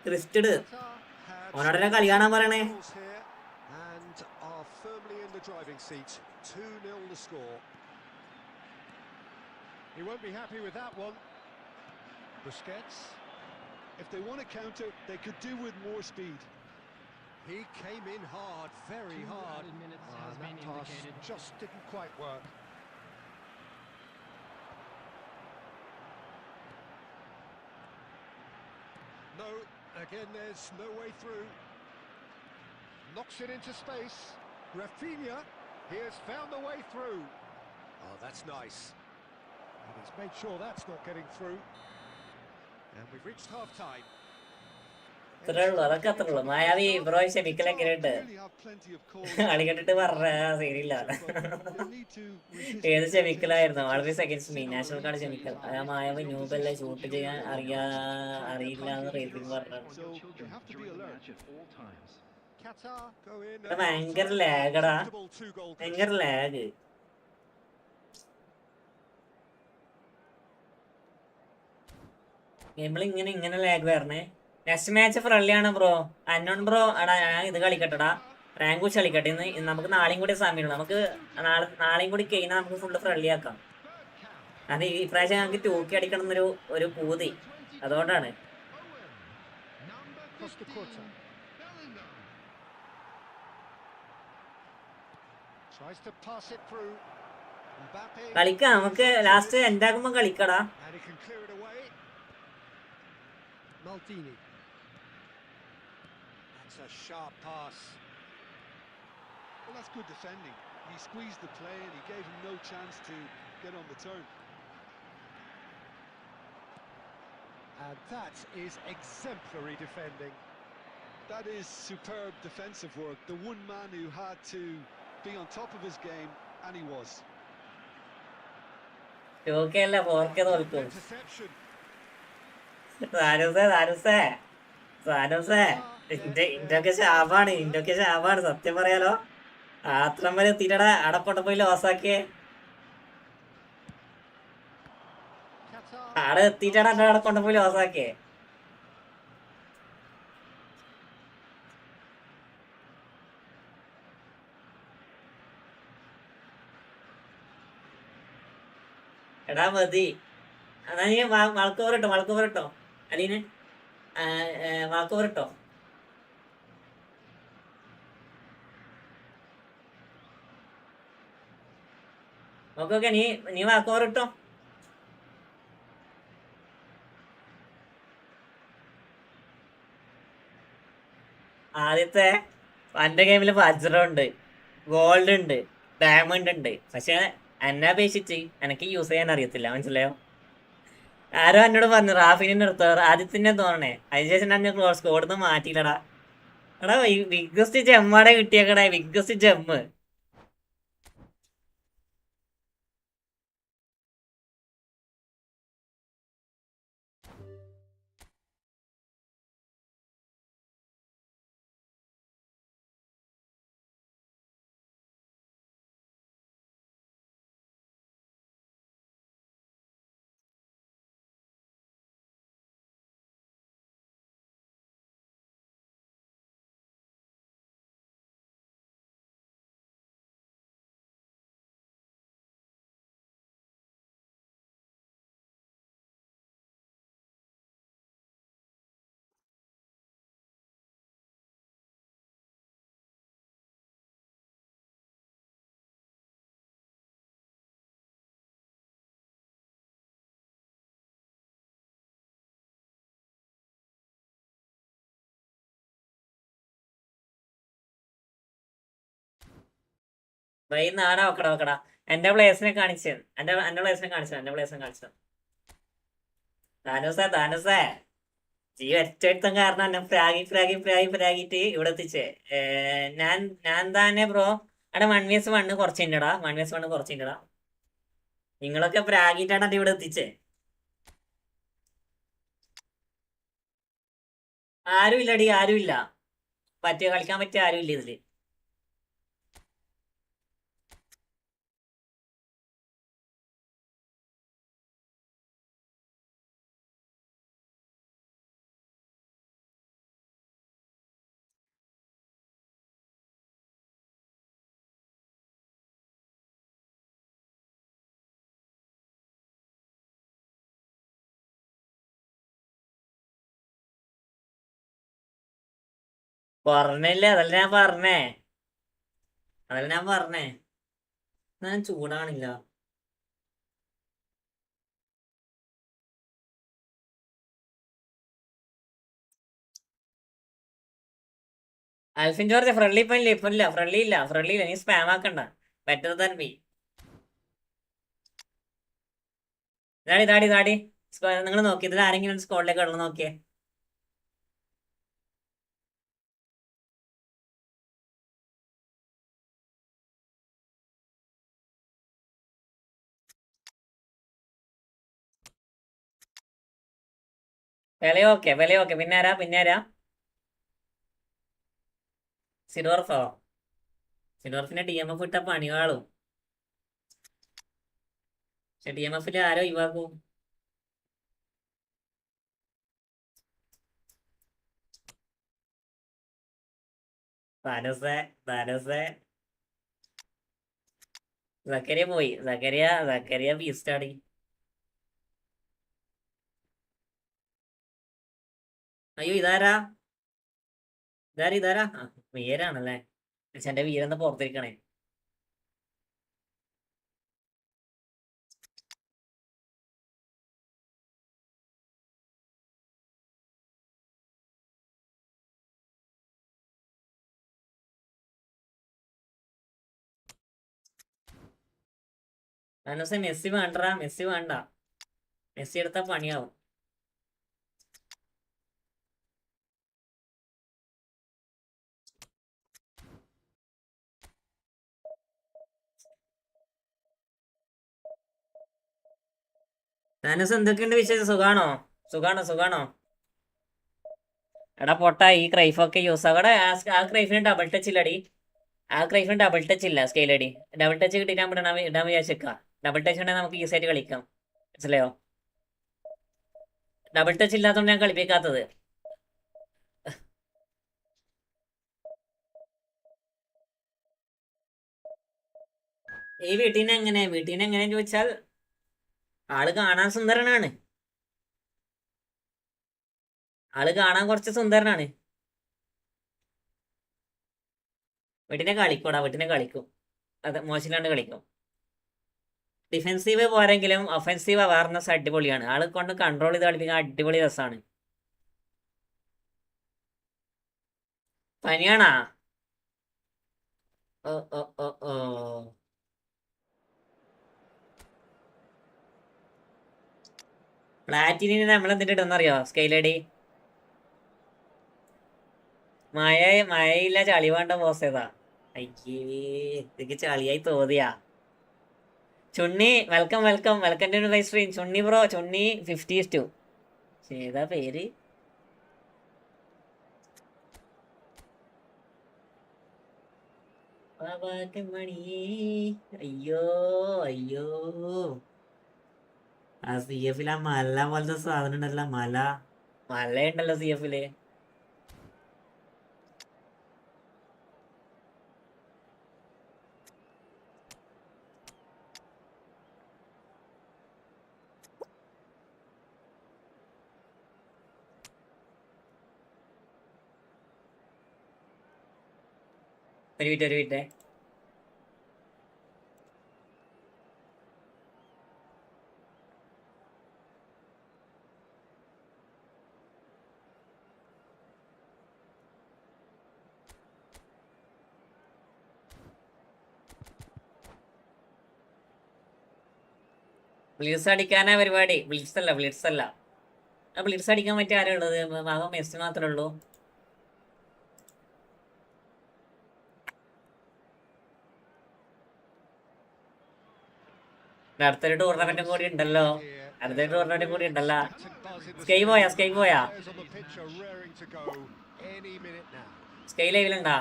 ക്രിസ്റ്റഡ് ഓനോടെ കളി കാണാൻ പറയണേ He won't be happy with that one. Busquets. If they want to counter, they could do with more speed. He came in hard, very hard. That pass just didn't quite work. No, again there's no way through. Knocks it into space. Rafinha, he has found the way through. Oh, that's nice. And he's made sure that's not getting through. And we've reached half-time. അതൊക്കെ അത്ര ഉള്ളു മായാവി bro ക്ഷമിക്കലൊക്കെ ഉണ്ട് കളി കണ്ടിട്ട് പറഞ്ഞ സീനില്ല ഏത് ക്ഷമിക്കലായിരുന്നു വളരെ സെക്കൻഡ്സ് മീ നാഷണൽ കാർഡ് ക്ഷമിക്കൽ ആ മായാവി ന്യൂബല്ലേ ഷൂട്ട് ചെയ്യാൻ അറിയില്ല എന്ന് റേറ്റിംഗ് പറഞ്ഞു ഭയങ്കര ലാഗടാ ഭയങ്കര ലാഗ് ഇങ്ങനെ ലാഗ് വരണേ നെക്സ്റ്റ് മാച്ച് ഫ്രണ്ട്ലി ആണ് ബ്രോ അന്നോൺ ബ്രോ എടാ ഞാൻ ഇത് കളിക്കട്ടെടാ റാങ്ക് വെച്ച് കളിക്കട്ടെ ഇന്ന് നമുക്ക് നാളെയും കൂടി സമയമുള്ളൂ നമുക്ക് നാളെയും കൂടി കഴിഞ്ഞാൽ നമുക്ക് ഫുള്ള് ഫ്രണ്ട്ലി ആക്കാം അത് ഈ പ്രാവശ്യം ഞങ്ങൾക്ക് തൂക്കി അടിക്കണം എന്നൊരു പൂതി അതുകൊണ്ടാണ് Tries to pass it through. Mbappe. കളിക്കാം, നമുക്ക് last എന്താക്കുമ്പോ കളിക്കടാ. And he can clear it away. Maldini. That's a sharp pass. Well, that's good defending. He squeezed the play and he gave him no chance to get on the turn. And that is exemplary defending. That is superb defensive work. The one man who had to be on top of his game, and he was. 2K അല്ല 4K തോൽക്കും. Interception. സാനൂസേ ഇന്റൊക്കെ ശാപാണ് സത്യം പറയാലോ. ആത്രം വരെ എത്തിയിട്ടടാ, അടപ്പൊട്ട പോയി ലോസാക്കിയേ. ആടെ എത്തിയിട്ടാണ് എന്റെ അവിടെ കൊണ്ടുപോയി ലോസാക്കിയേ. എടാ മതി, എന്നാ നീ വളക്കോറിട്ടോ അലീന്, വളക്കോറിട്ടോ. ഓക്കെ നീ വളക്കോറിട്ടോ. ആദ്യത്തെ എന്റെ ഗെയിമില് വജ്രമുണ്ട്, ഗോൾഡ് ഉണ്ട്, ഡയമണ്ട് ഉണ്ട്. പക്ഷെ എന്നെ അപേക്ഷിച്ച് എനിക്ക് യൂസ് ചെയ്യാൻ അറിയത്തില്ല, മനസ്സിലായോ? ആരോ എന്നോട് പറഞ്ഞു റാഫിനെ നിർത്തോ, ആദ്യത്തിനെ തോന്നണേ. അതിനുശേഷം ഞാൻ സ്കോഡിന്ന് മാറ്റിയില്ലടാ. എടാ ബിഗ്ഗസ്റ്റ് ജമ്മാടെ കിട്ടിയേക്കടാ, ബിഗ്ഗസ്റ്റ് ജമ്മ്. നാടാ വെക്കടാ. എന്റെ പ്ലേസിനെ കാണിച്ചു, എന്റെ പ്ലേസിനെ കാണിച്ചു. താനൂസേ ഈ ഒറ്റ കാരണം എന്നെ പ്രാഗിട്ട് ഇവിടെ എത്തിച്ചേ. ഞാൻ തന്നെ ബ്രോ അവിടെ 1vs1 കുറച്ചിണ്ടടാ. നിങ്ങളൊക്കെ പ്രാഗിട്ടാണ് ഇവിടെ എത്തിച്ചേ. ആരുമില്ല. കളിക്കാൻ പറ്റിയ ആരുമില്ല ഇതില്. പറഞ്ഞില്ലേ, അതല്ല ഞാൻ പറഞ്ഞേ. ഞാൻ ചൂടാണില്ല. ആൽഫിൻ ജോർജ് ഫ്രണ്ട്ലി ഇല്ല. നീ സ്പാം ആക്കണ്ട. Better than me. ഇതാടി നിങ്ങൾ നോക്കി, ഇതിൽ ആരെങ്കിലും സ്കോഡിലേക്ക് ഇടണം നോക്കിയേ. വിലയോക്കെ. പിന്നാരാ സിഡോർഫിനെ DMF ഇട്ട പണികാളും. പക്ഷെ DMFിൽ ആരോ ഒഴിവാക്കും. ധാനസേ സക്കരിയ പോയി. സക്കരിയ ബീസ്റ്റാടി. അയ്യോ ഇതാരാ വീരാണല്ലേ. പക്ഷെ എന്റെ വീരെന്താ പുറത്തിരിക്കണേ. മനസ്സെ മെസ്സി വേണ്ടടാ, മെസ്സി വേണ്ട. മെസ്സി എടുത്താൽ പണിയാവും. ധനുസ് എന്തൊക്കെയുണ്ട് വിശേഷം? സുഖാണോ? സുഖാണോ? എടാ പൊട്ടാ, ഈ ക്രൈഫൊക്കെ യൂസ് ആകടെ. ആ ക്രൈഫിന് ഡബിൾ ടച്ച് ഇല്ലടി. ആ ക്രൈഫിന് ഡബിൾ ടച്ച് ഇല്ല സ്കെയിലടി. ഡബിൾ ടച്ച് കിട്ടിയിട്ട് ഇടാൻ വിചാരിച്ചേക്കാം. ഡബിൾ ടച്ച് ഉണ്ടെങ്കിൽ നമുക്ക് ഈസി ആയിട്ട് കളിക്കാം. മനസ്സിലായോ? ഡബിൾ ടച്ച് ഇല്ലാത്തതുകൊണ്ട് ഞാൻ കളിപ്പിക്കാത്തത്. ഈ വീട്ടീനെ എങ്ങനെ ചോദിച്ചാൽ ആള് കാണാൻ സുന്ദരനാണ്. ആള് കാണാൻ കുറച്ച് സുന്ദരനാണ്. വീട്ടിനെ കളിക്കും. അത് മോശമില്ലാണ്ട് കളിക്കും. ഡിഫെൻസീവ് പോരെങ്കിലും ഒഫൻസീവ് അവയർനെസ് അടിപൊളിയാണ്. ആളെ കൊണ്ട് കൺട്രോൾ ചെയ്ത് കളിപ്പിക്കാൻ അടിപൊളി രസമാണ്. പനിയാണാ? ഓ ഓ ഓ ഓ പ്ലാറ്റിനിന് നമ്മളെന്തിട്ട് ഇടുന്നറിയോ സ്കെയിലടി? മഴയില്ല, ചളി വേണ്ട ബോസ് ഏതാ? അയ്യേ, ഇതൊക്കെ ചളിയായി തോന്നിയാ. ചുണ്ണി വെൽക്കം ടു മൈ സ്ട്രീം. ചുണ്ണി ബ്രോ, ചുണ്ണി 50 ഏതാ പേര്? മണിയേ, അയ്യോ. ആ സി എഫിൽ ആ മല പോലത്തെ സാധനം ഉണ്ടല്ലോ, മല ഉണ്ടല്ലോ സി എഫില്. ഒരു മിനിറ്റ്. ബ്ലിറ്റ്സ് അടിക്കാനാ പരിപാടി. ബ്ലിറ്റ്സ് അല്ല. ആ ബ്ലിറ്റ്സ് അടിക്കാൻ പറ്റിയ ആരാ ഉള്ളത്? ഭാഗം മെസ്സി മാത്രമേ ഉള്ളൂ. അടുത്തൊരു ടൂർണമെന്റും കൂടി ഉണ്ടല്ലോ. സ്കൈ പോയാ സ്കൈ ലൈവിലുണ്ടാ?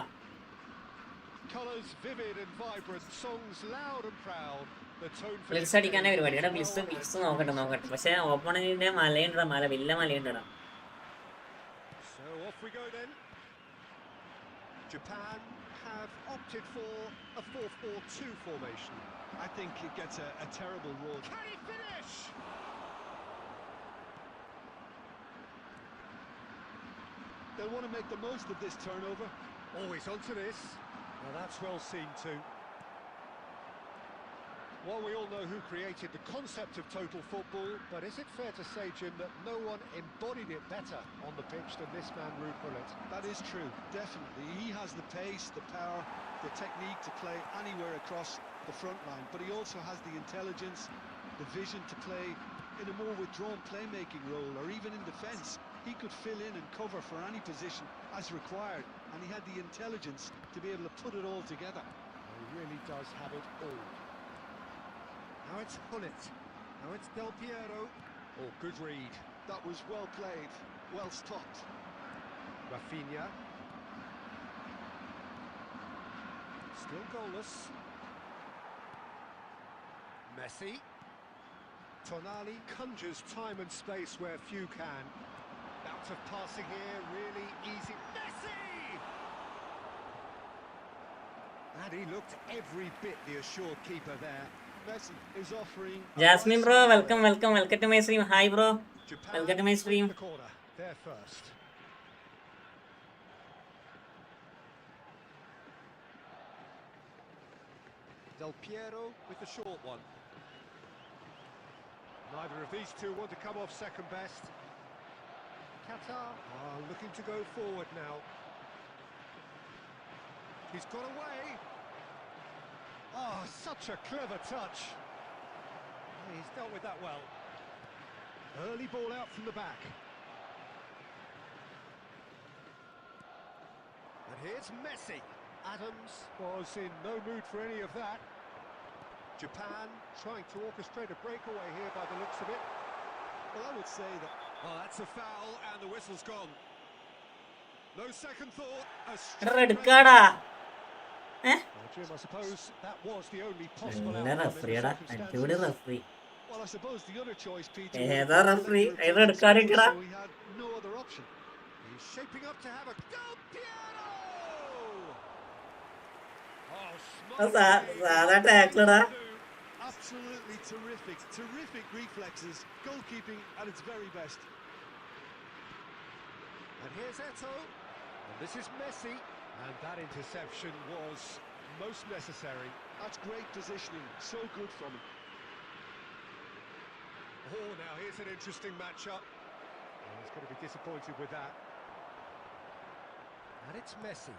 ബ്ലിറ്റ്സ് അടിക്കാനേ പരിപാടി. എടാ ബ്ലിറ്റ്സ് നോക്കട്ടെ. പക്ഷെ ഓപ്പണിന്റെ മലയുണ്ടടാ, വലിയ മലയുണ്ടടാ. Japan have opted for a 4-4-2 formation. I think it gets a terrible roll. Can he finish? They'll want to make the most of this turnover. Always onto this. Well, that's well seen too. Well, we all know who created the concept of total football, but is it fair to say, Jim, that no one embodied it better on the pitch than this man, Ruud Gullit? That is true, definitely. He has the pace, the power, the technique to play anywhere across the front line, but he also has the intelligence, the vision to play in a more withdrawn playmaking role, or even in defence. He could fill in and cover for any position as required, and he had the intelligence to be able to put it all together. He really does have it all. Now it's Gullit. Now it's Del Piero. Oh, good read. That was well played, well stopped. Rafinha. Still goalless. Messi. Tonali conjures time and space where few can. Bout of passing here, really easy. Messi! And he looked every bit the assured keeper there. Messi is offering. Jasmine bro, welcome to my stream. Hi bro, welcome to my stream. The corner, there first. Del Piero with the short one. Neither of these two want to come off second best. Qatar are looking to go forward now. He's got away. Oh, such a clever touch. He's dealt with that well. Early ball out from the back. And here's Messi. Adams was in no mood for any of that. Japan trying to orchestrate a breakaway here by the looks of it. Well, I would say that. Well, that's a foul and the whistle's gone. No second thought. Red കാർഡാ? Well, Jim, I suppose that was the only possible നല്ല outcome in the റഫറിയാടാ, അടിപൊളി circumstances. Referee. Well, I suppose the other choice, Peter. ഏതാ referee? അതിന് red card കിട്ടടാ. So he had no other option. He's shaping up to have a go. Piero! Oh, smart സാധാ ടാക്ലടാ. Absolutely terrific reflexes, goalkeeping at its very best. And here's Eto. And this is Messi. And that interception was most necessary. That's great positioning, so good from him. Oh, now here's an interesting matchup. Oh, he's going to be disappointed with that. And it's Messi.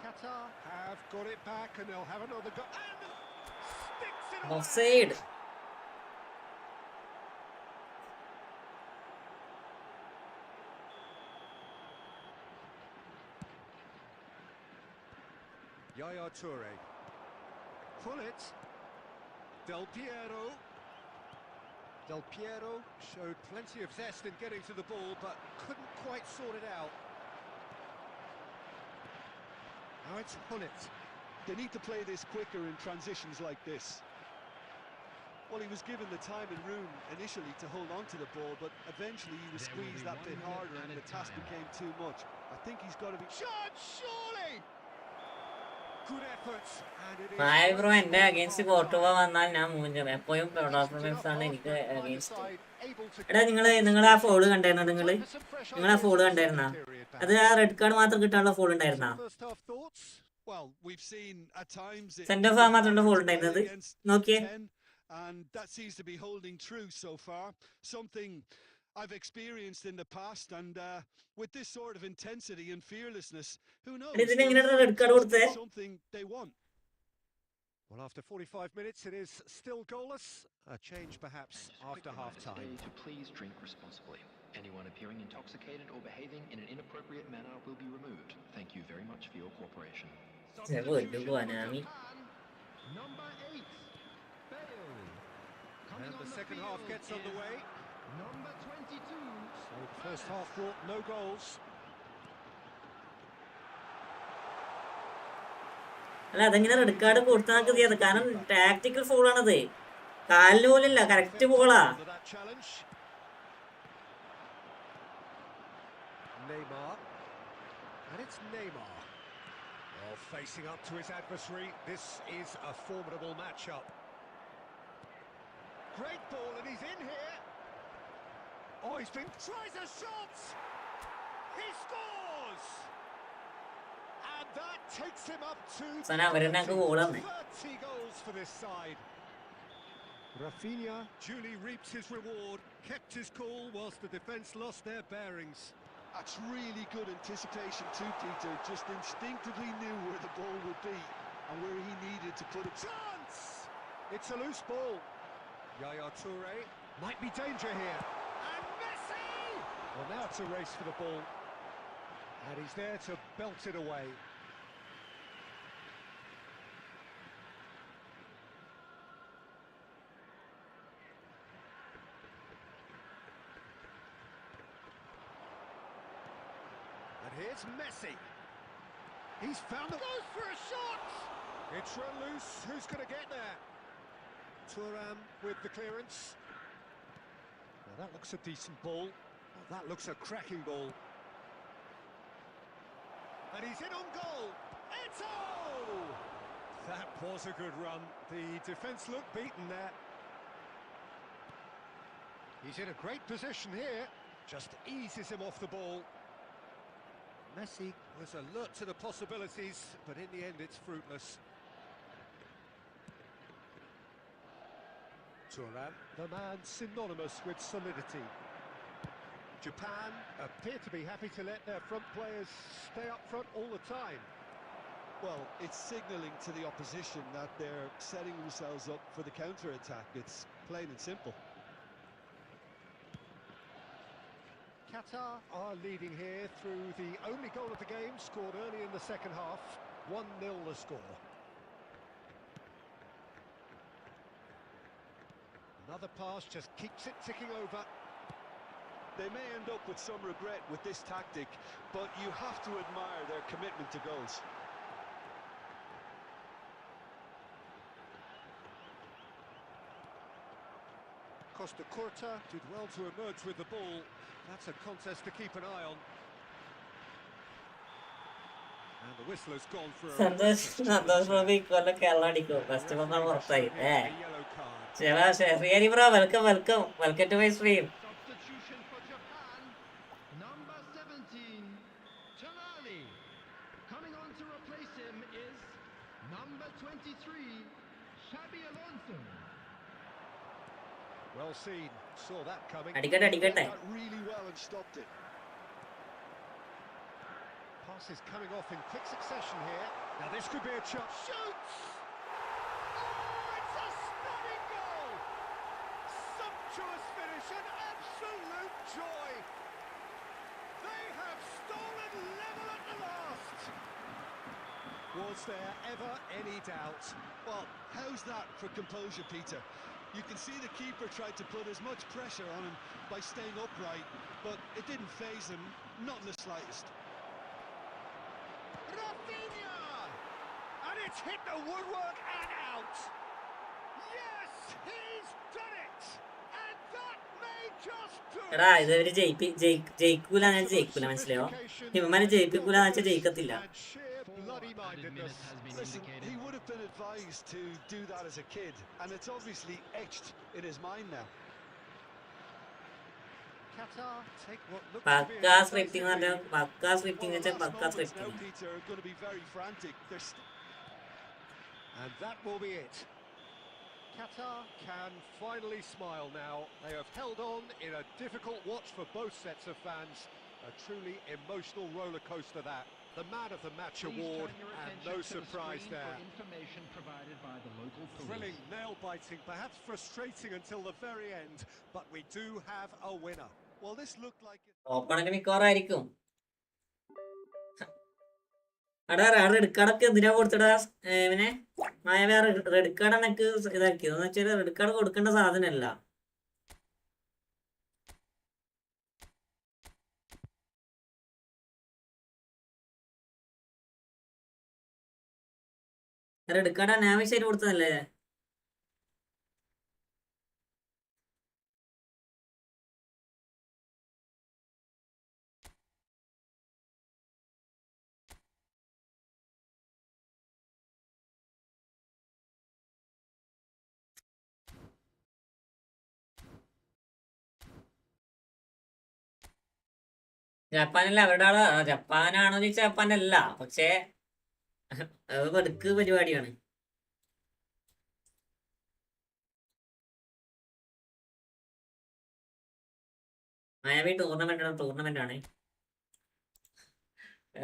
Qatar have got it back and they'll have another go. And sticks it away. Offside. Yaya Toure. Pull it. Del Piero. Del Piero showed plenty of zest in getting to the ball, but couldn't quite sort it out. Now it's Hullet. They need to play this quicker in transitions like this. Well, he was given the time and room initially to hold on to the ball, but eventually he was squeezed that bit harder and the task became too much. I think he's got to be... Shot, surely! Good efforts, and it is... hi bro, എന്റെ against Courtois വന്നാൽ ഞാൻ മൂഞ്ചും. എപ്പോഴും performance ആണ് എനിക്ക് against. എടാ, നിങ്ങൾ ആ fall കണ്ടായിരുന്നോ? നിങ്ങൾ ആ ഫോള് കണ്ടായിരുന്ന? അത് ആ റെഡ് കാർഡ് മാത്രം കിട്ടാനുള്ള ഫോൾ ഉണ്ടായിരുന്ന? Well, we've seen at times centre far മാത്രമുള്ള ഫോൾ ഉണ്ടായിരുന്നത് നോക്കിയേ. and that seems to be holding true so far. Something I've experienced in the past, and with this sort of intensity and fearlessness, who knows? Something they want. Well, after 45 minutes, it is still goalless. A change, perhaps, after half-time. To please drink responsibly. Anyone appearing intoxicated or behaving in an inappropriate manner will be removed. Thank you very much for your cooperation. Number 8, Bale. And the second half gets underway. Number 22. So the first half brought no goals. അല്ല, അതെങ്ങനെ red card കൊടുത്താൽ മതിയത്? കാരണം tactical fall ആണത്. കാലിന് പോലില്ല, correct ഫോളാ. Neymar. And it's Neymar. Oh, facing up to his adversary. This is a formidable matchup. Great ball, and he's in here. Oh, tries a shot. He scores. And that takes him up to 30 goals for this side. Rafinha duly reaps his reward, kept his cool whilst the defence lost their bearings. That's really good anticipation too, Peter. Just instinctively knew where the ball would be and where he needed to put it. Chance! It's a loose ball. Yaya Toure might be danger here. And Messi! Well, now it's a race for the ball. And he's there to belt it away. And here's Messi. He's found the... Goes for a shot! It's run loose. Who's going to get there? Thuram with the clearance. Well, that looks a decent ball. Well, that looks a cracking ball. And he's in on goal. Eto! That was a good run. The defence looked beaten there. He's in a great position here. Just eases him off the ball. Messi was alert to the possibilities, but in the end it's fruitless. Thuram, the man synonymous with solidity. Japan appear to be happy to let their front players stay up front all the time. Well, it's signalling to the opposition that they're setting themselves up for the counter-attack. It's plain and simple. Qatar are leading here through the only goal of the game, scored early in the second half. 1-0 the score. Another pass just keeps it ticking over. They may end up with some regret with this tactic, but you have to admire their commitment to goals. Costa Curta did well to emerge with the ball. That's a contest to keep an eye on. And the whistle has gone for a Santosh trophy ഇക്കൊല്ലം കേരള അടിക്കും. First വന്നാൽ പുറത്തായി. yellow card. ശരി bro, welcome to my stream. Substitution for Japan, number 17, Tonali. Coming on to replace him is number 23, Xabi Alonso. Well seen, saw that coming. അടിക്കട്ടെ. That really well and stopped it. Pass is coming off in quick succession here. Now this could be a chance. Shoots! Oh, it's a stunning goal! Sumptuous finish, an absolute joy. They have stolen level at the last. Was there ever any doubt? Well, how's that for composure, Peter? You can see the keeper tried to put as much pressure on him by staying upright, but it didn't faze him, not in the slightest. Rafinha! And it's hit the woodwork and out. Yes, he's done it. And that may just do it. എടാ ഇവര് ജയിക്കൂല മനസ്സിലായോ? ഇവന്മാരെ ജയിപ്പിക്കൂലെന്ന് വെച്ചാൽ ജയിക്കത്തില്ല. And sheer bloody-mindedness. Listen, he would have been advised to do that as a kid, and it's obviously etched in his mind now. Qatar take what looks to be പക്കാ an scripting decisive പറഞ്ഞാൽ lead. പക്കാ scripting വെച്ചാൽ Last പക്കാ moments now, scripting. Peter, are going to be very frantic. And that will be it. Qatar can finally smile now. They have held on in a difficult watch for both sets of fans. A truly emotional roller coaster that. The man of the match award, and no surprise there. Information provided by the local police. Thrilling, nail-biting, perhaps frustrating until the very end, but we do have a winner. Well, this looked like it. ഓപ്പണൊക്കെ മിക്കവാറായിരിക്കും. എടാ red കാർഡൊക്കെ എന്തിനാ കൊടുത്തടാ ഇവനെ? Red card എനിക്ക് ഇതാക്കിയത് എന്ന് വെച്ചാൽ red card കൊടുക്കേണ്ട സാധനമല്ല. Red card അനാവശ്യമായിട്ട് കൊടുത്തതല്ലേ? ജപ്പാനല്ല അവരുടെ ആള്. ജപ്പാനാണോന്ന് ചോദിച്ചാൽ ജപ്പാനല്ല, പക്ഷേ അത് വെടുക്ക് പരിപാടിയാണ്. മയാമി ടൂർണമെന്റ് ആണ്.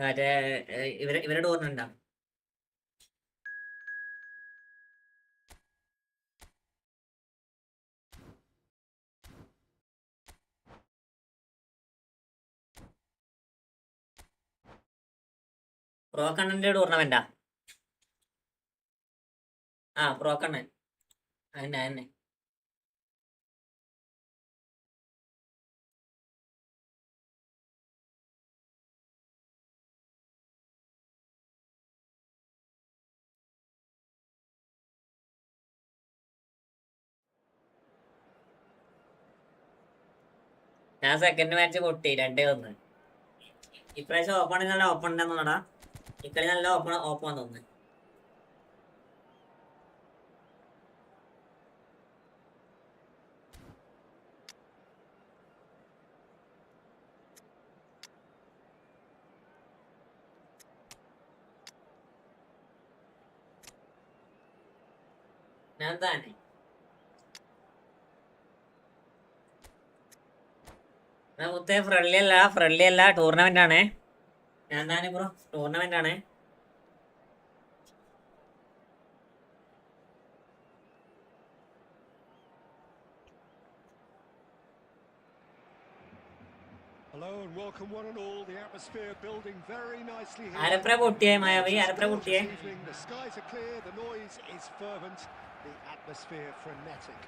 മറ്റേ ഇവരുടെ ടൂർണമെന്റാ. പ്രോ കണ്ണന്റെ ടൂർണമെന്റാ. പ്രോ കണ്ണൻ അതന്നെ. ഞാൻ സെക്കൻഡ് മാച്ച് പൊട്ടി 2-1. ഇപ്രാവശ്യം ഓപ്പൺ നല്ല ഓപ്പൺ ഉണ്ടെന്ന് തോന്നടാ. ഇക്കളി നല്ല ഓപ്പൺ തോന്നുന്നു. ഞാൻ തന്നെ മുത്തേ ഫ്രണ്ട്ലി അല്ല, ടൂർണമെന്റ് ആണ്. ഞാൻ തന്നെ ബ്രോ ടൂർണമെന്റ് ആണ്. Hello and welcome one and all. The atmosphere building very nicely here. ആരപ്ര പൊട്ടിയേ മായാവി? It's ആരപ്ര gorgeous പൊട്ടിയേ? evening. The skies are clear, the noise is fervent, the atmosphere frenetic.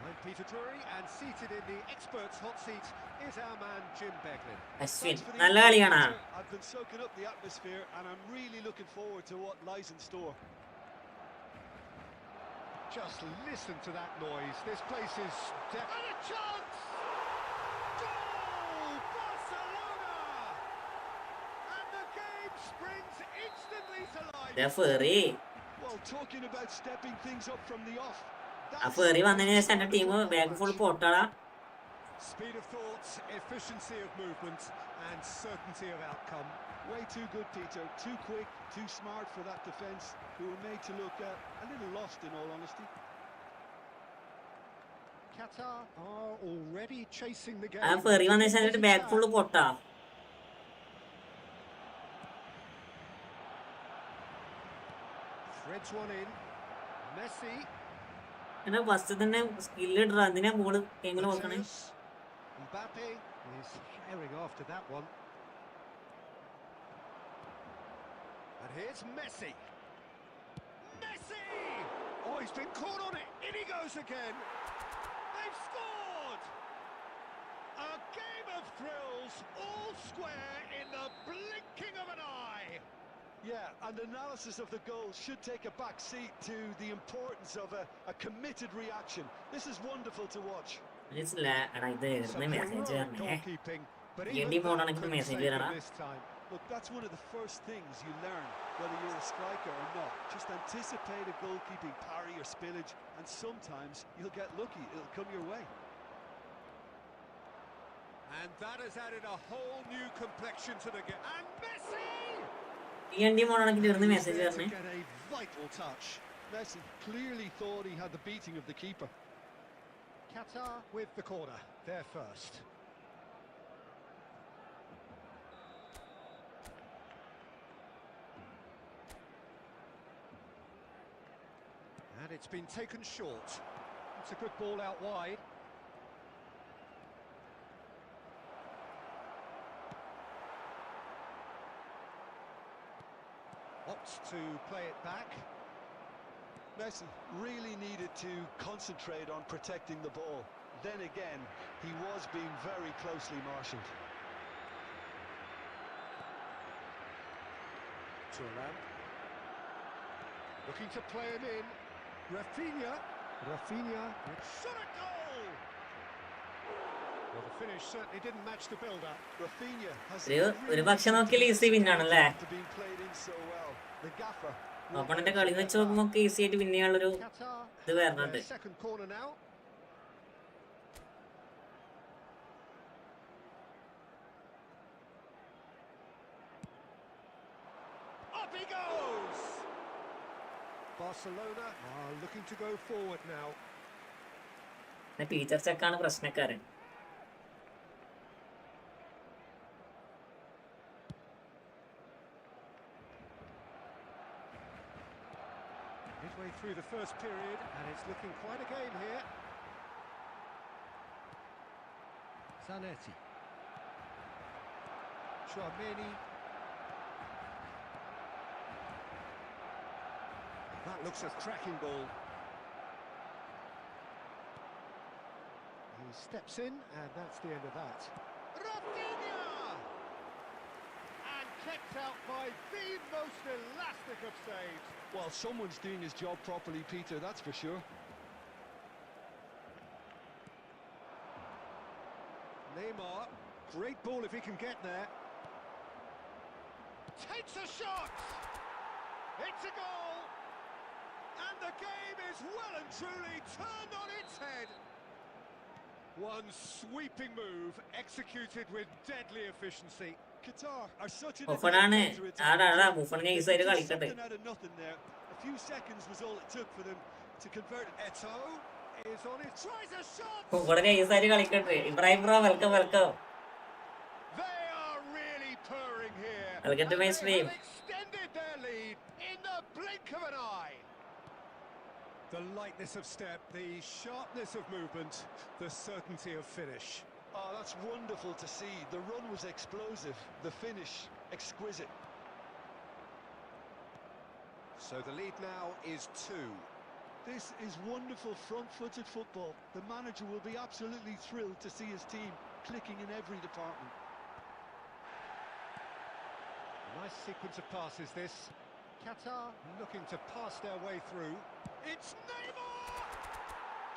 I'm Peter Drury, and seated in the experts' hot seat is our man Jim Beglin. Ashwin Thanks for the നല്ല input, കളിയാണോ? Peter. I've been soaking up the atmosphere and I'm really looking forward to what lies in store. Just listen to that noise. This place is and a chance! Goal! Barcelona! And the game springs instantly to life. Referee Well, talking about stepping things up from the off. ആ ferry വന്നതിന് ശേഷം എന്റെ team back full പോട്ടാടാ. Speed of thought, efficiency of movement, and certainty of outcome. Way too good, Peter. Too quick, too smart for that defence, who were made to look a little lost, in all honesty. Qatar are already chasing the game. ആ ferry വന്നതിന് ശേഷം എന്റെ back full പൊട്ടാ. Threads one in. Messi. എന്നാ first തന്നെ skill ഇടറാ. എന്തിനാ ball എങ്ങനെ നോക്കണേ? Mateus. Mbappe is firing after that one. And here's Messi. Messi! Oh, he's been caught on it. In he goes again. They've scored! A game of thrills, all square in the blinking of an eye. Yeah, and analysis of the goal should take a back seat to the importance of a committed reaction. This is wonderful to watch. മനസ്സില്ല എടാ ഇത് Some message heroic വരണേ. goalkeeping, but ഈ even team that പോകണമെങ്കിൽ couldn't message save വരണ. him this time. Look, that's one of the first things you learn, whether you're a striker or not. Just anticipate a goalkeeping parry or spillage, and sometimes you'll get lucky. It'll come your way. And that has added a whole new complexion to the game. And Messi! ഈ team പോകണമെങ്കിൽ ഇരുന്ന് He's message there to വരണേ. get a vital touch. Messi clearly thought he had the beating of the keeper. Qatar with the corner, they're first. And it's been taken short. It's a good ball out wide. Opts to play it back. Messi really needed to concentrate on protecting the ball. Then again, he was being very closely marshalled. Turan. Looking to play him in. Rafinha. Shot a goal! Well, the finish certainly didn't match the build-up. Rafinha has ഒരു പക്ഷെ നോക്കിയാൽ easy വിന്നാണല്ലേ? to being played in so well. The gaffer. ഓപ്പണിന്റെ കളി വെച്ച് നോക്കുമ്പോ നമുക്ക് easy ആയിട്ട് വിൻ ചെയ്യാനുള്ളൊരു Qatar, ഇത് വരുന്നുണ്ട്. their second corner now. Up he goes! Barcelona are looking to go forward now. Peter ചെക്കാണ് പ്രശ്നക്കാരൻ. Midway through the first period, and it's looking quite a game here. Zanetti. Tchouaméni. That looks a cracking ball. He steps in, and that's the end of that. Rafinha! And kept out by the most elastic of saves. Well, someone's doing his job properly, Peter, that's for sure. Neymar, great ball if he can get there. Takes a shot! It's a goal! And the game is well and truly turned on its head. One sweeping move executed with deadly efficiency. Qatar are such an ബുഫണാണ്. ആടാ ബുഫണിനെ easy ആയിട്ട് കളിക്കട്ടെ. something out of nothing there. A few seconds was all it took for them to convert it. Eto is on his tries a shot. ബുഫണിനെ easy ആയിട്ട് കളിക്കട്ടെ. Ibrahim bro welcome. They are really purring here. Welcome to And my they stream. have extended their lead in the blink of an eye. The lightness of step, the sharpness of movement, the certainty of finish. Oh, that's wonderful to see. The run was explosive, the finish exquisite. So the lead now is 2. This is wonderful front-footed football. The manager will be absolutely thrilled to see his team clicking in every department. A nice sequence of passes this. Qatar looking to pass their way through. It's Neymar!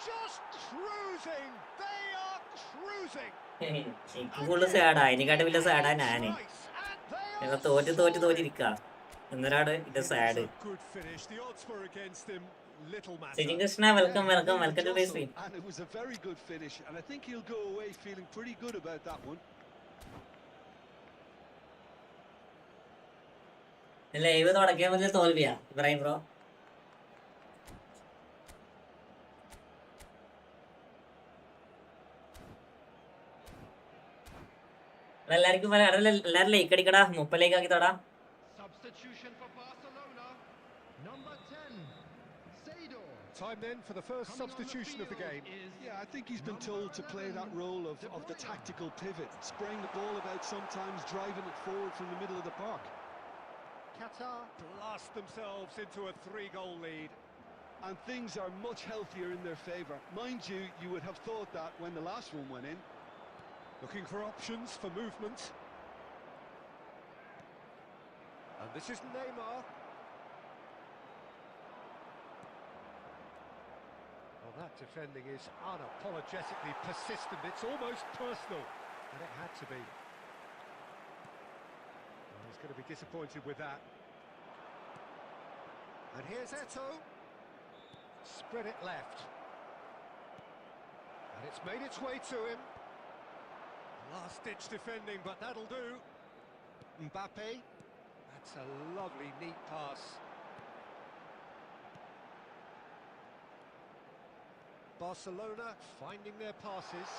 Just cruising! They are cruising! എനിക്ക് full സാഡാ, അതിനെക്കാട്ടും വലിയ സാഡാ ഞാന്. ഞങ്ങൾ തോറ്റിരിക്കാ. എന്നൊരാട് ഇത് sad. Sijin Krishna, welcome to the stream. And it was a very good finish, and I think he'll go away feeling pretty good about that one. Live തുടങ്ങിയ മുതൽ തോൽവിയാ Ibrahim bro. എല്ലാവർക്കും എല്ലാരും like അടിക്കടാ, 30 ലൈക്ക് ആക്കി തോടാ. Substitution for Barcelona. Number 10, Seydor. Time then for the first substitution of the game. Yeah, I think he's been told to play that role of the tactical pivot, spraying the ball about sometimes, driving it forward from the middle of the park. Qatar blast themselves into a 3-goal lead. And things are much healthier in their favour. Mind you, you would have thought that when the last one went in. Looking for options for movement. And this is Neymar. Well, that defending is unapologetically persistent. It's almost personal. And it had to be. Well, he's going to be disappointed with that. And here's Eto'o. Spread it left. And it's made its way to him. Last-ditch defending, but that'll do. Mbappe. That's a lovely, neat pass. Barcelona finding their passes.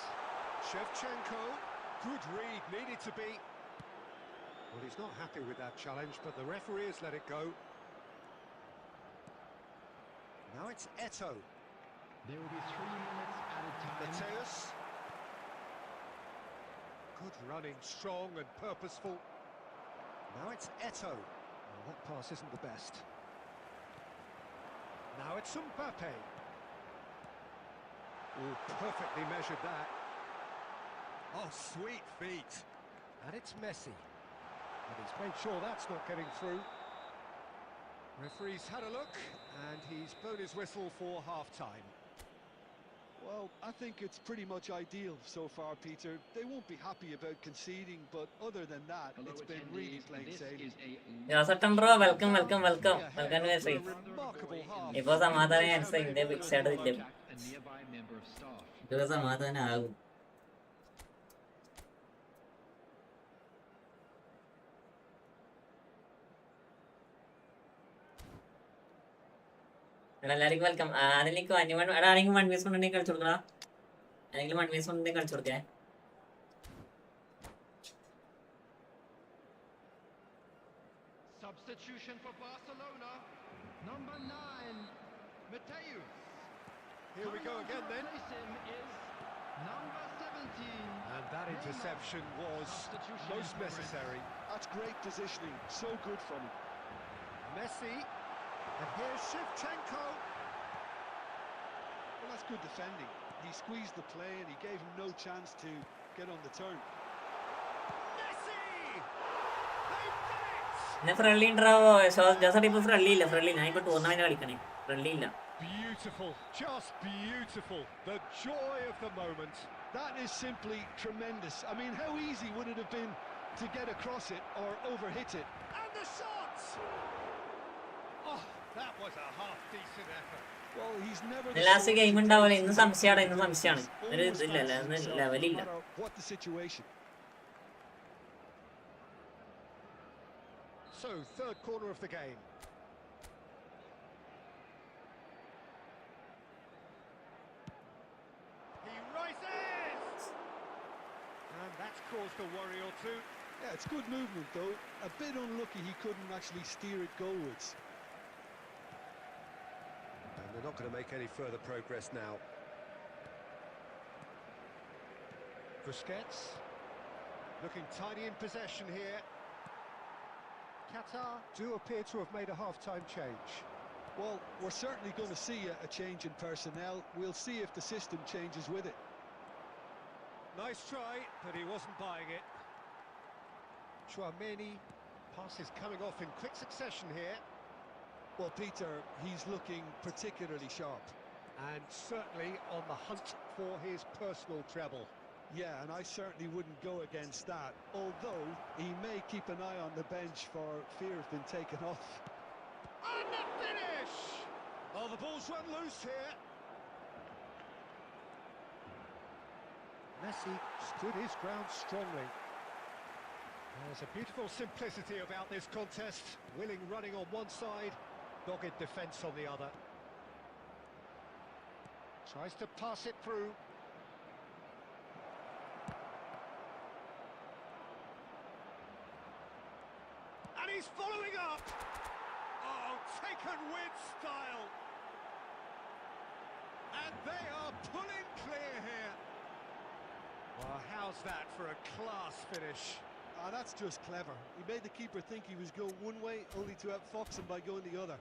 Shevchenko. Good read, needed to be. Well, he's not happy with that challenge, but the referee has let it go. Now it's Eto'o. There will be 3 minutes added time. Mateus. Good running, strong and purposeful. Now it's Eto'o. Well, that pass isn't the best. Now it's Mbappe. Oh, perfectly measured that. Oh, sweet feet. And it's Messi. And he's made sure that's not getting through. Referee's had a look, and he's blown his whistle for half-time. Well, I think it's pretty much ideal so far, Peter. They won't be happy about conceding, but other than that, it's been really plain sailing. September, welcome to the stream. Remarkable half. ഇപ്പൊ സമാധാനം answer India fix ആയിട്ടില്ല. A nearby member of staff. ഇപ്പൊ സമാധാനം ആകും. എല്ലാവർക്കും welcome. അതിലേക്ക് ആരെങ്കിലും 1 Weiss ഉണ്ടെങ്കിൽ കളിച്ചു കൊടുക്കടാ. ആരെങ്കിലും 1 വീസ് ഉണ്ടെങ്കിൽ കളിച്ചു കൊടുക്കേ. Substitution for Barcelona. Number 9, Mateus. Here we go again then. Number 17. And that interception was most necessary. That's great positioning, so good from him. Messi. And here's Shevchenko. Well, that's good defending. He squeezed the play and he gave him no chance to get on the turn. Messi! They've done it! പിന്നെ friendly ഉണ്ടാവോ? Joseph ഇപ്പൊ friendly ഇല്ല. ഞാൻ ഇപ്പൊ tournament കളിക്കണേ. Friendly ഇല്ല. Beautiful, just beautiful. The joy of the moment. That is simply tremendous. I mean, how easy would it have been to get across it or overhit it? And the shots! Oh, that was a half-decent effort. Well, he's never last game ഉണ്ടാവില്ല. ഇന്ന് സംശയമാണ്. ഒരു ഇതില്ല, ഇന്ന് ലെവലില്ല. What the situation? So, third corner of the game. He rises! And that's caused a worry or two. Yeah, it's good movement though. A bit unlucky he couldn't actually steer it goalwards. And they're not going to make any further progress now. Busquets. Looking tidy in possession here. Qatar do appear to have made a half-time change. Well, we're certainly going to see a change in personnel. We'll see if the system changes with it. Nice try, but he wasn't buying it. Chouameni, passes coming off in quick succession here. Well, Peter, he's looking particularly sharp. And certainly on the hunt for his personal treble. Yeah, and I certainly wouldn't go against that, although he may keep an eye on the bench for fear of being taken off. And the finish! Oh, the ball's run loose here. Messi stood his ground strongly. There's a beautiful simplicity about this contest. Willing running on one side, dogged defence on the other. Tries to pass it through. And he's following up. Oh, taken with style. And they are pulling clear here. Well, how's that for a class finish? That's just clever. He made the keeper think he was going one way, only to outfox him by going the other.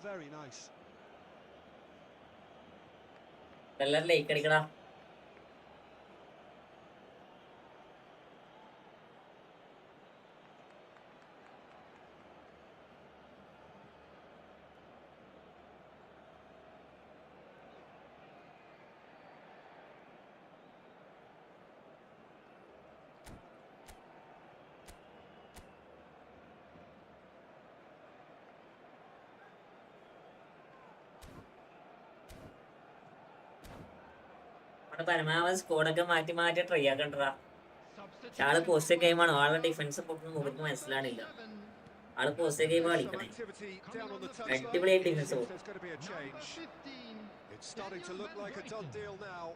Very nice. Like അടിക്കടാ. പരമാവധി സ്കോഡൊക്കെ മാറ്റി മാറ്റി try ആക്കണ്ടാ. ആള് post ഗെയിമാണ്. ആളെ defence പൊട്ടുന്ന മുഖത്ത് മനസ്സിലാണില്ല. ആള് പോസ്റ്റ് ഗെയിം കളിക്കണേ. അടിപൊളിയായിട്ട് ഡിഫൻസ് പോകും. It's starting to look like a done deal now.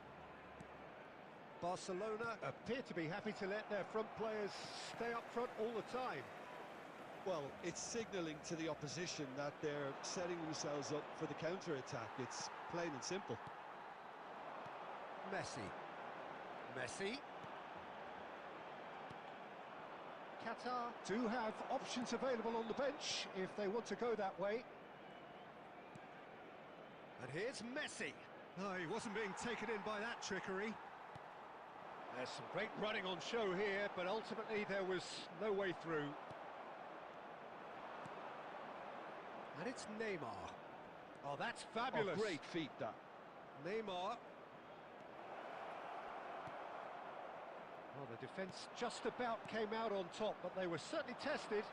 Barcelona appear to be happy to let their front players stay up front all the time. Well, it's signalling to the opposition that they're setting themselves up for the counter-attack. It's plain and simple. Messi. Qatar do have options available on the bench if they want to go that way. And here's Messi. No, he wasn't being taken in by that trickery. There's some great running on show here, but ultimately there was no way through. And it's Neymar. Oh, that's fabulous. Oh, great feat, that. Neymar. Well, the defence just about came out on top, but they were certainly tested.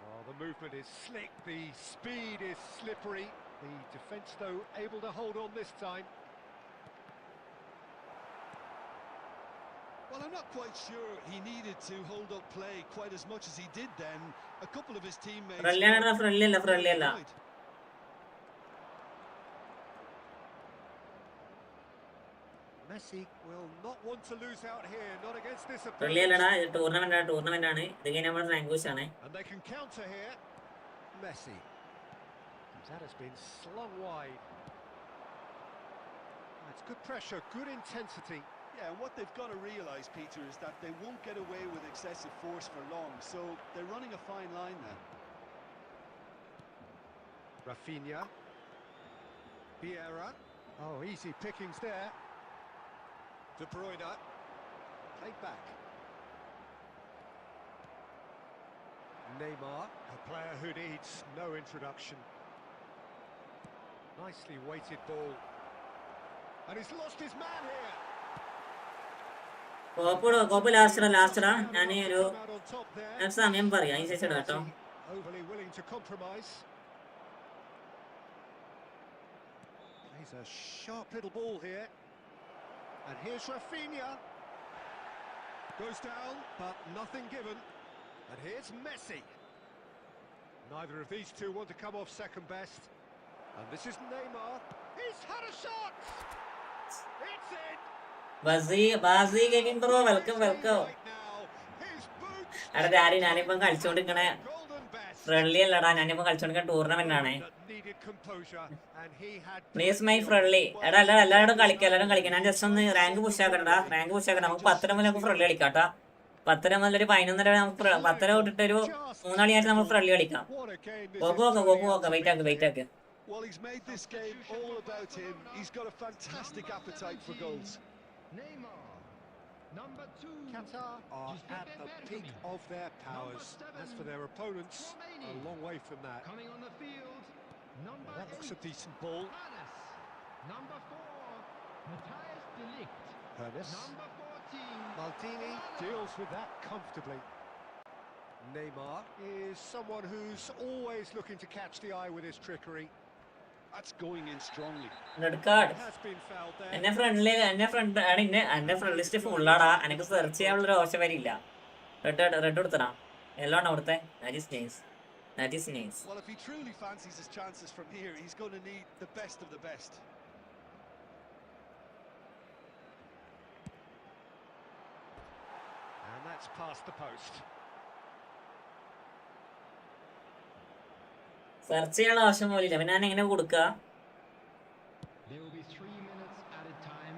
Oh, the movement is slick, the speed is slippery. The defence, though, able to hold on this time. Well, I'm not quite sure he needed to hold up play quite as much as he did then. A couple of his teammates... friendly. Messi will not want to lose out here, not against this opponent. And they can counter here. Messi. That has been slung wide. That's good pressure, good intensity. Yeah, and what they've got to realise, Peter, is that they won't get away with excessive force for long, so they're running a fine line now. Rafinha. Vieira. Oh, easy pickings there. De Bruyne. Played back. Neymar, a player who needs no introduction. Nicely weighted ball. And he's lost his man here. Overly willing to compromise. Plays a sharp little ball here. And here's Rafinha. Goes down, but nothing given. And here's Messi. Neither of these two want to come off second best. And this is Neymar. He's had a shot! It's in! Bazi Gaming Bro, welcome. Friendly tournament. needed composure and he had please my friendly. എടാ എല്ലാവരും കളിക്കാം. ഞാൻ just ഒന്ന് rank push ആക്കട്ടാ. നമുക്ക് 10 മുതൽ നമുക്ക് friendly കളിക്കാട്ടാ. 10 മുതൽ ഒരു 11 വരെ നമുക്ക് 10 തൊട്ടിട്ട് ഒരു 3 മണിയായിട്ട് നമ്മൾ ഫ്രണ്ട്ലി കളിക്കാം. പോക്ക് വെയിറ്റ് ആക്ക്. Well, he's made this game all about him. He's got a fantastic appetite for goals. Neymar. Number 2. Qatar are at the peak of their powers. As for their opponents, a long way from that. Coming on the field. Number That looks a decent ball. Number 4. Matthias de Ligt. Ernest. Number 14. Maldini deals with that comfortably. Neymar is someone who's always looking to catch the eye with his trickery. That's going in strongly. Red card. Has been fouled there. എന്റെ front list ഫുള്ളാടാ. എനിക്ക് search ചെയ്യാനുള്ള ഒരു ആവശ്യം വരില്ല. Red കൊടുത്തടാ. എല്ലാം ആണ് അവിടുത്തെ. That is nice. Well, if he truly fancies his chances from here, he's going to need the best of the best. And that's past the post. Search ചെയ്യാനുള്ള ആവശ്യം പോലില്ല. പിന്നെ ഞാൻ എങ്ങനെ കൊടുക്കുക? There will be 3 minutes added time.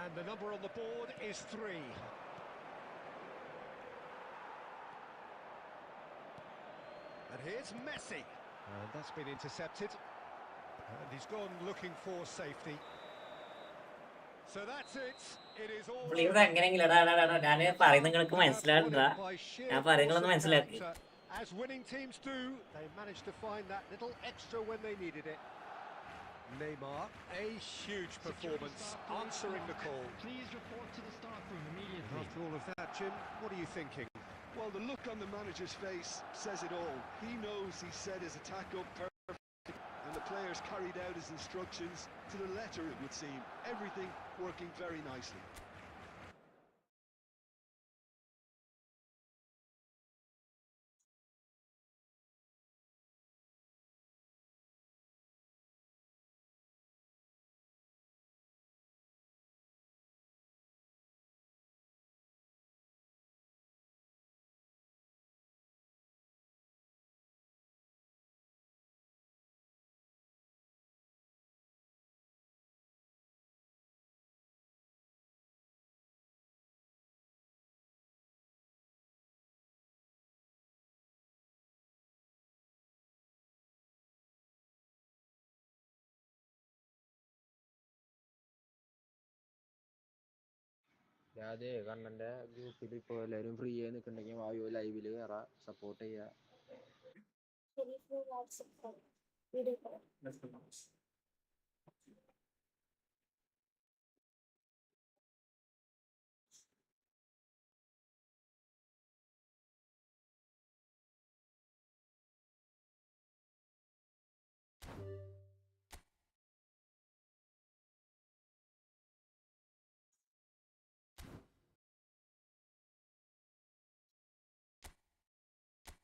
And the number on the board is 3. And here's Messi. And that's been intercepted. And he's gone looking for safety. So that's it. It is all. പുള്ളിയുടെ എങ്ങനെയെങ്കിലും ഞാൻ പറയുന്നത് നിങ്ങൾക്ക് മനസ്സിലാകുന്നതാ. ഞാൻ പറയുന്നതൊന്ന് മനസ്സിലാക്കി. As winning teams do, they managed to find that little extra when they needed it. Neymar, a huge performance, answering the call. Please report to the staff room immediately. After all of that, Jim, what are you thinking? Well, the look on the manager's face says it all. He knows he set his attack up perfectly, and the players carried out his instructions to the letter, it would seem. Everything working very nicely. അതെ കണ്ണന്റെ ഗ്രൂപ്പിൽ ഇപ്പൊ എല്ലാരും free ആയി നിൽക്കുന്നുണ്ടെങ്കിൽ വായു ലൈവില് കയറാ support ചെയ്യാ.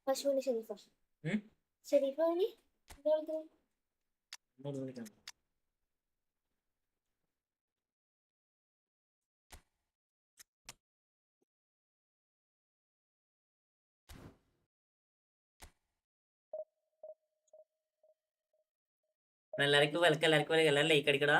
പശുവിന് ഷെരീഫ ഉം? ഷെരീഫ പണി ഇങ്ങോട്ട് വിളിക്കാം. എല്ലാവർക്കും വെൽക്കം. എല്ലാവരും ലൈക്ക് അടിക്കടാ.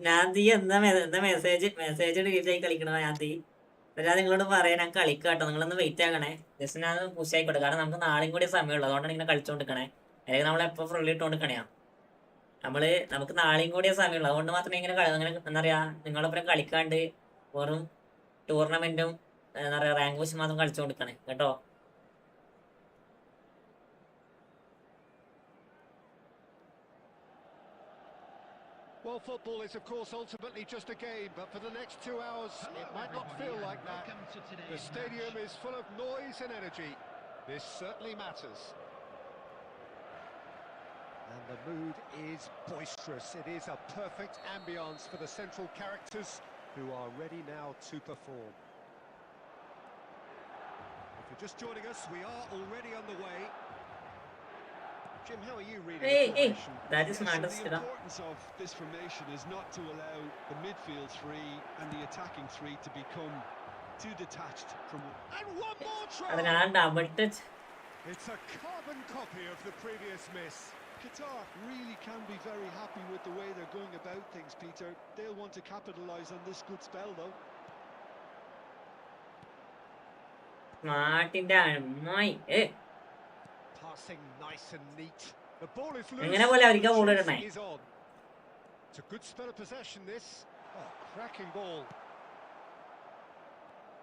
ഞാന്തി എന്താ മെസ്സേജ് ഡിലീറ്റ് ആയി കളിക്കണോ ഞാന്തി? പക്ഷേ നിങ്ങളോട് പറയാൻ ഞാൻ കളിക്കാട്ടോ. നിങ്ങളൊന്ന് വെയിറ്റ് ആക്കണേ. ജസ്റ്റ് ഞാൻ പുഷ് ആയിക്കോട്ടെ. കാരണം നമുക്ക് നാളെയും കൂടി സമയമുള്ളൂ. അതുകൊണ്ടാണ് ഇങ്ങനെ കളിച്ചോണ്ടിരിക്കണേ. അല്ലെങ്കിൽ നമ്മളെപ്പോൾ ഫ്രണ്ട്ലി ഇട്ടുകൊണ്ടിരിക്കണേ. നമുക്ക് നാളെയും കൂടിയേ സമയമുള്ളൂ. അതുകൊണ്ട് മാത്രമേ ഇങ്ങനെ അങ്ങനെ എന്താ പറയാ നിങ്ങളൊപ്പം കളിക്കാണ്ട് വെറും ടൂർണമെന്റും എന്താ പറയാ റാങ്ക് പുഷ് മാത്രം കളിച്ചുകൊണ്ടിരിക്കണേ കേട്ടോ. Well, football is, of course, ultimately just a game, but for the next 2 hours, it might not feel like that. The stadium is full of noise and energy. This certainly matters. And the mood is boisterous. It is a perfect ambience for the central characters who are ready now to perform. If you're just joining us, we are already underway. Jim, how are you reading the formation? That is So smartest. the importance of this formation is not to allow the midfield three and the attacking three to become too detached from one. And one more try! double touch. It's a carbon copy of the previous miss. Qatar really can be very happy with the way they're going about things, Peter. They'll want to capitalise on this good spell, though. Smart in the Passing nice and neat. The ball is loose. എങ്ങനെ പോലെ അവർക്ക് ball ഇടണേ? Is on. It's a good spell of possession, this. Oh, cracking ball.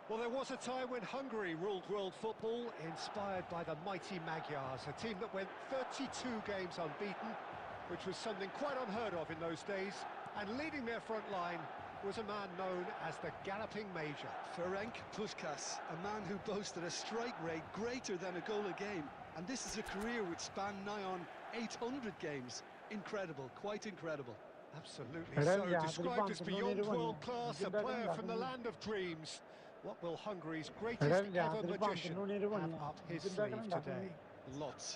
Well, there was a time when Hungary ruled world football, inspired by the mighty Magyars, a team that went 32 games unbeaten, which was something quite unheard of in those days. And leading their front line was a man known as the Galloping Major. Ferenc Puskas, a man who boasted a strike rate greater than a goal a game. And this is a career which spanned nigh on 800 games. Incredible, quite incredible. Absolutely so, described as beyond world class, a player from the land of dreams. What will Hungary's greatest ever magician have up his sleeve today? Lots.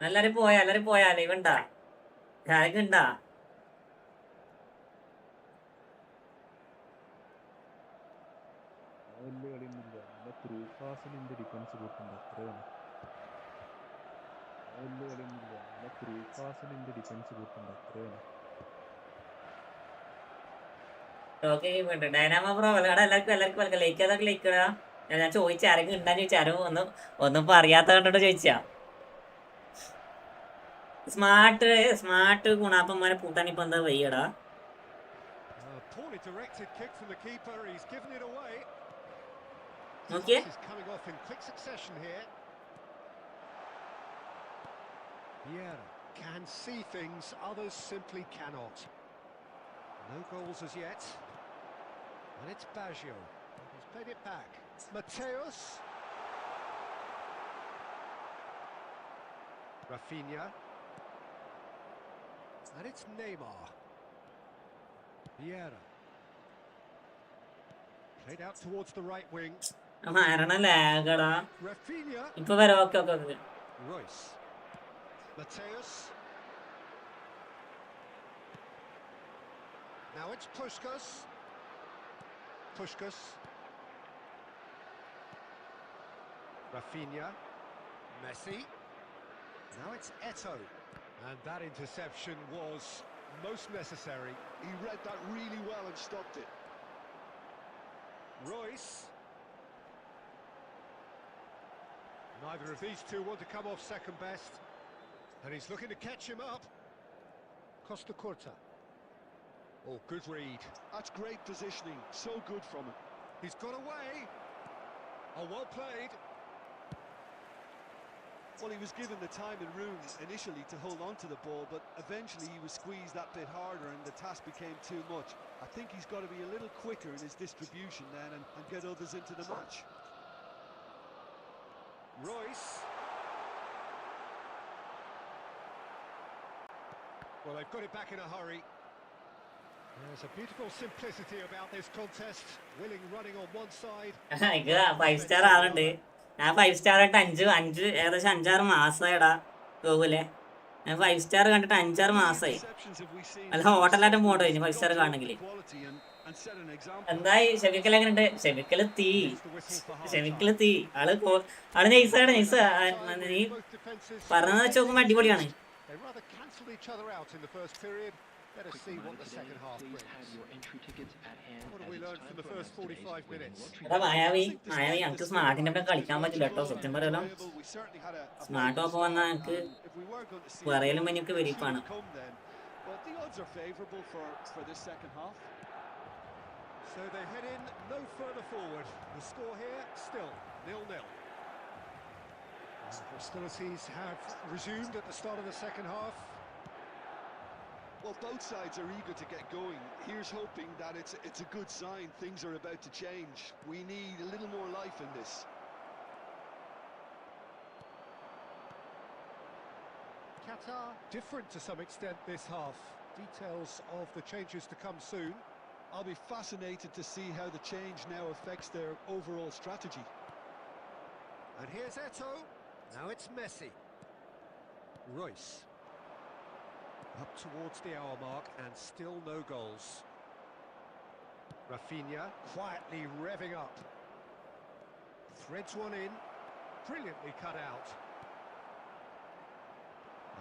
എല്ലാരും പോയാ live ഉണ്ടാ ഉണ്ടാ വലിയ കളിയൊന്നുമില്ല. നല്ല through പാസിന് എന്ത് defence കൂട്ടുണ്ട് അത്രയാണ്. വലിയ കളിയൊന്നുമില്ല. നല്ല ത്രൂ പാസിന് എന്ത് ഡിഫൻസ് കൂട്ടുണ്ട് അത്രയാണ്. ഡൈനാമോ ബ്രോ എല്ലാവർക്കും ലൈക്ക് അതൊക്കെ ലൈക്ക് ഇടാ. ഞാൻ ചോദിച്ച ആരെങ്കിലും ഉണ്ടാന്ന് ചോദിച്ചാൽ ആരും ഒന്നും പറയാത്ത കണ്ടിട്ട് ചോദിച്ചാ. സ്മാർട്ട് ഗുണാപ്പന്മാരെ പൂട്ടാൻ ഇപ്പൊ എന്താ വയ്യടാ. Poorly directed kick from the keeper. He's given it away. Okay. He's coming off in quick succession here. Vieira can see things others simply cannot. No goals as yet. And it's Baggio. He's played it back. Mateus. Rafinha. And it's Neymar. Vieira. Played out towards the right wing. ലാഗടാ Rafinha. ഇപ്പൊ വരാം. Okay Royce. Mateus. Now it's Puskas. Rafinha. Messi. Now it's Eto'o. And that interception was most necessary. He read that really well and stopped it. Royce. Neither of these two want to come off second best. And he's looking to catch him up. Costa Curta. Oh, good read. That's great positioning. So good from him. He's got away. Oh, well played. Well, he was given the time and room initially to hold on to the ball, but eventually he was squeezed that bit harder and the task became too much. I think he's got to be a little quicker in his distribution then and get others into the match. Royce. Well, they've got it back in a hurry. There's a beautiful simplicity about this contest. Willing running on one side. 5 star ആളുണ്ട്. ഞാൻ 5 star ആയിട്ട് ഏകദേശം 5-6 മാസമായിടാ ഗൂഗിളെ. ഞാൻ 5 star കണ്ടിട്ട് 5-6 മാസമായി. അല്ല ഹോട്ടലായിട്ട് പോകണ്ടോ ഇനി 5 star കാണണമെങ്കിൽ. എന്തായി ഷെമിക്കൽ എങ്ങനെയുണ്ട്? ഷെമിക്കല് തീ ആള് നൈസാണ്. നീ പറഞ്ഞതെന്ന് വെച്ച് നോക്കുമ്പോ അടിപൊളിയാണ്. They rather cancelled each other out in the first period. Let us see what the second half brings. What have we learned from the first 45 minutes? എടാ മായാവി ഞങ്ങക്ക് സ്മാർട്ടിന്റെ ഒപ്പം കളിക്കാൻ പറ്റില്ല കേട്ടോ. സത്യം പറയാലോ സ്മാർട്ട് ഒപ്പം വന്നാൽ ഞങ്ങക്ക് പറയലും എനിക്ക് വെരിപ്പാണ്. But the odds are favourable for this second half. So they head in no further forward. The score here still 0-0. Hostilities have resumed at the start of the second half. Well, both sides are eager to get going. Here's hoping that it's a good sign. Things are about to change. We need a little more life in this. Qatar different to some extent this half. Details of the changes to come soon. I'll be fascinated to see how the change now affects their overall strategy. And here's Eto'o. Now it's Messi. Royce. Up towards the hour mark and still no goals. Rafinha quietly revving up. Threads one in. Brilliantly cut out.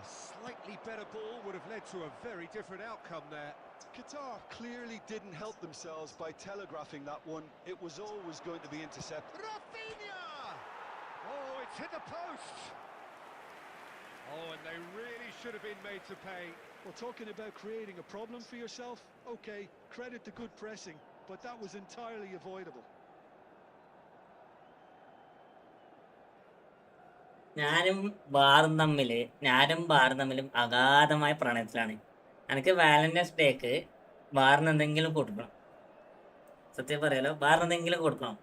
A slightly better ball would have led to a very different outcome there. Qatar clearly didn't help themselves by telegraphing that one. It was always going to be intercepted. Rafinha! Oh, it's hit the post! Oh, and they really should have been made to pay. Well, talking about creating a problem for yourself, okay, credit the good pressing, but that was entirely avoidable. ഞാനും ബാറും തമ്മിലും അഗാധമായ പ്രണയത്തിലാണ്. എനിക്ക് Valentine's ഡേക്ക് ബാറിന് എന്തെങ്കിലും കൊടുക്കണം. സത്യം പറയാലോ, ബാറിന് എന്തെങ്കിലും കൊടുക്കണം.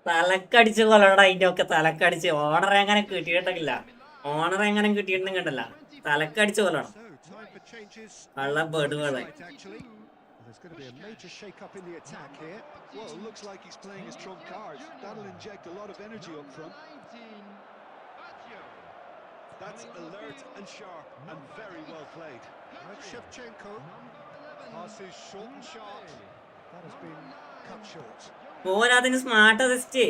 തലക്കടിച്ച് കൊല്ലടാ, അതിൻ്റെയൊക്കെ തലക്കടിച്ച്. ഓണറെ അങ്ങനെ കിട്ടിയിട്ടില്ല. ഓണറെ എങ്ങനെ കിട്ടിയിട്ടുണ്ടെങ്കിൽ കണ്ടല്ല, തലക്കടിച്ച് കൊല്ലണം. So, time for changes. കള്ള ബേഡുകളെ. Actually, there's going to be a major shake-up in the attack here. Well, it looks like he's playing his trump card. That'll inject a lot of energy up front. That's alert and sharp and very well played. Right, Shevchenko. Pass is short and sharp. That has been cut short. പോരാതിന് smart assist.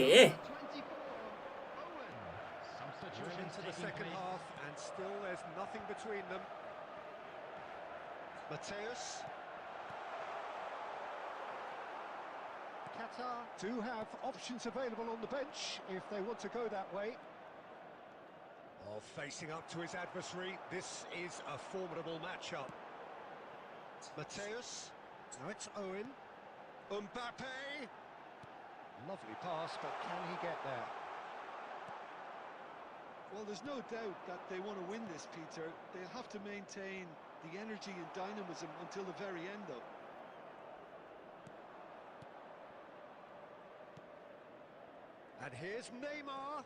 Well into the second half, and still there's nothing between them. Mateus. Qatar do have options available on the bench if they want to go that way. Oh, facing up to his adversary, this is a formidable matchup. Mateus. Now it's Owen. Mbappe. Lovely pass, but can he get there? Well, there's no doubt that they want to win this, Peter. They'll have to maintain the energy and dynamism until the very end, though. And here's Neymar.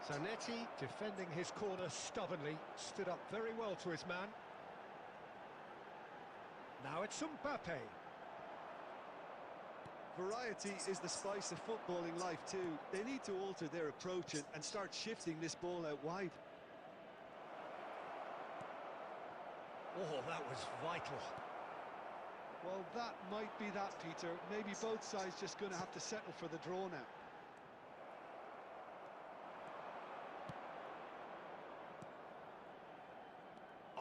Zanetti defending his corner stubbornly, stood up very well to his man. Now it's Mbappe. Variety is the spice of footballing life too. They need to alter their approach and start shifting this ball out wide. Oh, that was vital. Well, that might be that, Peter. Maybe both sides just going to have to settle for the draw now.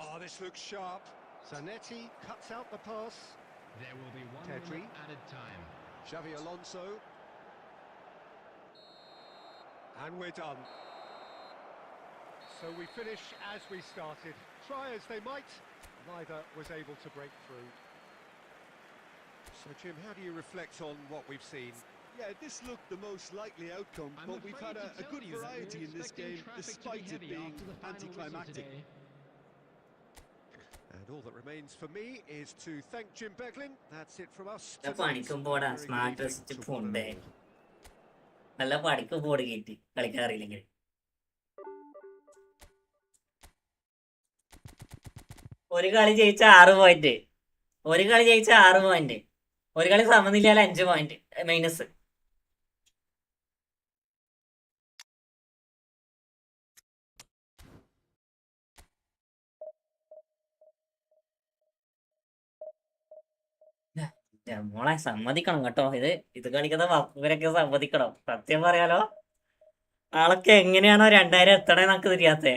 Oh, this looks sharp. Zanetti cuts out the pass. There will be one Pedri. minute added time. Xavi Alonso. And we're done. So we finish as we started. Try as they might, neither was able to break through. So Jim, how do you reflect on what we've seen? Yeah, this looked the most likely outcome, but we've had a good variety in this game, despite it being anticlimactic. And all that remains for me is to thank Jim Beglin. That's it from us. പണിക്കുമ്പോടാ smart assist ഫുണ്ട്. നല്ല പണിക്ക് board കയറ്റി കളിക്കാൻ അറിയില്ലെങ്കിൽ. ഒരു കളി ജയിച്ച 6 പോയിന്റ്, ഒരു കളി ജയിച്ച 6 പോയിന്റ്, ഒരു കളി സമനിലയാൽ 5 പോയിന്റ് മൈനസ്. മോളെ സമ്മതിക്കണം കേട്ടോ, ഇത് കളിക്കുന്ന ഇവരൊക്കെ സമ്മതിക്കണം. സത്യം പറയാലോ, ആളൊക്കെ എങ്ങനെയാണോ 2000 എത്തണേ നമുക്ക് തിരിയാത്തേ.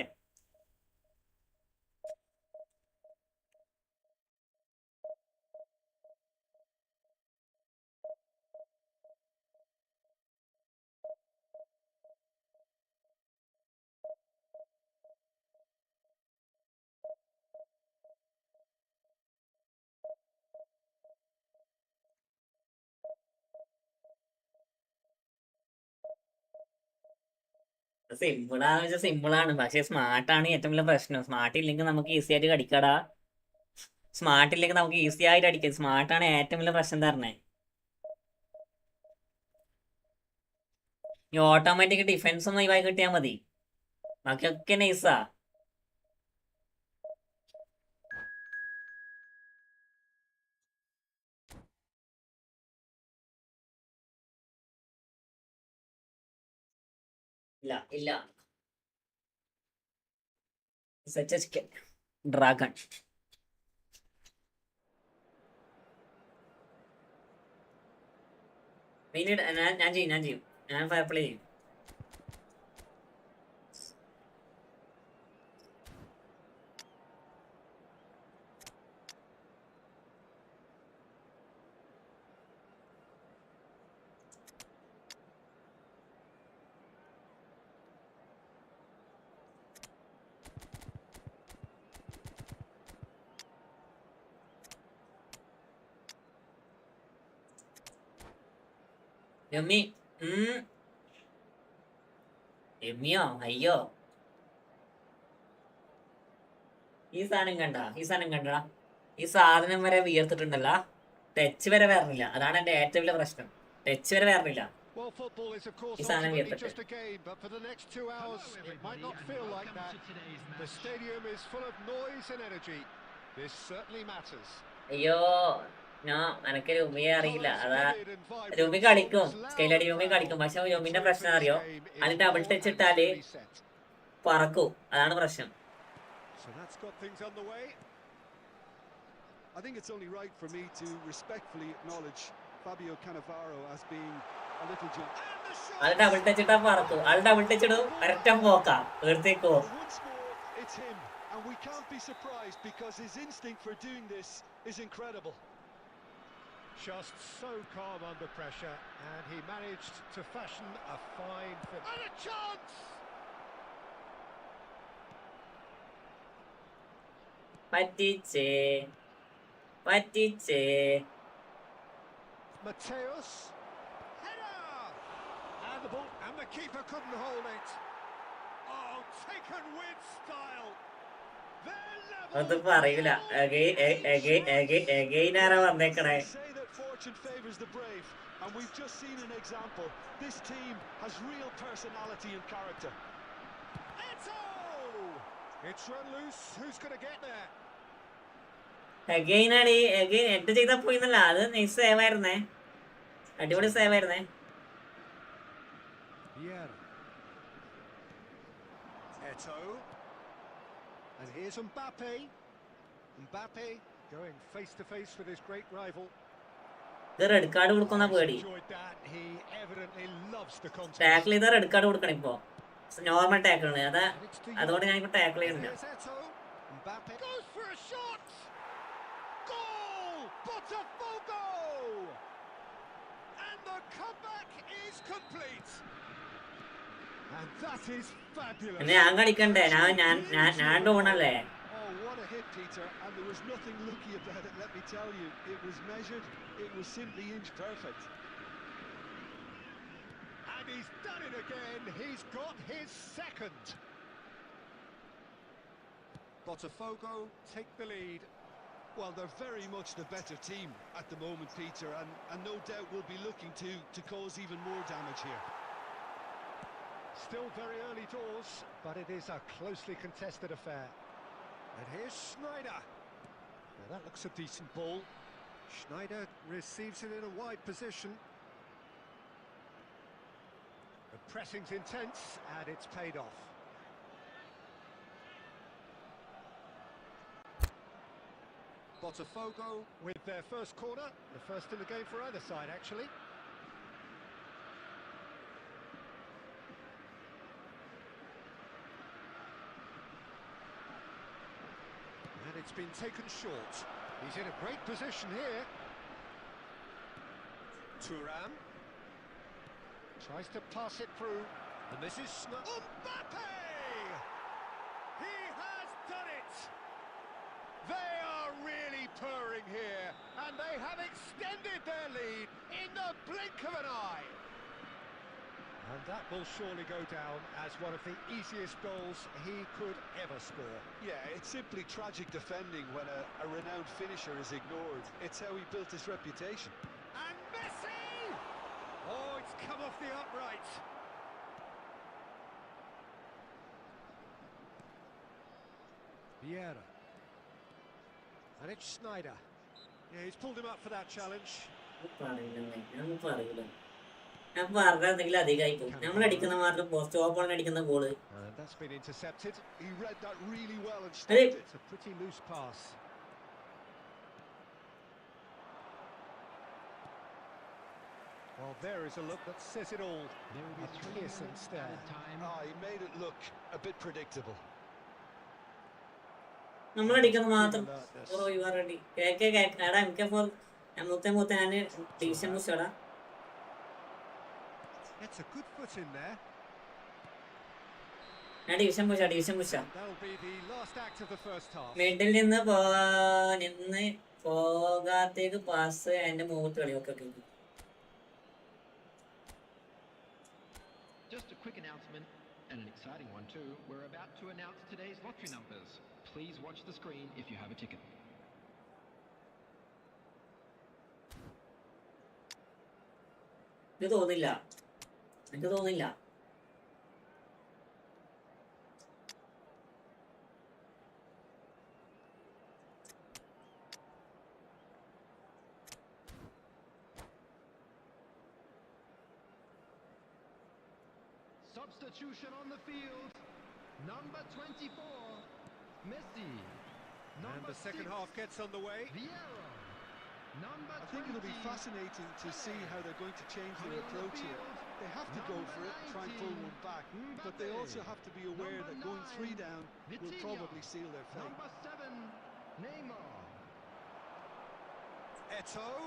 സിമ്പിളാന്ന് വെച്ചാൽ സിമ്പിളാണ്, പക്ഷെ സ്മാർട്ടാണ് ഏറ്റവും വലിയ പ്രശ്നം. സ്മാർട്ട് ഇല്ലെങ്കിൽ നമുക്ക് ഈസി ആയിട്ട് കടിക്കടാ. സ്മാർട്ട് ഇല്ലെങ്കിൽ നമുക്ക് ഈസി ആയിട്ട് അടിക്കാം. സ്മാർട്ടാണ് ഏറ്റവും വലിയ പ്രശ്നം തരണേ. ഈ ഓട്ടോമാറ്റിക് ഡിഫൻസ് ഒന്ന് ഒഴിവാക്കി കിട്ടിയാൽ മതി, ബാക്കിയൊക്കെ നൈസാ. ഇല്ല ഇല്ല, ഡ്രാഗൺ. പിന്നീട് ഞാൻ ചെയ്യും ഞാൻ ഫയർ പ്ലേ ചെയ്യും. യമ്മി. യമ്മിയോ അയ്യോ, ഈ സാധനം കണ്ട ഈ സാധനം വരെ വിയർത്തിട്ടുണ്ടല്ല. ടച്ച് വരെ വരണില്ല, അതാണ് എന്റെ ഏറ്റവും വലിയ പ്രശ്നം. ടച്ച് വരെ വരണില്ല. Well, football is of course ഈ സാധനം ultimately വിയർത്തിട്ട്. just a game, but for the next 2 hours it might not feel like that. The stadium is full of noise and energy. This certainly matters. അയ്യോ, എനക്ക് രൂപയെ അറിയില്ല. അതാ രൂപി കളിക്കും, സ്കെയിലടി രൂപി കളിക്കും, പക്ഷെ രൂപിന്റെ പ്രശ്നം അറിയോ, അതിന് ഡബിൾ ടച്ച് ഇട്ടാല് പറക്കും, അതാണ് പ്രശ്നം. So that's got things underway. I think it's only right for me to respectfully acknowledge Fabio Cannavaro as being a little jump. അത് ഡബിൾ ടച്ച് ഇട്ടാ പറക്കും. അത് ഡബിൾ ടച്ച് ഇടും, ഒരൊറ്റ പോക്കാ തീർത്തേക്കോ. Once more, it's him, and we can't be surprised because his instinct for doing this is incredible. Just so calm under pressure, and he managed to fashion a fine finish. And a chance! പറ്റിച്ചേ. Mateus. Header! And the ball, and the keeper couldn't hold it. Oh, taken with style. അത് പറയൂല. Again ആരാ വന്നേക്കണേ. Say that fortune favors the brave, and we've just seen an example. This team has real personality and character. It's run loose. Who's going to get there? Again ആണ്. Again എട്ട് ചെയ്താ പോയിന്നല്ല, അത് nice save ആയിരുന്നേ, അടിപൊളി save ആയിരുന്നേ. Eto. And here's Mbappe. Mbappe going face to face with his great rival. ഇത് red card കൊടുക്കുന്ന പേടി. He evidently loves the contest. Tackle ചെയ്താൽ റെഡ് കാർഡ് കൊടുക്കണം. ഇപ്പോ നോർമൽ ടാക്കിൾ ആണ്, അതുകൊണ്ട് ഞാൻ ഇപ്പൊ ടാക്കിൾ ചെയ്യുന്നില്ല. Mbappe goes for a shot. Goal! Botafogo! And the comeback is complete. And that is fabulous. ഞാൻ കളിക്കണ്ടേ, ഞാൻ ഡോണല്ലേ. Oh, what a hit, Peter, and there was nothing lucky about it, let me tell you. It was measured, it was simply inch perfect. And he's done it again. He's got his second. Botafogo take the lead. Well, they're very much the better team at the moment, Peter, and no doubt will be looking to cause even more damage here. Still very early doors, but it is a closely contested affair. And here's Schneider. Now that looks a decent ball. Schneider receives it in a wide position. The pressing's intense, and it's paid off. Botafogo with their first corner, the first in the game for either side, actually. it's been taken short. He's in a great position here. Thuram tries to pass it through, and this is Mbappe! He has done it! They are really purring here, and they have extended their lead in the blink of an eye. And that will surely go down as one of the easiest goals he could ever score. Yeah, it's simply tragic defending when a renowned finisher is ignored. It's how he built his reputation. And Messi! Oh, it's come off the upright. Vieira. And it's Snyder. Yeah, he's pulled him up for that challenge. ഞാൻ പറഞ്ഞെങ്കിൽ അധികമായി പോകും. നമ്മൾ അടിക്കുന്ന മാത്രം post open അടിക്കുന്ന goal. That's been intercepted. He read that really well and stopped it. It's a pretty loose pass. Well, there is a look that says it all. A piercing stare. He made it look a bit predictable. നമ്മൾ അടിക്കുന്ന മാത്രം. Oh you are ready. കേടാ MK4 ഞാൻ മൂത്ത ഞാൻ division മുസ്സടാ. It's a good foot in there. ഞാൻ division മുസ്സ. That'll be the last act of the first half. Middle നിന്ന് പോകാത്തേക്ക് പാസ് അതിന്റെ മുഖത്ത് കളി. Okay. Just a quick announcement, and an exciting one too. We're about to announce today's lottery numbers. Please watch the screen if you have a ticket. എനിക്ക് തോന്നില്ല. Substitution on the field. Number 24, Messi. And the second half gets underway. Vieira. Number I think it'll be 20. fascinating to see how they're going to change their approach here. They have to go for it, try and pull one back, but they also have to be aware that going 3 down will probably seal their fate. Number 7, Neymar. Eto'o.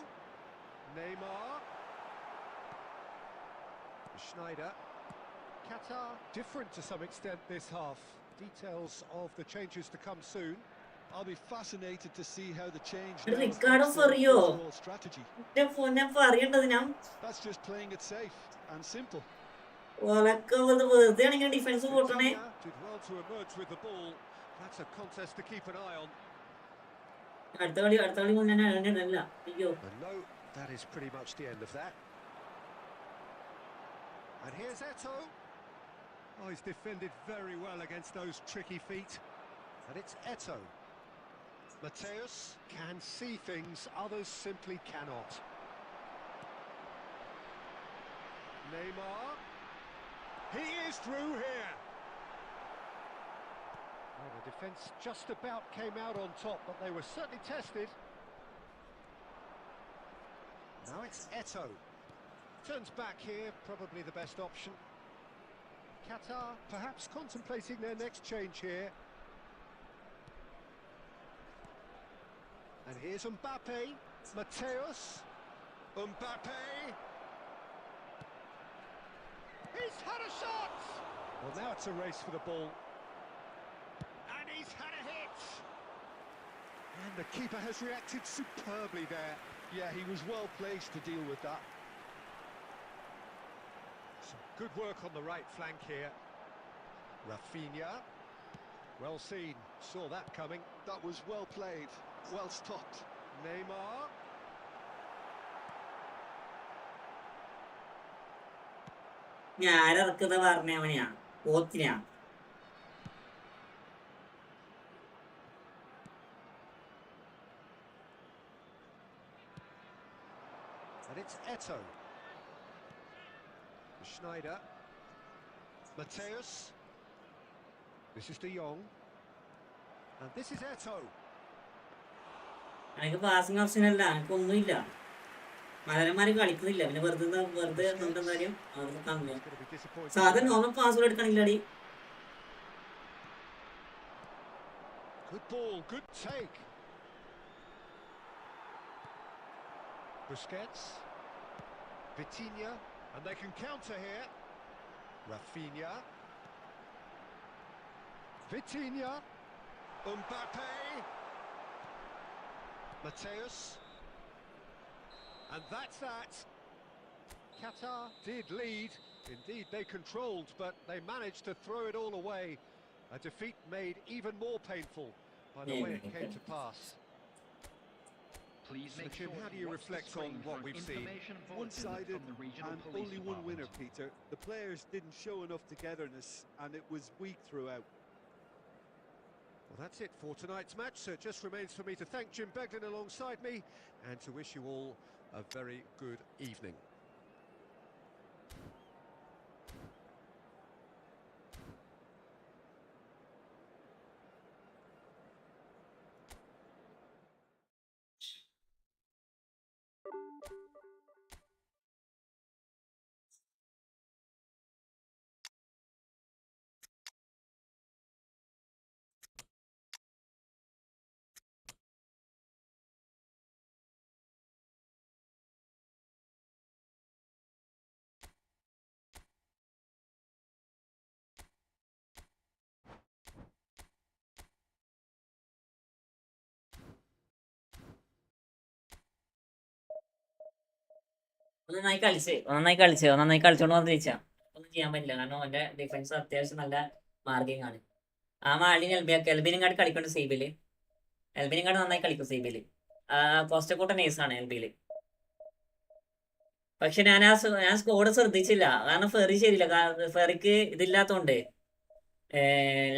Neymar. Schneider. Qatar different to some extent this half. Details of the changes to come soon. I'll be fascinated to see how the change Ricardo Ferrio. strategy. That's just playing it safe and simple. Defence പോട്ടണേ. Did well to emerge with the ball. That's a contest to keep an eye on. അടുത്ത കളി മുന്നേ അല്ല. അയ്യോ. And no, that is pretty much the end of that. And here's Eto'o. Oh, he's defended very well against those tricky feet. And it's Eto'o. Mateus can see things others simply cannot. Neymar. He is through here. Well, the defence just about came out on top, but they were certainly tested. Now it's Eto'o. Turns back here, probably the best option. Qatar perhaps contemplating their next change here. And here's Mbappe. Mateus. Mbappe. He's had a shot! Well, now it's a race for the ball. And he's had a hit! And the keeper has reacted superbly there. Yeah, he was well placed to deal with that. Some good work on the right flank here. Rafinha. Well seen. Saw that coming. That was well played. Well stopped. Neymar. ഞാൻ ഇറക്കുന്നത് പറഞ്ഞവനെയാ പോത്തിനാ. And it's Eto'o. Schneider. Mateus. This is De Jong. And this is Eto'o. എനിക്ക് passing option അല്ല, എനിക്കൊന്നുമില്ല. മലരന്മാര് കളിക്കുന്നില്ല, പിന്നെ വെറുതെ കാര്യം അവർക്ക് തന്നു. സാധാരണ നോർമൽ പാസ്വേഡ് എടുക്കണില്ലടി. Good ball, good take. Busquets. Vitinha. And they can counter here. Rafinha. Vitinha. Mbappe. Mateus. And that's that. Qatar did lead. Indeed, they controlled, but they managed to throw it all away. A defeat made even more painful by the way it came to pass. Please So, make Jim, sure how do to you watch reflect the screen on for what an we've seen? information bulletin One-sided from the regional and police only one winner, department. Peter. The players didn't show enough togetherness and it was weak throughout. Well, that's it for tonight's match, so it just remains for me to thank Jim Beglin alongside me and to wish you all a very good evening. നന്നായി കളിച്ചോണ്ട് വന്ന് ജയിച്ചാ ഒന്നും ചെയ്യാൻ പറ്റില്ല. കാരണം അവന്റെ defence അത്യാവശ്യം നല്ല marking ആണ്. ആ മാളിന് എൽബിനിങ്ങാട് കളിക്കുന്നുണ്ട് സീബില്. എൽബിനിങ്ങാട് നന്നായി കളിക്കും സീബില്. കോസ്റ്റക്കോട്ട നൈസാണ് എൽബിയില്. പക്ഷെ ഞാൻ സ്കോഡ് ശ്രദ്ധിച്ചില്ല. കാരണം ഫെറി ശരിയില്ല. ഫെറിക്ക് ഇതില്ലാത്തോണ്ട്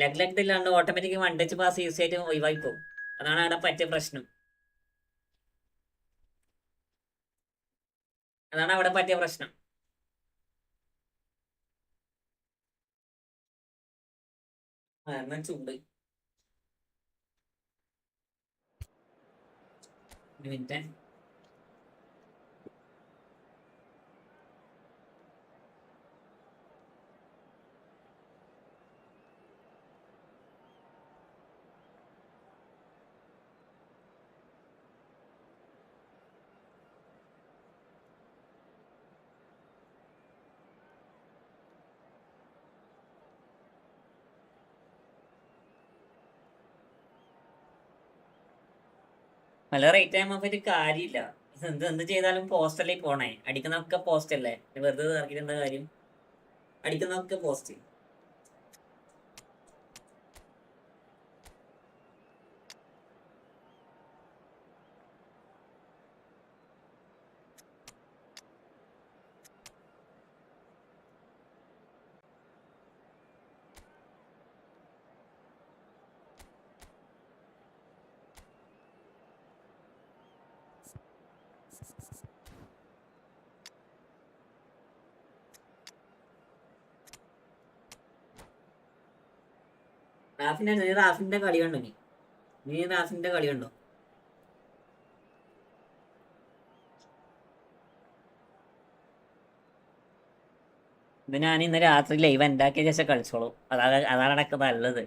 ലെഗ് ഇല്ലാണ്ട് automatic one touch pass easy ആയിട്ട് ഒഴിവായി പോകും. അതാണ് അവിടെ പറ്റിയ പ്രശ്നം. എന്നാ ചൂട്. ഒരു മിനിറ്റ്. നല്ല റേറ്റ് ആകുമ്പോ ഒരു കാര്യമില്ല. എന്ത് ചെയ്താലും പോസ്റ്റല്ലേ പോണേ. അടിക്കുന്നതൊക്കെ പോസ്റ്റ് അല്ലേ. വെറുതെ ഇറക്കിയിട്ട് എന്താ കാര്യം? അടിക്കുന്നതൊക്കെ പോസ്റ്റ്. റാഫിന്റെ കളി കണ്ടോ? നീ റാഫിന്റെ കളി കണ്ടോ? ഇത് ഞാൻ ഇന്ന് രാത്രി ലൈവ് ഉണ്ടാക്കിയ ശേഷം കളിച്ചോളൂ. അതാണ് എനിക്ക് നല്ലത്.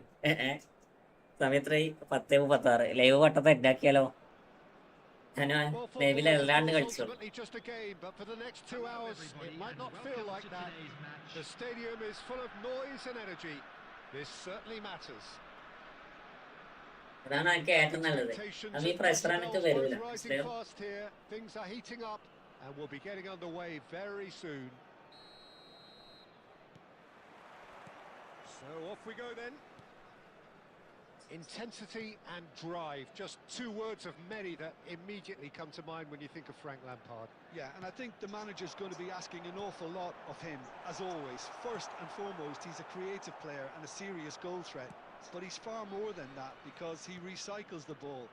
സമയത്ര 10:36 ലൈവ് വട്ടത്തെ ഉണ്ടാക്കിയാലോ? ഞാൻ ലൈവിൽ എല്ലാണ്ട് കളിച്ചോളൂ. Just a game, but for the next 2 hours, it might not feel like that. The stadium is full of noise and energy. This certainly matters. അതാണ് എനിക്ക് ഏറ്റവും നല്ലത്. അത് ഈ പ്രഷർ എനിക്ക് വരൂല. Things are heating up and we'll be getting underway very soon. So off we go then. Intensity and drive, just 2 words of many that immediately come to mind when you think of Frank Lampard. Yeah, and I think the manager's going to be asking an awful lot of him, as always. First and foremost, he's a creative player and a serious goal threat. But he's far more than that because he recycles the ball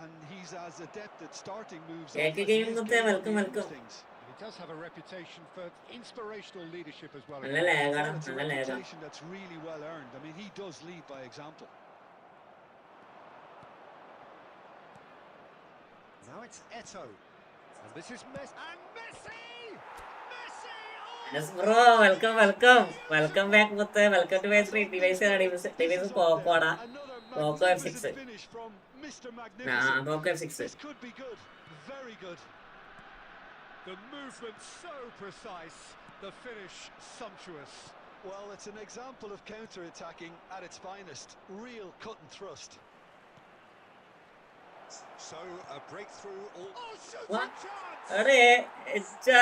and he's as adept at starting moves as he is things. He does have a reputation for inspirational leadership as well. It's a reputation that's really well earned. I mean, he does lead by example. Now it's Eto'o. And this is Messi. And Messi! Yes, bro, welcome back, Mutte. Welcome to my street. Device Pokoda. Poco magnificent F6. finish from Mr. Magnificent. Poco F6. This could be good. Very good. The movement so precise, the finish sumptuous. Well, it's an example of counter-attacking at its finest. Real cut and thrust. So a breakthrough. Oh, shooting What? chance! അടേ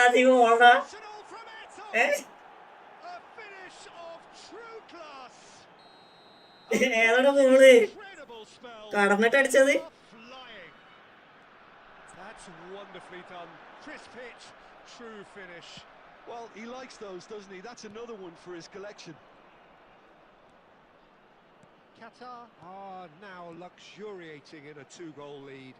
അധികം ഓടാ Sensational from Eto! ഏ A finish of true class. ഏതാണ് goal Incredible spell. കടന്നിട്ട് അടിച്ചത് They are flying. That's wonderfully done. Crisp hit, true finish. Well, he likes those, doesn't he? That's another one for his collection. Qatar are now luxuriating in a 2-goal lead.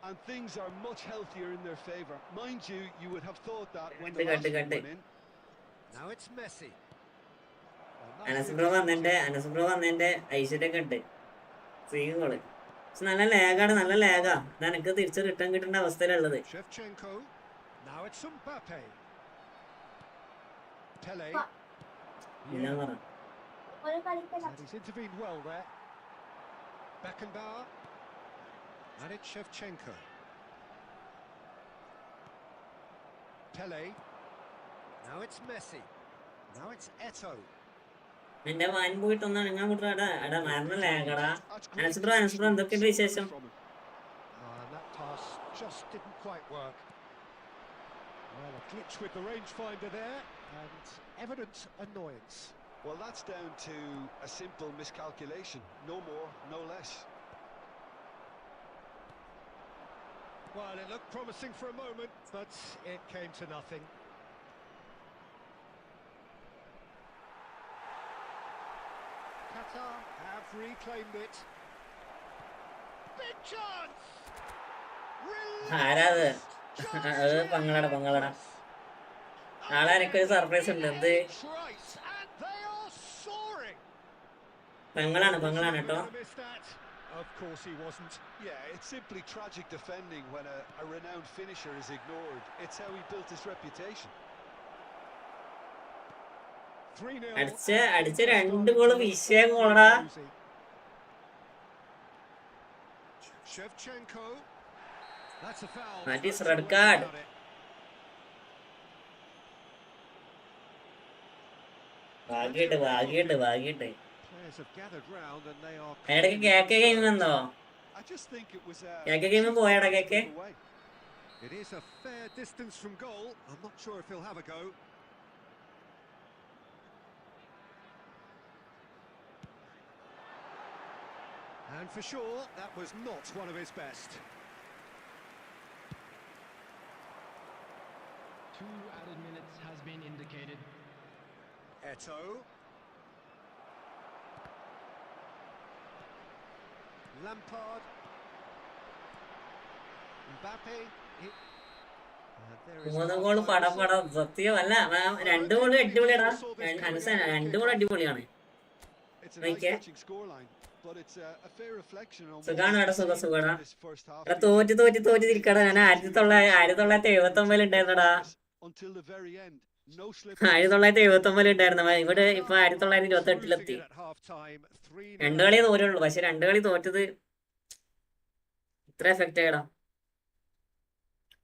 And things are much healthier in their favour. Mind you, you would have thought that when Cut, the last cut, one cut. went in. Now it's Messi. Well, nice അനസ്ബ്രോ വന്നതിന്റെ ഐശ്വര്യൊക്കെ ഉണ്ട് scene goal പക്ഷെ നല്ല ലാഗാണ് നല്ല ലാഗാ അത് എനിക്ക് തിരിച്ച് return കിട്ടേണ്ട അവസ്ഥയിലുള്ളത് Shevchenko. Now it's Mbappe. Pele. ഇല്ല പറ And he's intervened well there. Beckenbauer. And it's Shevchenko. Pele. Now it's Messi. Now it's Eto. എന്റെ വാൻ പോയിട്ടൊന്നാണ് ഞാൻ കൂട്ടാടാ എടാ മരണം ലാഗടാ That's great അനസ്ബ്രോ എന്തൊക്കെയുണ്ട് വിശേഷം from him. And that pass just didn't quite work. Well, a glitch with the rangefinder there, and evident annoyance. Well, that's down to a simple miscalculation. No more, no less. Well, it looked promising for a moment, but it came to nothing. Qatar have reclaimed it. Big chance! ആരാ അത് Just അത് പങ്ങളടാ നാളെ എനിക്കൊരു surprise ഉണ്ട് എന്ത് Right, and they are soaring. പെങ്ങളാണ് Was he കേട്ടോ gonna miss that? Of course he wasn't. Yeah, it's simply tragic defending when a renowned finisher is ignored. It's how he built his reputation. 3-0. അടിച്ച രണ്ട് goal വിഷയം ഗോളടാ Shevchenko. That's a foul. That is No red two ways card. about it. ഭാഗ്യട്ട് Players have gathered round and they are ഇടയ്ക്ക് cake game വന്നോ I just think it was a cake game പോയാടാ cake move away. It is a fair distance from goal. I'm not sure if he'll have a go. And for sure, that was not one of his best. 2 added minutes has been indicated. Eto. Lampard. Mbappe. മൂന്ന് goal പടം സത്യമല്ല രണ്ട് goal അടിപൊളിയാടാ രണ്ട് goal അടിപൊളിയാണ് It's an Okay. eye-catching scoreline, but it's a fair reflection on what സുഖാണ് we've എടാ seen സുഖാടാ this first half. എടാ തോറ്റ് തിരിക്കടാ ഞാൻ 1979 ഉണ്ടായിരുന്നടാ Until the very end, no slip. 1979 ഉണ്ടായിരുന്നു ഇവിടെ ഇപ്പൊ 1928 Losing it at half-time, 3-0. രണ്ടു കളി തോറ്റുള്ളൂ പക്ഷെ രണ്ടു കളി തോറ്റത് ഇത്ര എഫക്റ്റ് ആയിടാ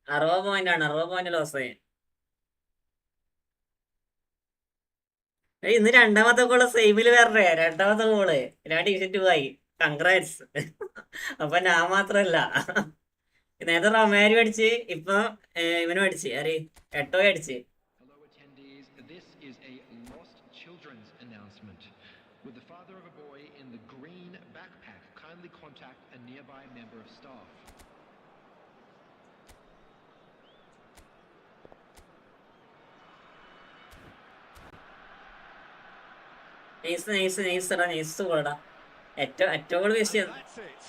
60 പോയിന്റ് ലോസ് ആയി ഇന്ന് രണ്ടാമത്തെ ഗോള് സെയിമില് വേറെ രണ്ടാമത്തെ ഗോള് ഞാൻ ഡിവിഷൻ 2 ആയി കൺഗ്രാറ്റ്സ് അപ്പൊ ഞാൻ മാത്രല്ല നേരത്തെ റൊമാരി അടിച്ച് ഇപ്പൊ ഇവനും അടിച്ച് ആര് എട്ടോ അടിച്ച് Hello attendees, this is a lost children's announcement. With the father of a boy in the green backpack, kindly contact a nearby member of staff. Nice ഗോളടാ ഏറ്റവും കൂടുതൽ waste And that's it.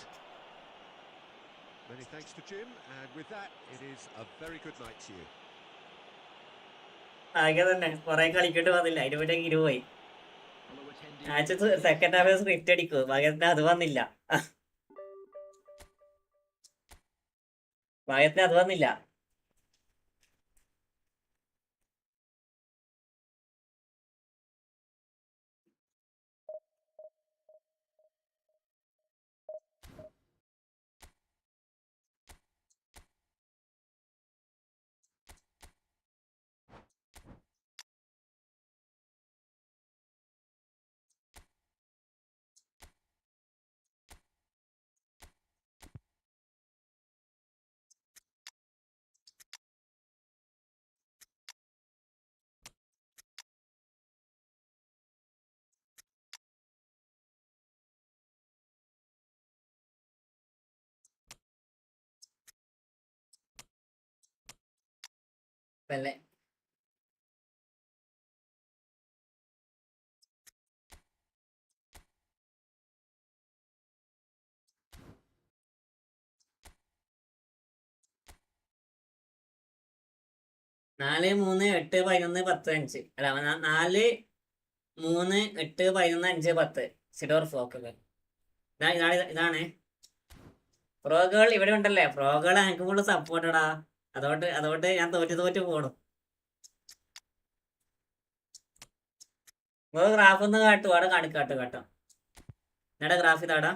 Many thanks to Jim, and with that, it is a very good night to you. ആകെ തന്നെ കൊറേ കളിക്കേണ്ടി വന്നില്ല അതിന് പറ്റി 20 പോയി Hello attendees. ആഴ്ച സെക്കൻഡ് ഹാഫ് സ്ക്രിപ്റ്റ് അടിക്കും ഭാഗ്യത്തിന് അത് വന്നില്ല ഭാഗ്യത്തിന് അത് വന്നില്ല പെലെ 4, 3, 8, 11, 10, 5 അല്ല 4, 3, 8, 11, 5, 10 സിഡോർഫ്. ഓക്കെ ഇതാണ് പ്രോകൾ ഇവിടെ ഉണ്ടല്ലേ. പ്രോകൾ എനിക്ക് കൂടുതൽ സപ്പോർട്ടടാ. അതുകൊണ്ട് ഞാൻ തോറ്റ് പോടും. ഗ്രാഫ് ഒന്ന് കാട്ടു. അവിടെ കാട്ടോ. എന്നടാ ഗ്രാഫ് ഇതാടാ.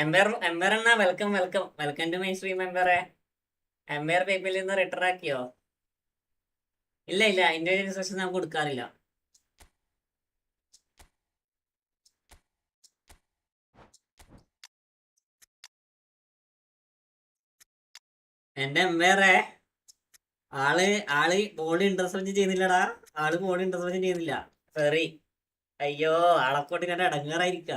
എംപയർ എന്നാ വെൽക്കം ടു മൈ സ്ട്രീം എംപയറെ. എംപയർ പേപ്പിൽ നിന്ന് റിട്ടർ ആക്കിയോ? ഇല്ല ഇന്ത്യൻ സെഷൻ നമുക്ക് കൊടുക്കാറില്ല. എന്റെ എംപയറെ ആള് ബോഡി ഇന്റർസെപ്ഷൻ ചെയ്യുന്നില്ലടാ. ബോഡി ഇന്റർസെപ്ഷൻ ചെയ്യുന്നില്ല. ഫെറി അയ്യോ ആളെക്കോട്ട് ഞാൻ അടങ്ങാറായിരിക്ക.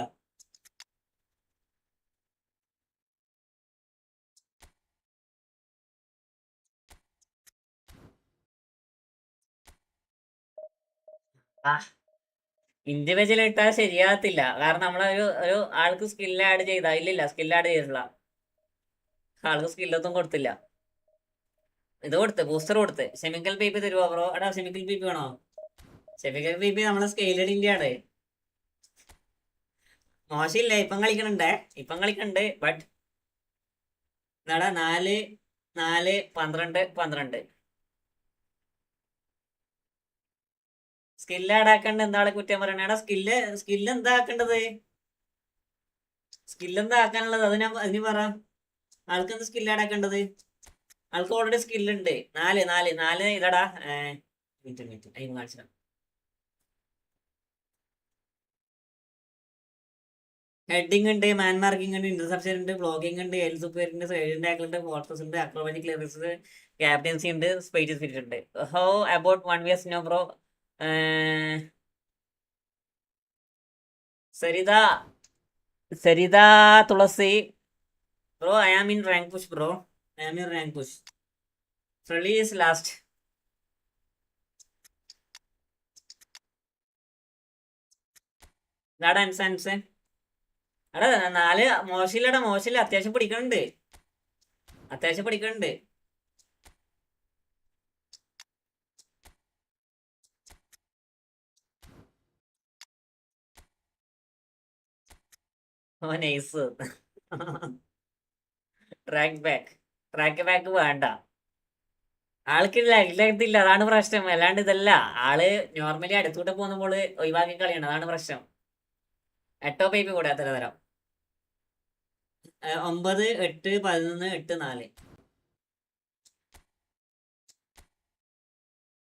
ഇൻഡിവിജ്വൽ ഇട്ടാൽ ശരിയാകത്തില്ല. കാരണം ഒരു ആൾക്ക് സ്കില്ല് ആഡ് ചെയ്താ. ഇല്ലില്ല സ്കില്ല് ആഡ് ചെയ്തിട്ടില്ല. ആൾക്ക് സ്കില്ലൊന്നും കൊടുത്തില്ല. ഇത് ബൂസ്റ്റർ കൊടുത്ത്. ഷെമിക്കൽ പീപ്പി തരുവോ ബ്രോ? എടാ ഷെമിക്കൽ പീപ്പി വേണോ? ഷെമിക്കൽ പീപ്പി നമ്മളെ സ്കെയിലഡ് ഇന്ത്യയാണ്. മോശമില്ല. ഇപ്പം കളിക്കണുണ്ട്. ബട്ട് എന്നാടാ 4, 4, 12, 12 സ്കില്ല് ആഡാക്കണ്ട്. എന്താളെ കുറ്റം പറയണ? എടാ സ്കില്ല് എന്താ ആക്കേണ്ടത്? സ്കില്ലെന്താ ആക്കാനുള്ളത്? അതിന് പറ. ആൾക്ക് എന്ത് സ്കില്ല് ആഡാക്കേണ്ടത്? ആൾക്ക് ഓൾറെഡി സ്കില്ലുണ്ട്. 4 ഇതാടാ. മിനിറ്റ് അതിന് കാണിച്ചാ. ഹെഡിങ് ഉണ്ട്, മാൻ മാർക്കിംഗ് ഉണ്ട്, ഇന്റർസെപ്ഷൻ ഉണ്ട്, ബ്ലോക്കിംഗ് ഉണ്ട്, എൽ സൂപ്പർ ഉണ്ട്, സൈഡ് ടാക്കിൾ ഉണ്ട്, ഫോർട്രസ് ഉണ്ട്, അക്രോബാറ്റിക് ക്ലിയറൻസ്, ക്യാപ്റ്റൻസി ഉണ്ട്, സ്പേസ് സ്പിരിറ്റ് ഉണ്ട്. How about 1vs no bro? Saritha Thulasi bro, I am in rank push bro. Friendly is last. ഇതാടാ എൻസാൻസ്. എടാ 4 മോശമില്ല. അത്യാവശ്യം പഠിക്കണുണ്ട്. ഓ നൈസ്. ട്രാക്ക് ബാക്ക് വേണ്ട. ആൾക്കില്ല. അതാണ് പ്രശ്നം. അല്ലാണ്ട് ഇതല്ല. ആള് നോർമലി അടുത്തൂടെ പോകുമ്പോൾ ഒഴിവാക്കി കളിയാണ്. അതാണ് പ്രശ്നം. 8 പേപ്പി കൂടെ അത്ര തരാം. 9, 8, 11, 8, 4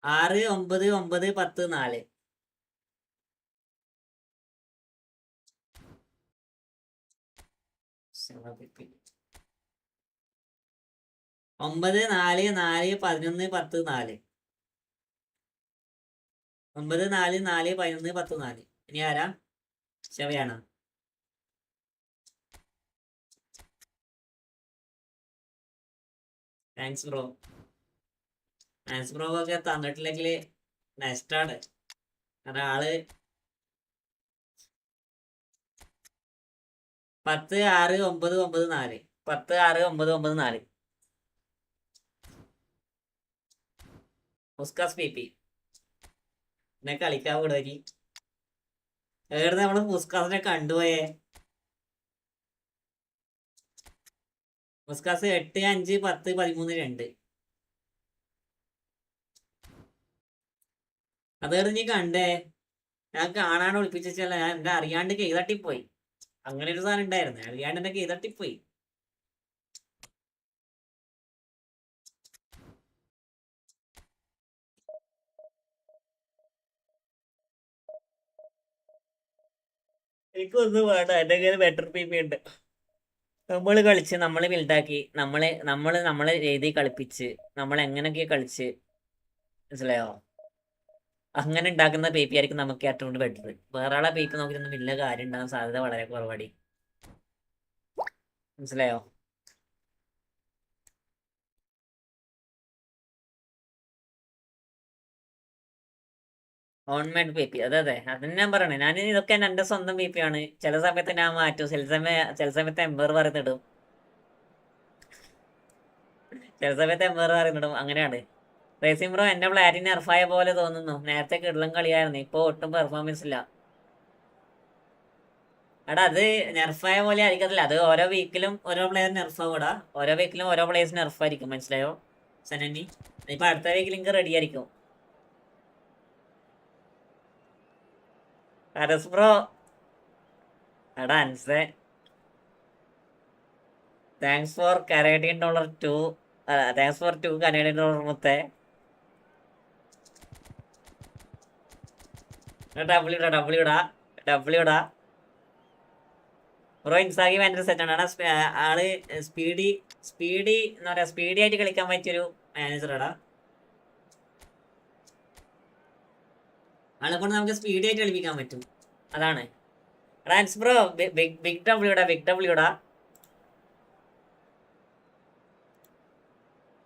6, 9, 9, 10, 4 9, 4, 4, 11, 10, 4 9, 4, 4, 11, 10, 4 ഇനി ആരാ? ശവയാണോ? താങ്ക്സ് ബ്രോ ഒക്കെ തന്നിട്ടില്ലെങ്കിൽ നെക്സ്റ്റാണ്. കാരണം ആള് 10, 6, 9, 9, 4 10, 6, 9, 9, 4 മുസ്കാസ് പി എന്നെ കളിക്കാൻ വിടുവരി. ഏടെ നമ്മള് മുസ്കാസിനെ കണ്ടുപോയേ? മുസ്കാസ് 8, 5, 10, 13, 2 അതേടെ നീ കണ്ടേ? ഞാൻ കാണാണ്ട് ഒളിപ്പിച്ചല്ല. ഞാൻ എന്റെ അറിയാണ്ട് കൈതട്ടിപ്പോയി. അങ്ങനെ ഒരു സാധനം ഉണ്ടായിരുന്നു. അറിയാണ്ട് എന്റെ കൈതട്ടിപ്പോയി. എനിക്കൊന്നും വേണ്ട. എന്റെ കയ്യിൽ ബെറ്റർ പി ഉണ്ട്. നമ്മള് കളിച്ച്, നമ്മള് ബിൽഡാക്കി, നമ്മളെ രീതി കളിപ്പിച്ച്, നമ്മൾ എങ്ങനെയൊക്കെ കളിച്ച്, മനസ്സിലായോ? അങ്ങനെ ഉണ്ടാക്കുന്ന പി പി ആയിരിക്കും നമുക്ക് ഏറ്റവും കൂടുതൽ ബെറ്റർ. വേറെ ആളെ പി പി നോക്കിയിട്ടൊന്നും വലിയ കാര്യം ഉണ്ടാകാൻ സാധ്യത വളരെ കുറവാടി. മനസ്സിലായോ? ഓൺമേഡ് പി പി, അതെ അതിന് ഞാൻ പറയണേ. ഞാൻ ഇതൊക്കെ എൻ്റെ സ്വന്തം പി പി ആണ്. ചില സമയത്ത് ഞാൻ മാറ്റും, ചില സമയത്ത് എംബർ പറയുന്നിടും, ചില സമയത്ത് എംബർ പറയുന്നിടും. അങ്ങനെയാണ്. റേസിംഗ് ബ്രോ, എന്റെ പ്ലാറ്റിന് നെർഫായ പോലെ തോന്നുന്നു. നേരത്തെ കിടലം കളിയായിരുന്നു, ഇപ്പൊ ഒട്ടും പെർഫോമൻസ് ഇല്ല. എടാ അത് നെർഫായ പോലെ ആയിരിക്കത്തില്ല, അത് ഓരോ വീക്കിലും ഓരോ പ്ലെയർ നെർഫാവൂടാ. ഓരോ വീക്കിലും ഓരോ പ്ലേയേഴ്സ് നെർഫായിരിക്കും. മനസ്സിലായോ സനന്നി? ഇപ്പൊ അടുത്ത വീക്കിൽ എനിക്ക് റെഡി ആയിരിക്കും. അരസ് ബ്രോ, എടാ അൻസേ, താങ്ക്സ് ഫോർ $2. താങ്ക്സ് ഫോർ $2 മുത്തേ. ഡബ്ല്യൂടാ ബ്രോ. ഇൻസാഗി ഭയങ്കര സെറ്റാണ്. ആള് സ്പീഡി എന്താ പറയാ, സ്പീഡി ആയിട്ട് കളിക്കാൻ പറ്റിയൊരു മാനേജറാടാ. ആളെ കൊണ്ട് നമുക്ക് സ്പീഡി ആയിട്ട് കളിപ്പിക്കാൻ പറ്റും, അതാണ്. റാൻസ് ബ്രോ, ബിഗ് ഡബ്ല്യൂടാ.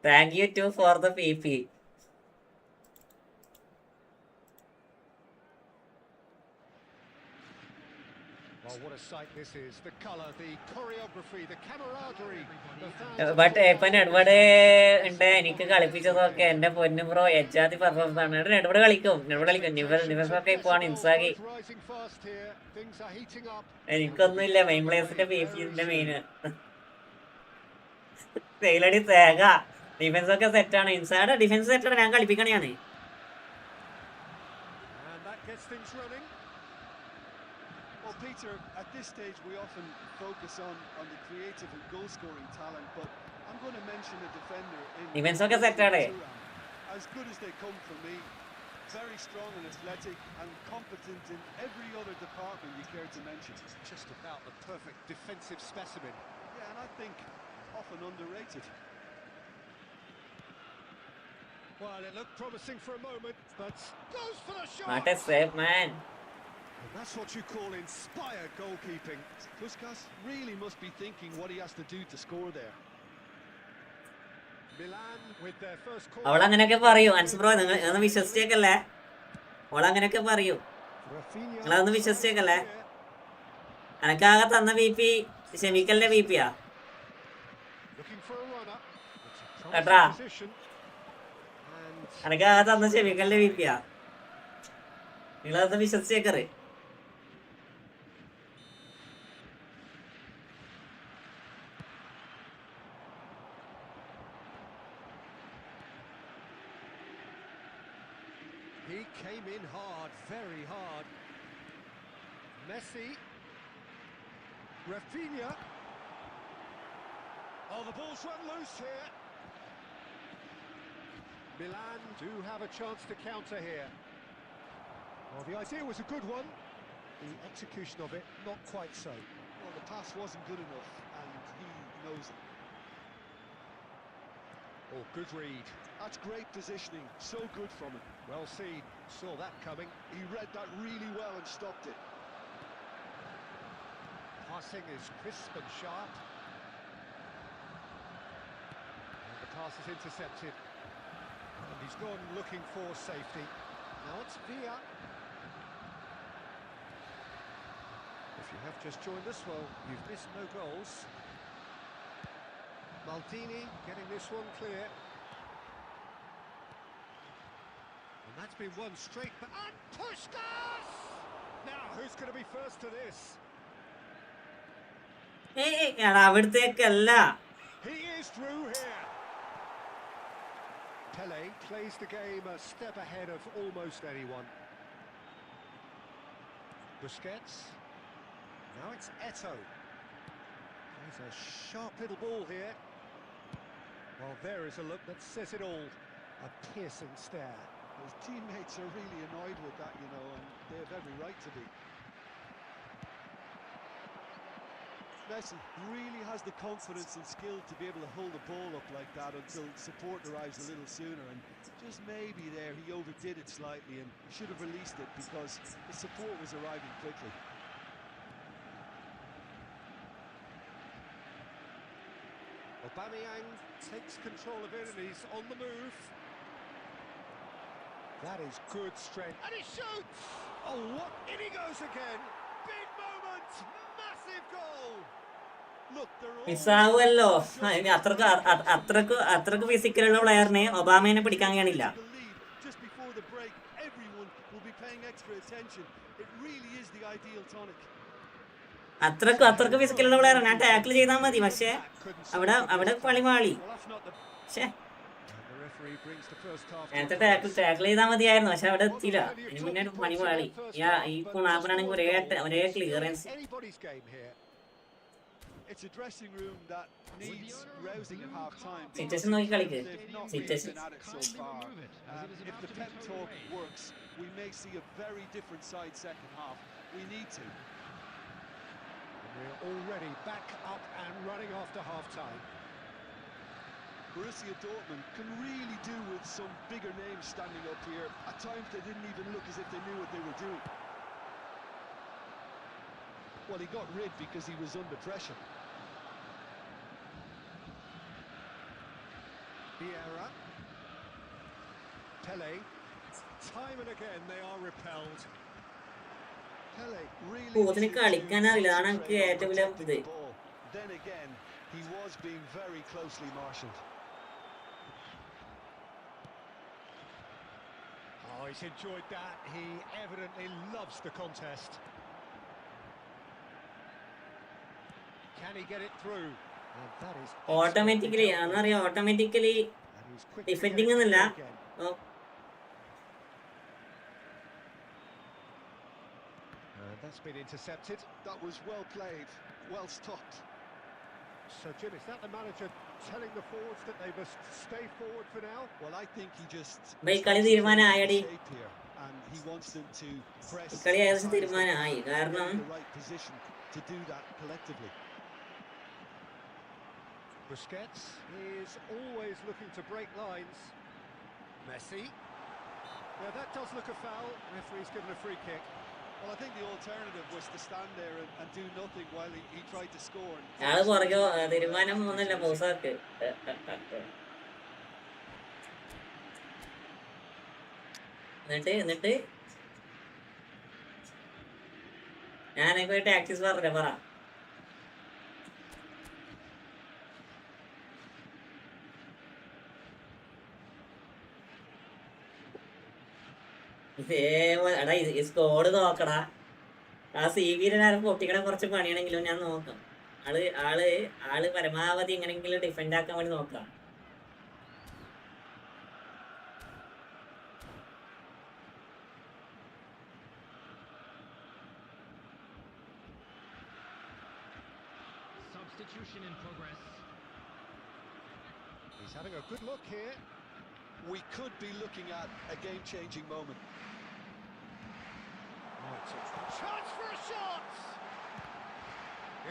Thank you too for the P P. Oh, what a sight this is. The colour, the choreography, the camaraderie. But ഇപ്പൊ നെഡ്വേഡ് ഉണ്ട് എനിക്ക് കളിപ്പിച്ചതൊക്കെ. എന്റെ പൊന്നു ബ്രോ, എച്ചാതി പെർഫോമൻസ് ആണ്. നെഡ്വേഡ് കളിക്കും. നിവസൊക്കെ ഇപ്പോഴാണ് ഇൻസാഗി. എനിക്കൊന്നുമില്ല, മെയിൻ പ്ലേയേഴ്സിന്റെ പി പിന്റെ മെയിന് സെയിലടി തേക. ഡിഫൻസ് ഒക്കെ സെറ്റാണ്. ഇൻസാഡ് ഡിഫൻസ് സെറ്റാണ്. ഞാൻ കളിപ്പിക്കണയാണ്. Well, Peter, at this stage we often focus on the creative and goal-scoring talent, but I'm going to mention a defender in defence ഒക്കെ സെറ്റാണ്. as good as they come for me. Very strong and athletic and competent in every other department you care to mention. Just about the perfect defensive specimen. Yeah, and I think often underrated. Well, it looked promising for a moment, but goes for the shot. What a save, man. And that's what you call inspired goalkeeping. Puskas really must be thinking what he has to do to score there. Milan with their first goal. അവളങ്ങനെയൊക്കെ പറയൂ അൻസ് bro, നിങ്ങൾ വിശ്വസിച്ചേക്കല്ലേ. അവളങ്ങനെയൊക്കെ പറയൂ, നിങ്ങളതൊന്ന് വിശ്വസിച്ചേക്കല്ലേ. എനക്കാകെ തന്ന V P ഷെമിക്കലിന്റെ V പിയാ കേട്ടാ. എനക്കാകെ തന്ന ഷെമിക്കലിന്റെ വി പിയാ. നിങ്ങളതൊന്ന് വിശ്വസിച്ചേക്കറ്. He came in hard, very hard. Messi. Rafinha. Oh, the ball's run loose here. Milan do have a chance to counter here. Well, the idea was a good one. The execution of it, not quite so. Well, the pass wasn't good enough, and he knows it. Oh, good read. That's great positioning, so good from him. Well seen, saw that coming. He read that really well and stopped it. Passing is crisp and sharp. And the pass is intercepted. And he's gone looking for safety. Now it's Villa. If you have just joined us, well, you've missed no goals. Maldini getting this one clear. And that's been one straight back. And Puskas! Now, who's going to be first to this? അവിടത്തേക്കല്ല. He is through here. Pele plays the game a step ahead of almost anyone. Busquets. Now it's Eto'o. There's a sharp little ball here. Well, there is a look that says it all. A piercing stare. His teammates are really annoyed with that, and they have every right to be. Messi really has the confidence and skill to be able to hold the ball up like that until support arrives a little sooner, and just maybe there he overdid it slightly and should have released it because the support was arriving quickly. Aubameyang takes control of it and he's on the move. That is good strength. And he shoots! Oh, what? In he goes again! Big moment! Massive goal! Look, they're മിസ്സാവുമല്ലോ. ഇനി അത്രക്ക് ഫിസിക്കലുള്ള പ്ലെയറിനെ ഒബാമേനെ പിടിക്കാൻ കഴിയണില്ല. just before the break, everyone will be paying extra attention. It really is the ideal tonic. അത്രക്ക് ഫിസിക്കലുള്ള player ഞാൻ tackle ചെയ്താൽ മതി, പക്ഷെ അവിടെ പളിമാളി. നേരത്തെ ടാക്കിൾ ചെയ്താൽ മതിയായിരുന്നു, പക്ഷെ അവിടെ എത്തിയില്ല. അതിന് മുന്നേ പണിമാളി. ഈ കുണാപ്പനാണെങ്കിൽ ഒരേ clearance. It's a dressing room that needs rousing at half time. Situation നോക്കി കളിക്ക്. Situation. If the pep talk works, we may see a very different side second half. We need to. We're already back up and running after half time. Borussia Dortmund can really do with some bigger names standing up here. At times they didn't even look as if they knew what they were doing. Well, he got rid because he was under pressure. Vieira, Pele, time and again they are repelled. Pele really കളിക്കാനറിയില്ല, അതാണ് എനിക്ക് ഏറ്റവും വലിയ ഇത്. Then again, he was being very closely marshalled. Oh, he's enjoyed that. He evidently loves the contest. Can he get it through? Automatically അന്നറിയാം, automatically defending എന്നല്ല. That's been intercepted. That was well played, well stopped. So Jim, is that the manager telling the forwards that they must stay forward for now? Well, I think he just കളി തീരുമാനമായടി. and he wants them to press കളി ഏകദേശം തീരുമാനമായി, കാരണം the right position to do that collectively. Busquets is always looking to break lines. Messi. Yeah, that does look a foul. Referee's given a free kick. Well, I think the alternative was to stand there and do nothing while he tried to score. അത് പുറകെ തീരുമാനം ഒന്നുമില്ല മൂസാക്ക്. എന്നിട്ട് ഞാനൊക്കെ ഒരു tactics പറഞ്ഞ പറ. എടാ ഈ സ്കോഡ് നോക്കടാ. ആ CB-നെ പൊട്ടിക്കണ കുറച്ച് പണിയാണെങ്കിലും ഞാൻ നോക്കാം. ആള് പരമാവധി എങ്ങനെയെങ്കിലും ഡിഫെൻഡ് ആക്കാൻ വേണ്ടി നോക്കാം. Substitution in progress. He's having a good look here. We could be looking at a game-changing moment. Chance for a shot!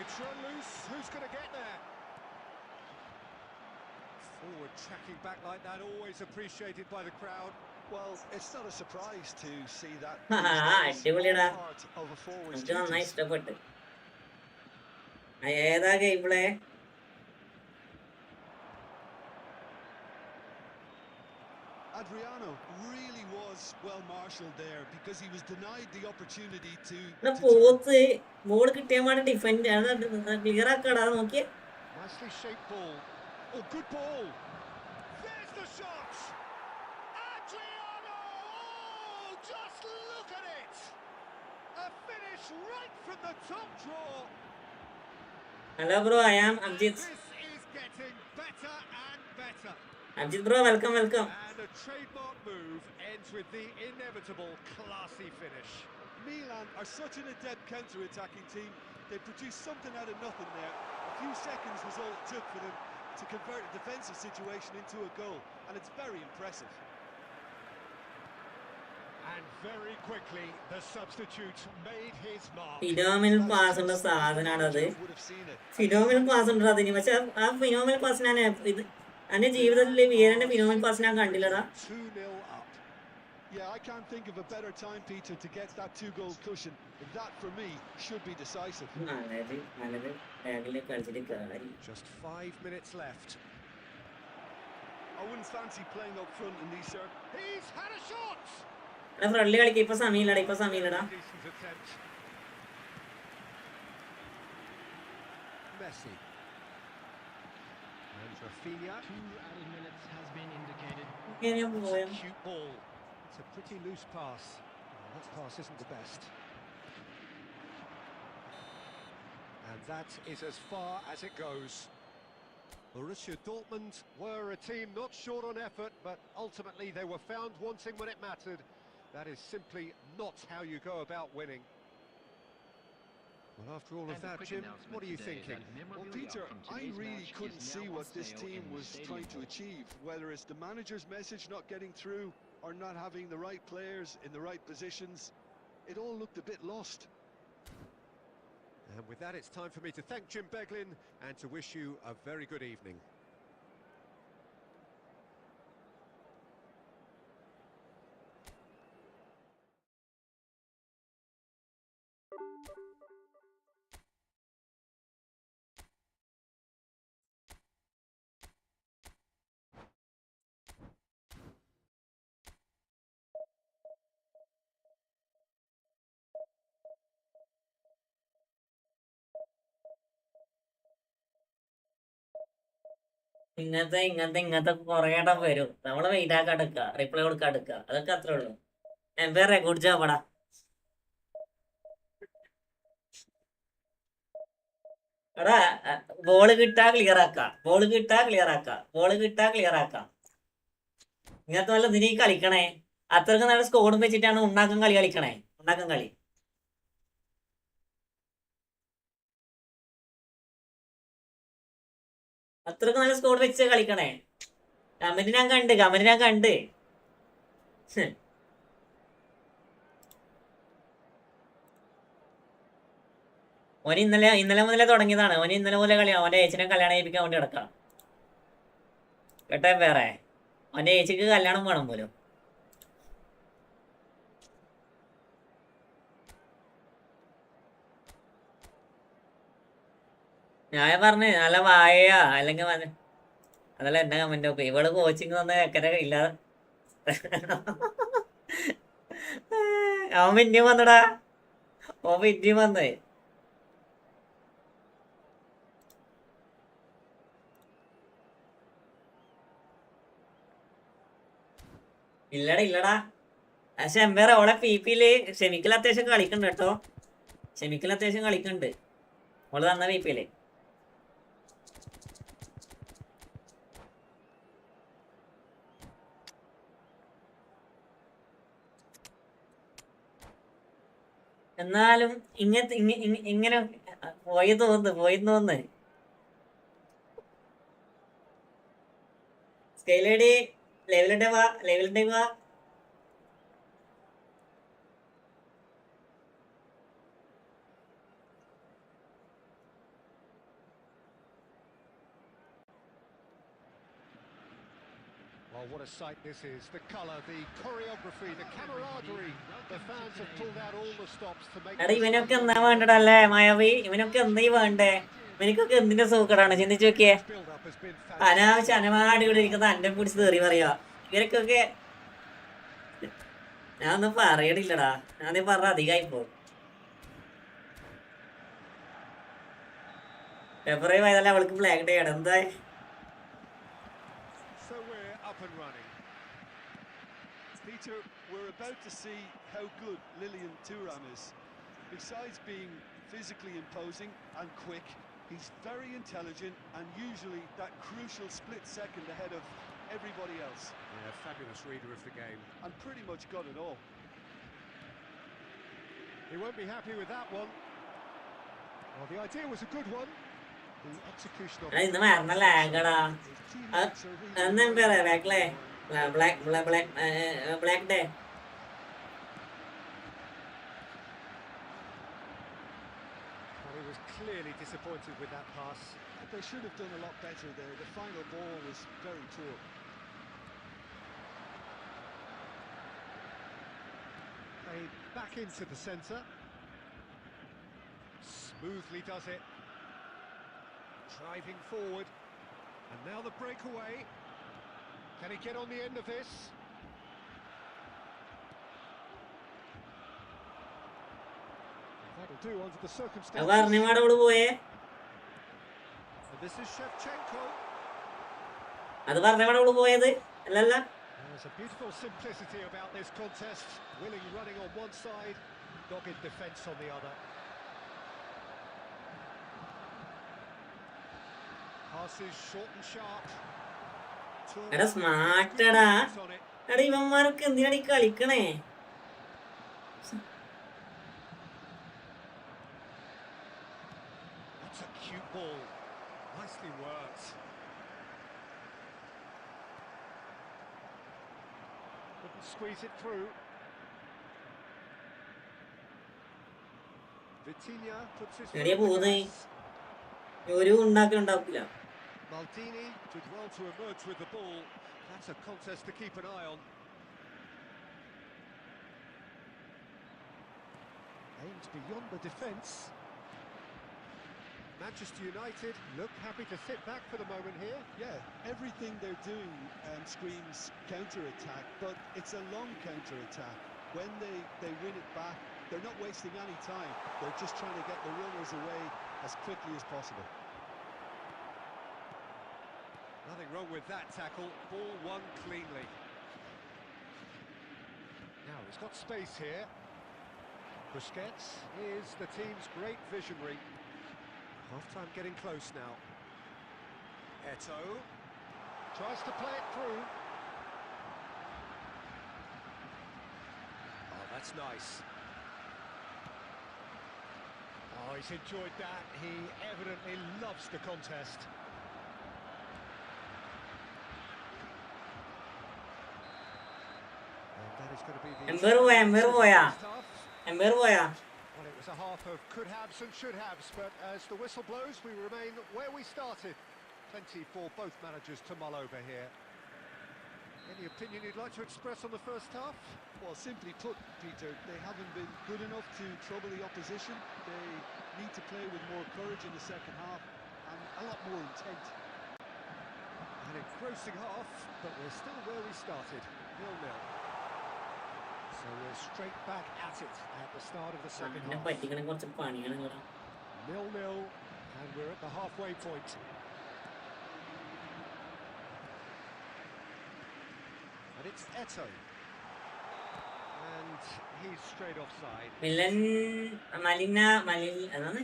It's run loose. Who's going to get there? Forward tracking back like that, always appreciated by the crowd. Well, it's not a surprise to see that. അടിപൊളിയടാ, എനിക്ക് നന്നായി ഇഷ്ടപ്പെട്ടു. ഏതാ game play? Adriano really was well marshalled there because he was denied the opportunity to. പോത്ത് ball കിട്ടിയമാടെ defend clear ആക്കാടാ, നോക്കിയേ. Nicely shaped ball. Oh, good ball. There's the shot. Adriano! Oh, just look at it. A finish right from the top draw. Hello bro, I am Amjit. This is getting better and better. Amjit bro, welcome. And a trademark move ends with the inevitable classy finish. Milan are such an adept counter-attacking team. They produced something out of nothing there. A few seconds was all it took for them to convert a defensive situation into a goal, and it's very impressive. And very quickly, the substitute made his mark. Phenomenal pass ഉള്ള സാധനമാണത്. Phenomenal pass ഉണ്ട് അതിന്. പക്ഷെ ആ phenomenal pass ഞാൻ ഇത് എന്റെ ജീവിതത്തിൽ വീരന്റെ phenomenal pass ഞാൻ കണ്ടില്ലടാ. 2-0 up. Yeah, I can't think of a better time, Peter, to get that 2-goal cushion. That, for me, should be decisive. Just 5 minutes left. I wouldn't fancy playing up front in these circumstances. He's had a shot. ഫ്രണ്ടില് കളിക്ക്. ഇപ്പൊ സമയമില്ലടാ. Decent attempt. Messi. And Rafinha. 2 added minutes has been indicated. Cute ball. It's a pretty loose pass. That pass isn't the best. And that is as far as it goes. Borussia Dortmund were a team not short on effort, but ultimately they were found wanting when it mattered. That is simply not how you go about winning. Well, after all of that, Jim, what are you thinking? Well, Peter, I really couldn't see what this team was trying to achieve, whether it's the manager's message not getting through or not having the right players in the right positions. It all looked a bit lost. And with that, it's time for me to thank Jim Beglin and to wish you a very good evening. ഇങ്ങനത്തെ കൊറേ ഇടം വരും. നമ്മള് wait എടുക്കുക, reply കൊടുക്കുക. അതൊക്കെ അത്രേ ഉള്ളൂ. വേറെ ഗുഡ് ജോബടാ. എടാ ബോള് കിട്ടാ ക്ലിയർ ആക്കാം. ഇങ്ങനത്തെ വല്ല ഇതിനീ കളിക്കണേ. അത്രക്ക് നല്ല സ്കോഡും വെച്ചിട്ടാണ് ഉണ്ടാക്കും കളി കളിക്കണേ. അത്രക്ക് നല്ല സ്കോഡ് വെച്ച് കളിക്കണേ. കമന്റ് ഞാൻ കണ്ട്. ഓന് ഇന്നലെ മുതലേ തുടങ്ങിയതാണ്. ഓന് ഇന്നലെ മുതലേ ഓന്റെ ഏച്ചിനെ കല്യാണം കഴിപ്പിക്കാൻ വേണ്ടി കിടക്കാം. കേട്ടെ വേറെ ഓന്റെ ഏച്ചിക്ക് കല്യാണം വേണം പോലും. ഞാൻ പറഞ്ഞ് നല്ല വായ അല്ലെങ്കിൽ അതല്ല എന്റെ കമന്റ് ഒക്കെ. ഇവള് കോച്ചിങ് തന്ന എക്കര ഇല്ലാതെ അവൻ പിന്നെയും വന്നടാ. വന്ന് ഇല്ലടാ. പക്ഷെ എംപയർ ഓളെ പിപിയില് ഷെമിക്കൽ അത്യാവശ്യം കളിക്കുന്നുണ്ട് കേട്ടോ. ഓള് തന്ന പിപിയില്. എന്നാലും ഇങ്ങനെ പോയി തോന്നുന്നു. സ്കെയിലേടി ലെവലുണ്ടേ വാ. Well, what a sight this is. The colour, the choreography, the camaraderie. The fans have pulled out all the stops to make... എടാ ഇവനൊക്കെ എന്നാ വേണ്ടടല്ലേ മായാവി? ഇവനൊക്കെ എന്താ വേണ്ടേ? ഇവനക്കൊക്കെ എന്തിന്റെ സൂക്കടാണ്? ചിന്തിച്ചു നോക്കിയേ. അനാവശ്യം അനവാടി ഇവിടെ ഇരിക്കുന്ന അന്റെ പിടിച്ച് തെറി പറയാ. ഇവരൊക്കെ ഞാൻ ഒന്നും പറയണില്ലടാ. ഞാൻ പറഞ്ഞ അധികമായി പോ. ഫെബ്രുവരി ആയതല്ല അവൾക്ക് ബ്ലാക്ക് ഡേ ആണ്. എന്താ So we're up and running. Peter, we're about to see how good Lilian Thuram is. Besides being physically imposing and quick, he's very intelligent and usually that crucial split second ahead of everybody else. Yeah, fabulous reader of the game. And pretty much got it all. He won't be happy with that one. Well, the idea was a good one. The execution of... ഇന്ന് മറന്ന ലാഗടാ. എന്താ പറയാ black day. disappointed with that pass. They should have done a lot better there. The final ball was very poor. Played back into the centre. Smoothly does it. Driving forward. And now the breakaway. Can he get on the end of this? That'll do under the circumstances. പറഞ്ഞോട് പോയേ And this is Shevchenko. അത് പറഞ്ഞോട് പോയത് അല്ലല്ല. There's a beautiful simplicity about this contest. Willing running on one side, dogged defence on the other. Passes short and sharp. എടാ സ്മാർട്ടടാ. എടാ ഇവന്മാരൊക്കെ എന്തിനാണ് ഈ കളിക്കണേ? That's a cute ball. Nicely worked. Couldn't squeeze it through. Vitinha puts his foot എടിയാ on the പോകുന്നേ. gas. ഒരു ഉണ്ടാക്കില്ല. Maldini did well to emerge with the ball. That's a contest to keep an eye on. Aimed beyond the defence. Manchester United look happy to sit back for the moment here. Yeah, everything they're doing screams counter-attack, but it's a long counter-attack. When they win it back, they're not wasting any time. They're just trying to get the runners away as quickly as possible. Nothing wrong with that tackle. Ball won cleanly. Now he's got space here. Busquets is the team's great visionary. Half-time getting close now. Eto'o tries to play it through. Oh, that's nice. Oh, he's enjoyed that. He evidently loves the contest. And that is going to be the ember പോയാ. Well, it was a half of could-haves and should-haves, but as the whistle blows, we remain where we started. Plenty for both managers to mull over here. Any opinion you'd like to express on the first half? Well, simply put, Peter, they haven't been good enough to trouble the opposition. They need to play with more courage in the second half and a lot more intent. An engrossing half, but we're still where we started, 0-0. So we're straight back at it at the start of the second എന്നെ half. പറ്റിക്കണ കുറച്ച് പണിയാണ് കേട്ടോ. 0-0, and we're at the halfway point. And it's Eto'o. And he's straight offside. അതാണ്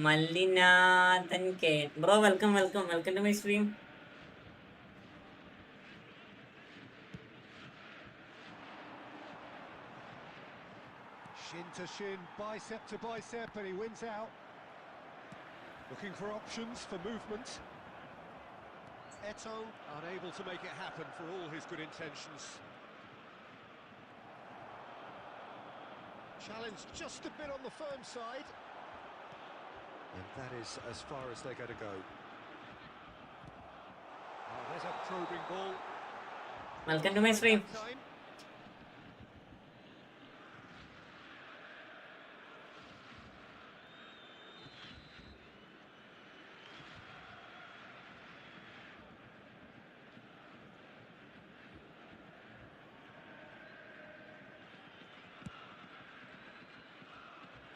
Mallinathan K. Bro welcome to my stream. Shin to shin, bicep to bicep, and he wins out. Looking for options for movement. Eto'o unable to make it happen for all his good intentions. Challenge just a bit on the firm side. And that is as far as they're going to go. Oh, there's a probing ball. Welcome to my stream. Time.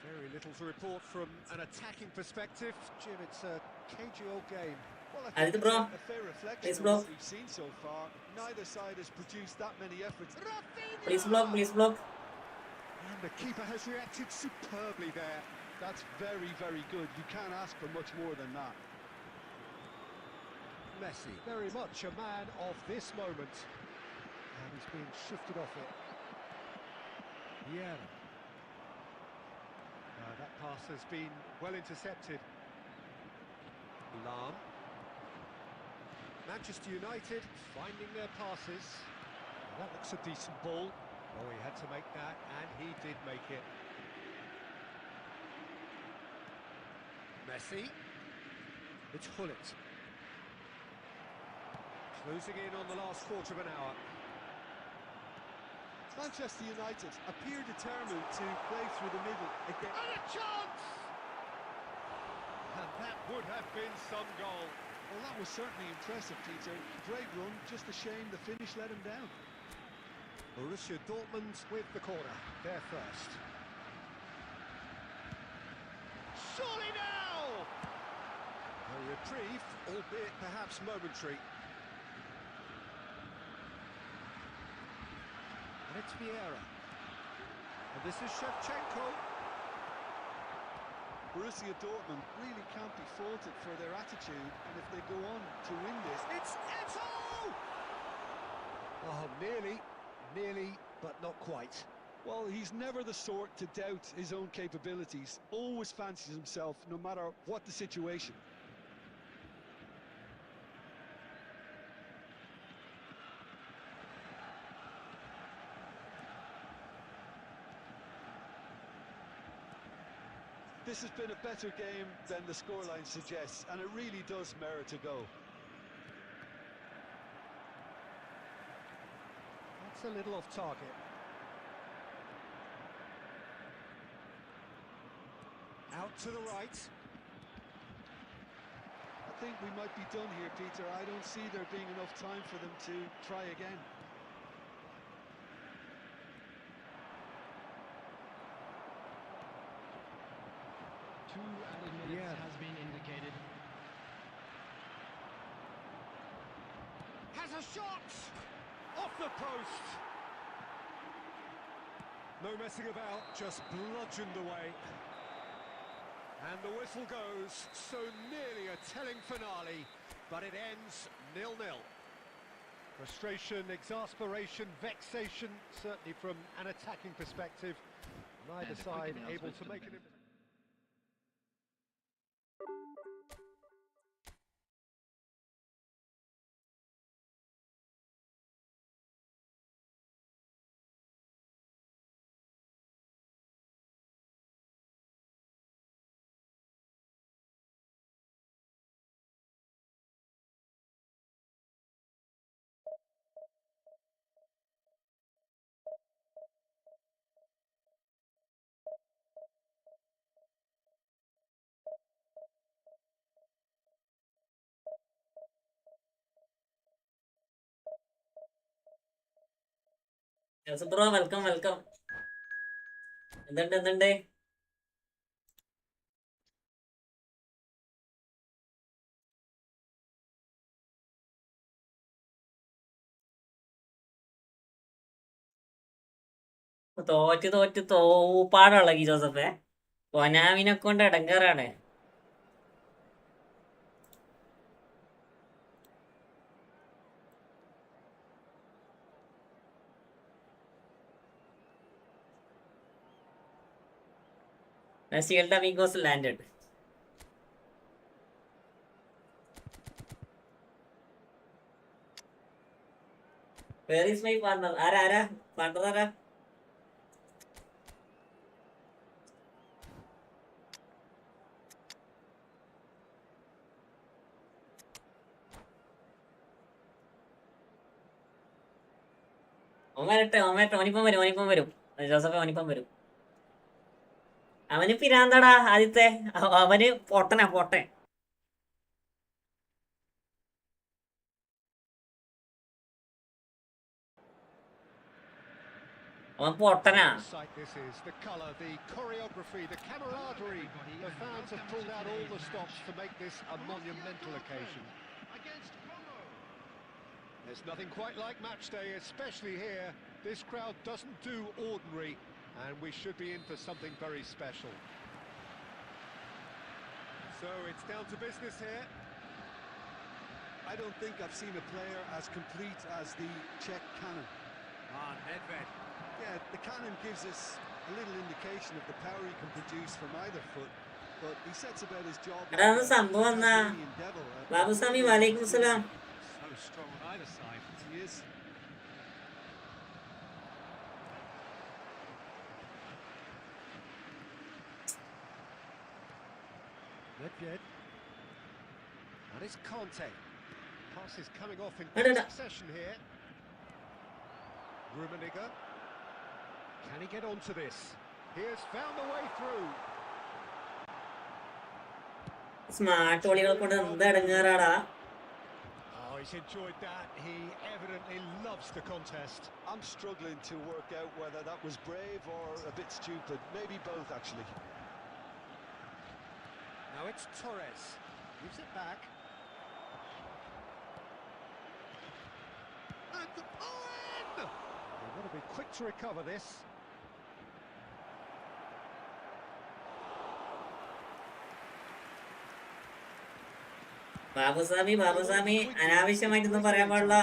Very little to report from an attacking perspective. Jim, it's a cagey old game. Well, I Aditya think bro. it's a fair reflection Please, of bro. what we've seen so far. Neither side has produced that many efforts. Please block. And the keeper has reacted superbly there. That's very, very good. You can't ask for much more than that. Messi, very much a man of this moment. And he's being shifted off it. Yeah. That pass has been well intercepted. Lam. Manchester United finding their passes. That looks a decent ball. Oh, he had to make that, and he did make it. Messi. It's Hullet. Closing in on the last quarter of an hour. Manchester United appear determined to play through the middle again. And a chance! And that would have been some goal. Well, that was certainly impressive, Peter. Great run, just a shame the finish let him down. Borussia Dortmund with the corner. They're first. Surely now! A reprieve, albeit perhaps momentary. And it's Vieira. And this is Shevchenko. Borussia Dortmund really can't be faulted for their attitude, and if they go on to win this... It's Eto'o! Oh, nearly, but not quite. Well, he's never the sort to doubt his own capabilities, always fancies himself, no matter what the situation. This has been a better game than the scoreline suggests, and it really does merit a go. That's a little off target. Out to the right. I think we might be done here, Peter. I don't see there being enough time for them to try again. Two added minutes has been indicated. Has a shot! Off the post! No messing about, just bludgeoned away. And the whistle goes, so nearly a telling finale, but it ends 0-0. Frustration, exasperation, vexation, certainly from an attacking perspective. Neither And a quick side announcement able for to the make it. benefit. Yes, bro, welcome, welcome. എന്തുണ്ട് തോറ്റ് തോപ്പാടുള്ള ജോസഫേ. കൊനാമിനെ കൊണ്ട് ഇടങ്ങാറാണ്. Shield amigos landed. Where is my partner? Ara, partner ara. ഓനിപ്പം വരും Joseph, ഓനിപ്പം വരും. അവന് പിരാന്തടാ ആദ്യത്തെ, അവന് പൊട്ടൻ. അവൻ പൊട്ടനാ. This is the colour, the choreography, the camaraderie. The fans have pulled out all the stops to make this a monumental occasion. There's nothing quite like match day, especially here. This crowd doesn't do ordinary, and we should be in for something very special. So it's down to business here. I don't think I've seen a player as complete as the Czech cannon. Nedved. Yeah, the cannon gives us a little indication of the power he can produce from either foot, but he sets about his job. അതാണ് സംഭവം എന്നാ. ബാബുസ്വാമി വലൈക്കും അസ്സലാം. So strong on either side. He is. Nedved. And it's Conte. Passes coming off in No, no, quick no. succession here. Rummenigge. Can he get onto this? He has found the way through. Smart കളികൾ കൊണ്ട് എന്ത് ഇടങ്ങേറാടാ. Oh, he's enjoyed that. He evidently loves the contest. I'm struggling to work out whether that was brave or a bit stupid. Maybe both, actually. Now it's Torres. Gives it back. And Owen! They've got to be quick to recover this. Babuswamy അനാവശ്യമായിട്ടൊന്നും പറയാൻ പാടില്ല.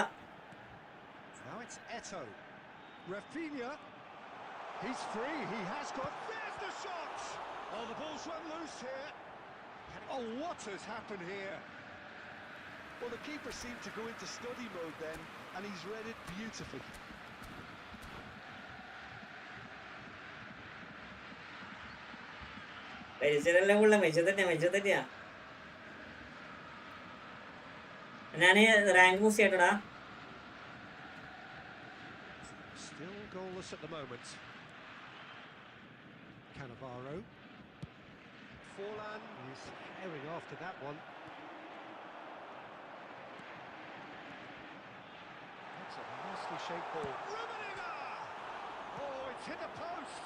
Now it's Eto. Rafinha. He's free. He has got. There's the shot. Oh, the ball's run loose here. Oh, what has happened here? Well, the keeper seemed to go into study mode then, and he's read it beautifully. പരിസരമെല്ലാം ഉള്ള മെച്ചതന്നെയാ. ഞാന് rank boost ചെയ്യട്ടടാ. Still goalless at the moment. Cannavaro. Forlan is herring after that one. That's a nicely shaped ball. Rummenigge! Oh, it's hit the post.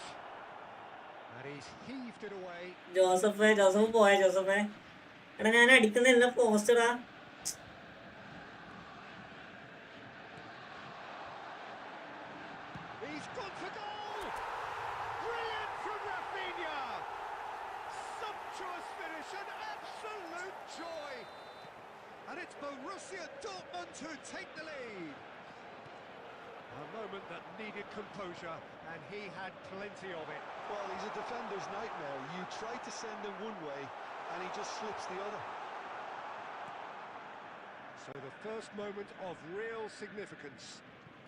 And he's heaved it away. Joseph പോയ ജോസഫേ. എടാ ഞാൻ അടിക്കുന്നില്ല പോസ്റ്ററാ. He's gone for goal! Brilliant from Rafinha! Sumptuous finish, an absolute joy! And it's Borussia Dortmund who take the lead. A moment that needed composure, and he had plenty of it. Well, he's a defender's nightmare. You try to send him one way, and he just slips the other. So the first moment of real significance.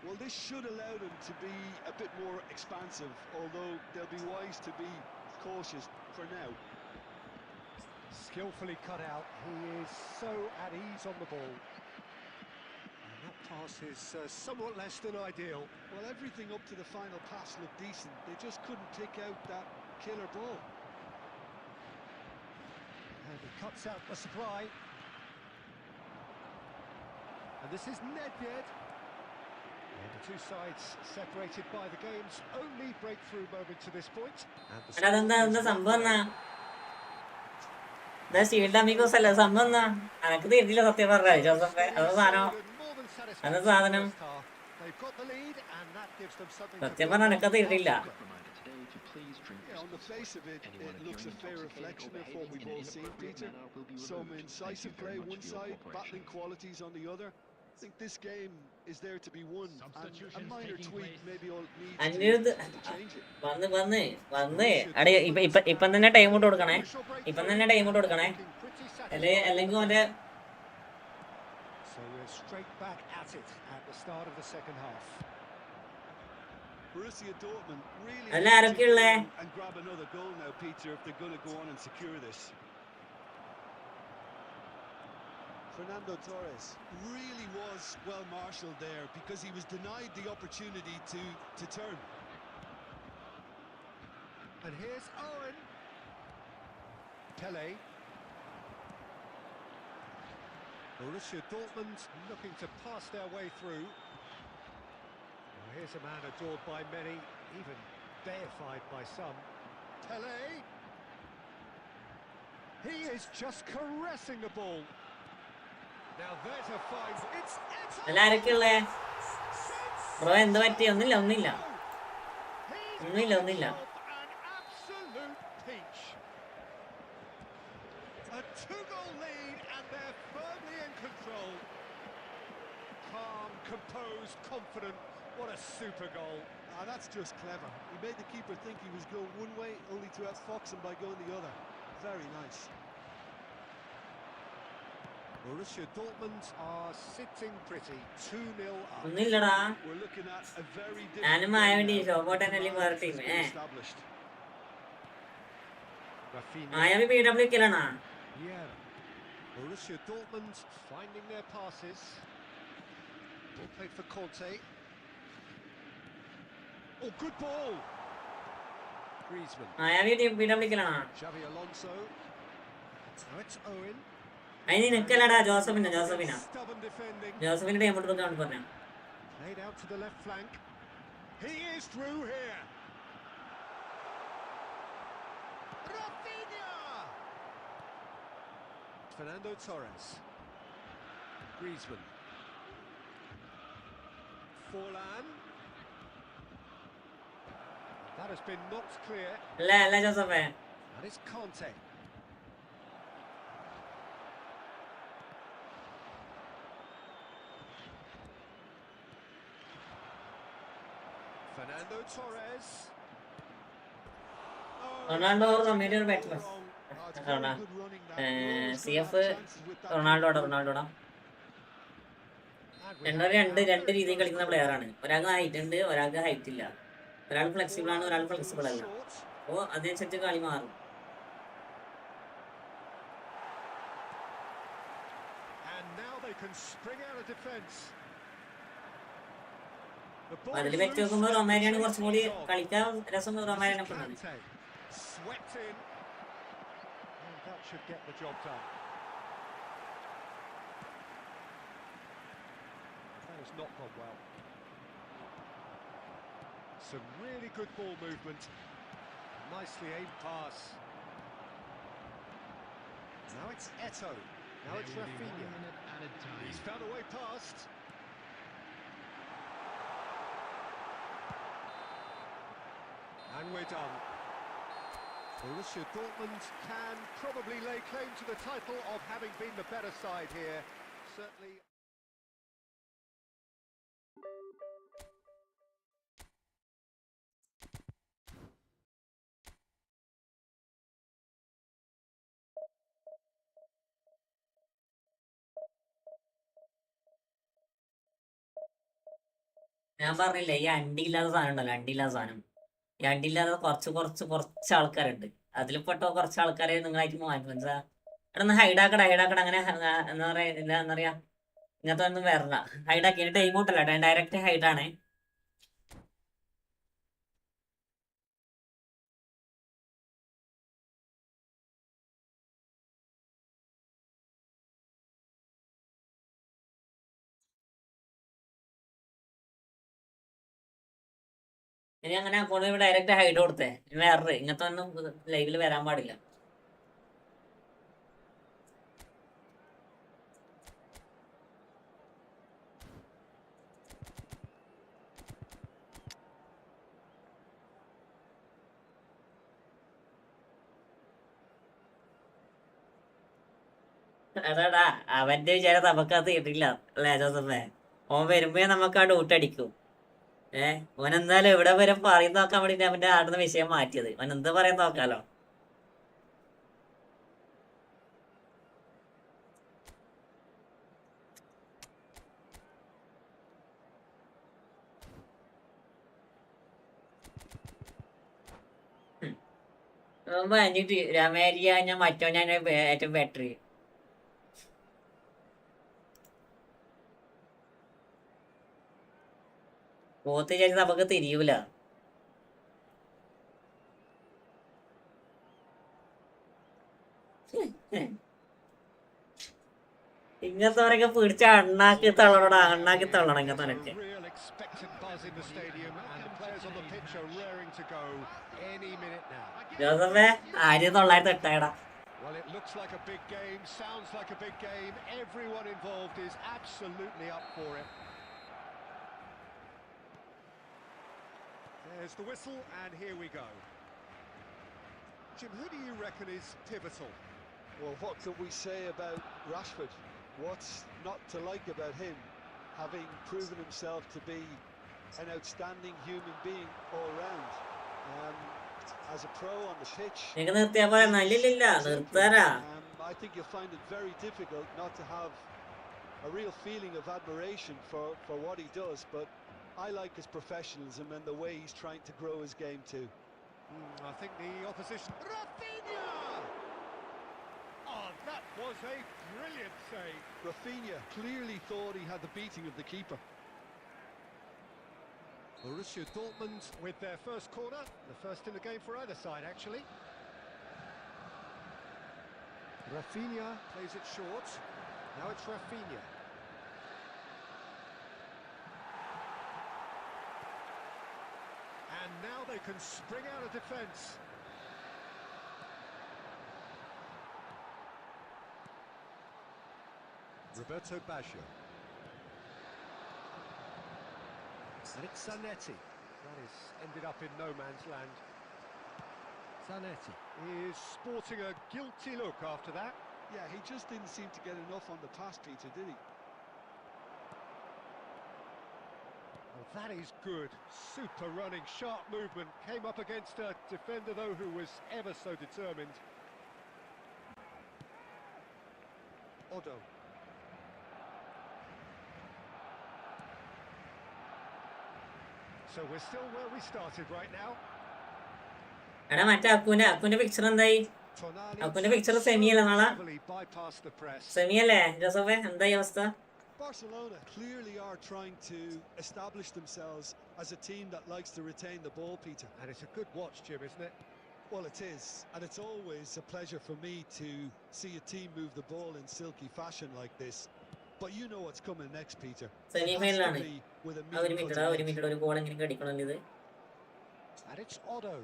Well, this should allow them to be a bit more expansive, although they'll be wise to be cautious for now. Skillfully cut out, he is so at ease on the ball. And that pass is somewhat less than ideal. Well, everything up to the final pass looked decent. They just couldn't pick out that killer ball. And he cuts out the supply. And this is Nedved. And the two sides separated by the game's only breakthrough moment to this point. And the അതെന്താ സംഭവം എന്നാ? Shield amigos അല്ല സംഭവം എന്നാ? അനക്ക് തിരിച്ചില്ല സത്യം പറഞ്ഞ ജോസഫേ. അത് സാധനം അത് സാധനം സത്യം പറഞ്ഞ എനക്കത് തിരിച്ചില്ല. Yeah, on the face of it, it looks a fair reflection of what we've all seen, Peter. Some incisive play one side, battling qualities on the other. I think this game is there to be won, and a minor tweak maybe all it needs അഞ്ഞൂറ് to change it. വന്ന് അടെ ഇപ്പം തന്നെ time out കൊടുക്കണേ. അല്ലെങ്കിൽ അവന്റെ So we're straight back at it at the start of the second half. Borussia Dortmund really അല്ല need to ആരൊക്കെയുള്ളേ? go and grab another goal now, Peter, if they're going to go on and secure this. Fernando Torres really was well marshalled there because he was denied the opportunity to turn. And here's Owen. Pele. Borussia Dortmund looking to pass their way through. Well, here's a man adored by many, even deified by some. Pele. He is just caressing the ball. Now there's a fine. It's അല്ല ആരൊക്കെയുള്ളേ? Bro എന്താ പറ്റി? ഒന്നില്ല an absolute peach. A 2-goal lead and they're firmly in control. Calm, composed, confident. What a super goal. That's just clever. He made the keeper think he was going one way, only to outfox him by going the other. Very nice. Borussia Dortmund are sitting pretty, 2-0 up. ഒന്നില്ലടാ. We're looking at a very ഞാനും ആയ വേണ്ടി ഷോബോട്ടനല്ലേ വേറെ team. Rafinha. ആയാമി PW ക്കലാണാ? Yeah. Borussia Dortmund finding their passes. Ball played for Conte. Oh, good ball. Griezmann. മായാവി വീട് വിളിക്കലാണോ? Xavi Alonso. Now it's Owen. അതിന് നിൽക്കലടാ ജോസഫിന്റെ Stubborn defending. ജോസഫിന്റെ time എടുക്കാൻ പറഞ്ഞു. Played out to the left flank. He is through here. Rafinha. Fernando Torres. Griezmann. Forlan. That has been knocked clear. അല്ല ജോസഫേ. And it's Conte. Fernando Torres. Ronaldo committed batter. CF റൊണാൾഡോടാ രണ്ട് രീതിയിൽ കളിക്കുന്ന player ആണ്. ഒരാൾക്ക് height ഉണ്ട്, ഒരാൾക്ക് height ഇല്ല. ഒരാൾ ഫ്ലെക്സിബിൾ ആണ്, ഒരാൾ ഫ്ലെക്സിബിൾ അല്ല. അപ്പോൾ അതനുസരിച്ച് കളി മാറും. അതിൽ വെച്ച് നോക്കുമ്പോൾ റൊമാരിയാണ് കുറച്ചും കൂടി കളിക്കാൻ രസം. റൊമാരിനെ കൊണ്ടാണ്. Not gone well. Some really good ball movement. Nicely aimed pass. Now it's Eto. Now it's Rafinha. He's found a way past. And we're done. Borussia Dortmund can probably lay claim to the title of having been the better side here. Certainly. ഞാൻ പറഞ്ഞില്ലേ ഈ അണ്ടിയില്ലാത്ത സാധനം ഉണ്ടല്ലോ, അണ്ടിയില്ലാത്ത സാധനം. ഈ അണ്ടിയില്ലാത്ത കുറച്ച് ആൾക്കാരുണ്ട്. അതിൽ പെട്ടോ കുറച്ച് ആൾക്കാരെ നിങ്ങളായിട്ട് മാറ്റും. എന്താ അവിടെ നിന്ന് ഹൈഡാക്കട അങ്ങനെ എന്താ പറയാ ഇങ്ങനത്തെ ഒന്നും വരണ്ട. ഹൈഡാക്കി ടൈം ഔട്ടല്ല, ഡയറക്റ്റ് ഹൈഡാണേ. ഇനി അങ്ങനെ അക്കൗണ്ട് ഡയറക്റ്റ് ഹൈഡ് കൊടുത്തേ. വേറെ ഇങ്ങനത്തെ ഒന്നും ലൈവിൽ വരാൻ പാടില്ല. അതാടാ അവന്റെ വിചാരം നമുക്കത് കിട്ടില്ല അല്ലേ ജോസഫേ? ഓൻ വരുമ്പോ നമുക്ക് ആ ഡൂട്ടടിക്കും. ഓൻ എന്തായാലും ഇവിടെ വരെ പറയുന്ന നോക്കാൻ വേണ്ടി അവന്റെ ആടുന്ന വിഷയം മാറ്റിയത്. ഓൻ എന്താ പറയുന്ന നോക്കാലോ. അഞ്ഞിട്ട് രമേരിയ ഞാൻ മറ്റോ ഞാൻ ഏറ്റവും ബെറ്റർ. പോത്ത് വിചാരിച്ച് നമുക്ക് തിരിയൂല. ഇങ്ങനത്തെ പിടിച്ച അണ്ണാക്കി തള്ളണം ഇങ്ങനത്തെ. ജോസഫേ 1908 Well, it looks like a big game, sounds like a big game. Everyone involved is absolutely up for it. There's the whistle, and here we go. Jim, who do you reckon is pivotal? Well, what can we say about Rashford? What's not to like about him, having proven himself to be an outstanding human being all round? As a pro on the pitch, I think you'll find it very difficult not to have a real feeling of admiration for what he does, but I like his professionalism and the way he's trying to grow his game too. I think the opposition... Rafinha! Oh, That was a brilliant save. Rafinha clearly thought he had the beating of the keeper. Borussia Dortmund with their first corner, the first in the game for either side, actually. Rafinha plays it short. Now it's Rafinha. And now they can spring out of defence. Roberto Baggio. And it's Zanetti. That is ended up in no man's land. Zanetti is sporting a guilty look after that. Yeah, he just didn't seem to get enough on the pass, Peter, did he? Well, that is good. Super running, sharp movement. Came up against a defender, though, who was ever so determined. Odo. So we're still where we started right now. എടാ മറ്റേ അക്കുവിന്റെ picture എന്തായി? അക്കുവിന്റെ picture സെമിയല്ലേ നാളെ? സെമിയല്ലേ ജോസഫേ? എന്തായി അവസ്ഥ? Barcelona clearly are trying to establish themselves as a team that likes to retain the ball, Peter. And it's a good watch, Jim, isn't it? Well, it is, and it's always a pleasure for me to see a team move the ball in silky fashion like this. But you know what's coming next, Peter. സെമിഫൈനലാണ്. ഒരു minute ഒരു goal എങ്ങനെ അടിക്കണല്ലോ ഇത്? And it's Odo.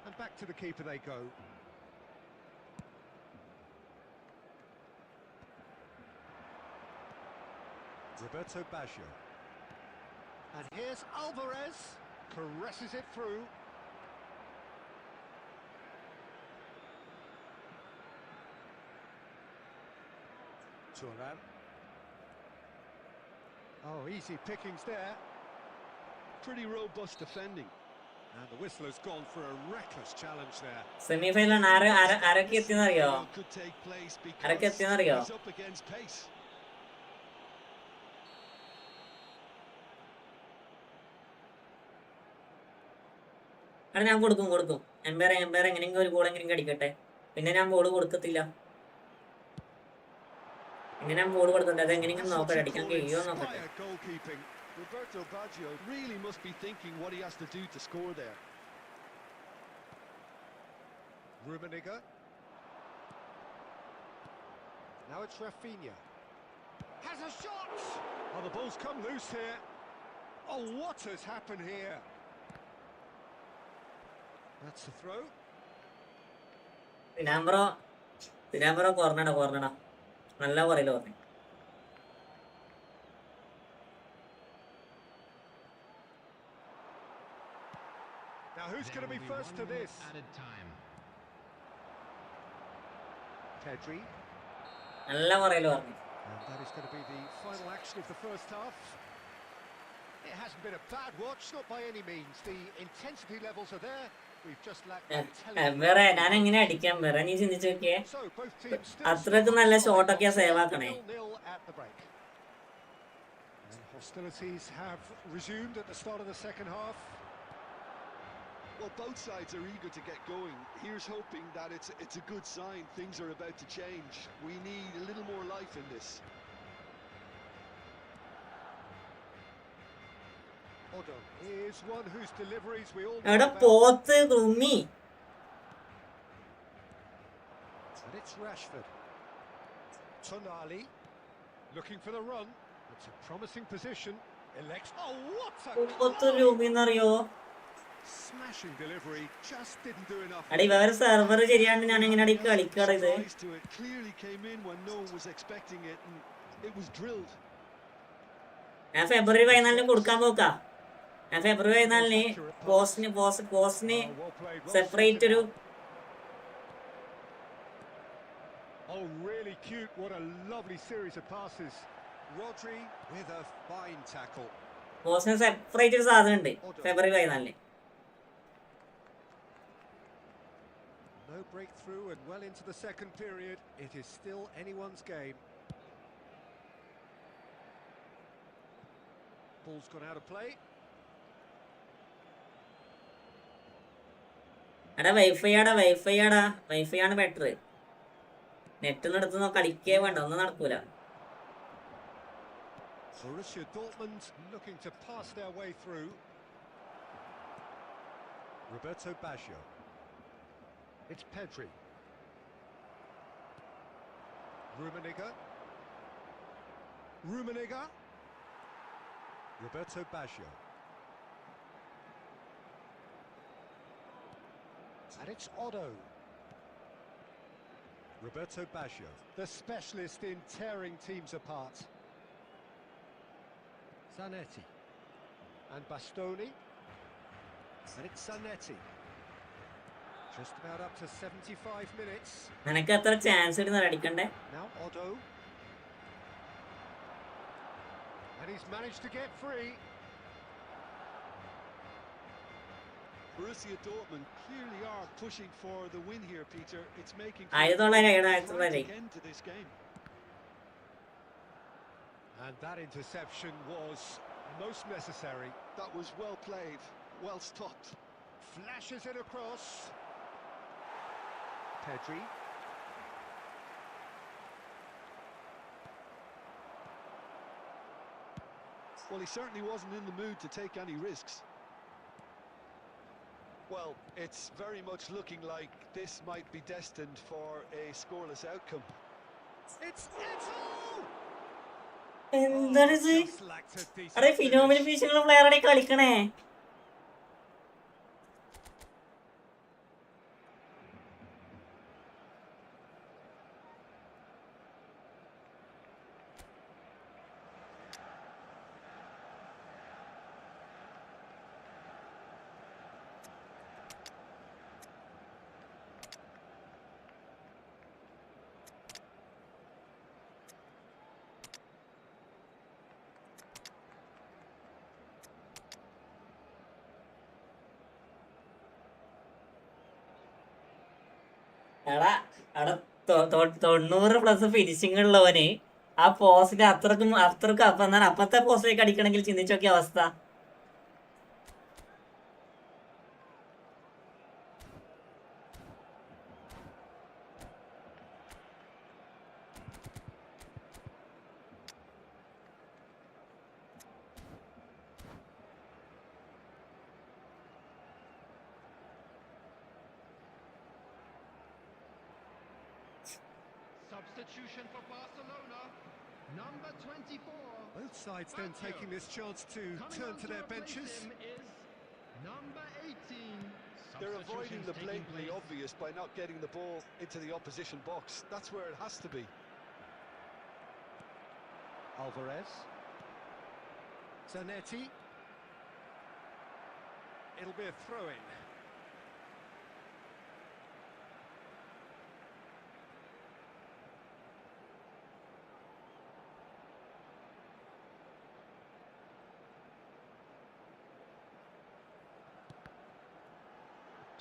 And back to the keeper they go. Roberto Baggio. And here's Alvarez. Caresses it through. Turan. Oh, easy pickings there. Pretty robust defending. And the whistle has gone for a reckless challenge there. സെമിഫൈനലാണ്. ആരൊക്കെ എത്തിയെന്നറിയോ? Could take place ആരൊക്കെ because എത്തിയെന്നറിയോ? he's up against pace. എടാ ഞാൻ കൊടുക്കും. Empire എങ്ങനെയെങ്കിലും ഒരു goal എങ്ങനെയെങ്കിലും അടിക്കട്ടെ. പിന്നെ ഞാൻ ബോൾ കൊടുക്കത്തില്ല. ഇങ്ങനെ ഞാൻ ബോൾ കൊടുത്തിട്ടുണ്ട്. അത് എങ്ങനെയെങ്കിലും നോക്കട്ടെ, അടിക്കാൻ കഴിയുമോ നോക്കട്ടെ. Roberto Baggio really must be thinking what he has to do to score there. Rummenigge. Now it's Rafinha. Has a shot! Oh, the ball's come loose here. Oh, what has happened here? That's the throw. തിരാമ്പ്രോ കോർണടാ നല്ല പറയല്ലോ പറഞ്ഞു. Now who's going to be first to this? Pedri. നല്ല പറയല്ലോ പറഞ്ഞു. And that is going to be the final action of the first half. It hasn't been a bad watch, not by any means. The intensity levels are there. We've just lacked വേറെ ഞാൻ എങ്ങനെ അടിക്കാൻ വേറെ നീ ചിന്തിച്ചു നോക്കിയേ. അത്രക്ക് നല്ല ഷോട്ടൊക്കെയാ save ആക്കണേ. Hostilities have resumed at the start of the second half. Well, both sides are eager to get going. Here's hoping that it's a good sign. Things are about to change. We need a little more life in this. Odo is one whose deliveries we all know എടാ about. പോത്ത് rummy. And it's Rashford. Tonali looking for the run. It's a promising position. Elects. Oh, what a പോത്ത് rummy എന്നറിയോ? smashing delivery, just didn't do enough. എടാ ഇവരെ server ശരിയാണ്ട് ഞാൻ എങ്ങനെ അടി കളിക്കാറ് ഇത്? Clearly came in when no one was expecting it and it was drilled. ഞാൻ ഫെബ്രുവരി 14 കൊടുക്കാൻ പോക്കാ. ഞാൻ ഫെബ്രുവരി 14 പോസ്റ്റിന് സെപ്പറേറ്റ് ഒരു Oh, really cute. What a lovely series of passes. Rodri with a fine tackle. പോസ്റ്റിന് സെപ്പറേറ്റ് ഒരു സാധനം ഉണ്ട് ഫെബ്രുവരി 14. No breakthrough and well into the second period. It is still anyone's game. Ball's gone out of play. എടാ wifi ആണ് better. Net നടത്തുന്ന കളിക്കേ വേണ്ട, ഒന്നും നടക്കൂല. Borussia Dortmund looking to pass their way through. Roberto Baggio. It's Pedri. Rummenigge. Roberto Baggio. And it's Otto. Roberto Baggio, the specialist in tearing teams apart. Zanetti. And Bastoni. And it's Zanetti. Just about up to 75 minutes. നിനക്ക് എത്ര chance ഇടുന്ന അടിക്കണ്ടേ? Now Otto. And he's managed to get free. Borussia Dortmund clearly are pushing for the win here, Peter. It's making end to this game. And that interception was most necessary. That was well played, well stopped. Flashes it across. Pedri. Well, he certainly wasn't in the mood to take any risks. Well, it's very much looking like this might be destined for a scoreless outcome. It's all! എന്താണിത്? Just lacked a decent അതെ, phenomenal finish. ഫീസിനുള്ള പ്ലെയറാണ് കളിക്കണേ. എടാ അവിടെ 90+ finishing ഉള്ളവന് ആ പോസ്റ്റിൽ അത്രക്കും അപ്പം എന്നാൽ അപ്പത്തെ പോസ്റ്റിലേക്ക് അടിക്കണമെങ്കിൽ ചിന്തിച്ചോക്കിയ അവസ്ഥ. Substitution for Barcelona, number 24. Both sides then taking this chance to turn to their benches. Is number 18. They're avoiding the Substitutions taking blatantly place. obvious by not getting the ball into the opposition box. That's where it has to be. Alvarez. Zanetti. It'll be a throw-in.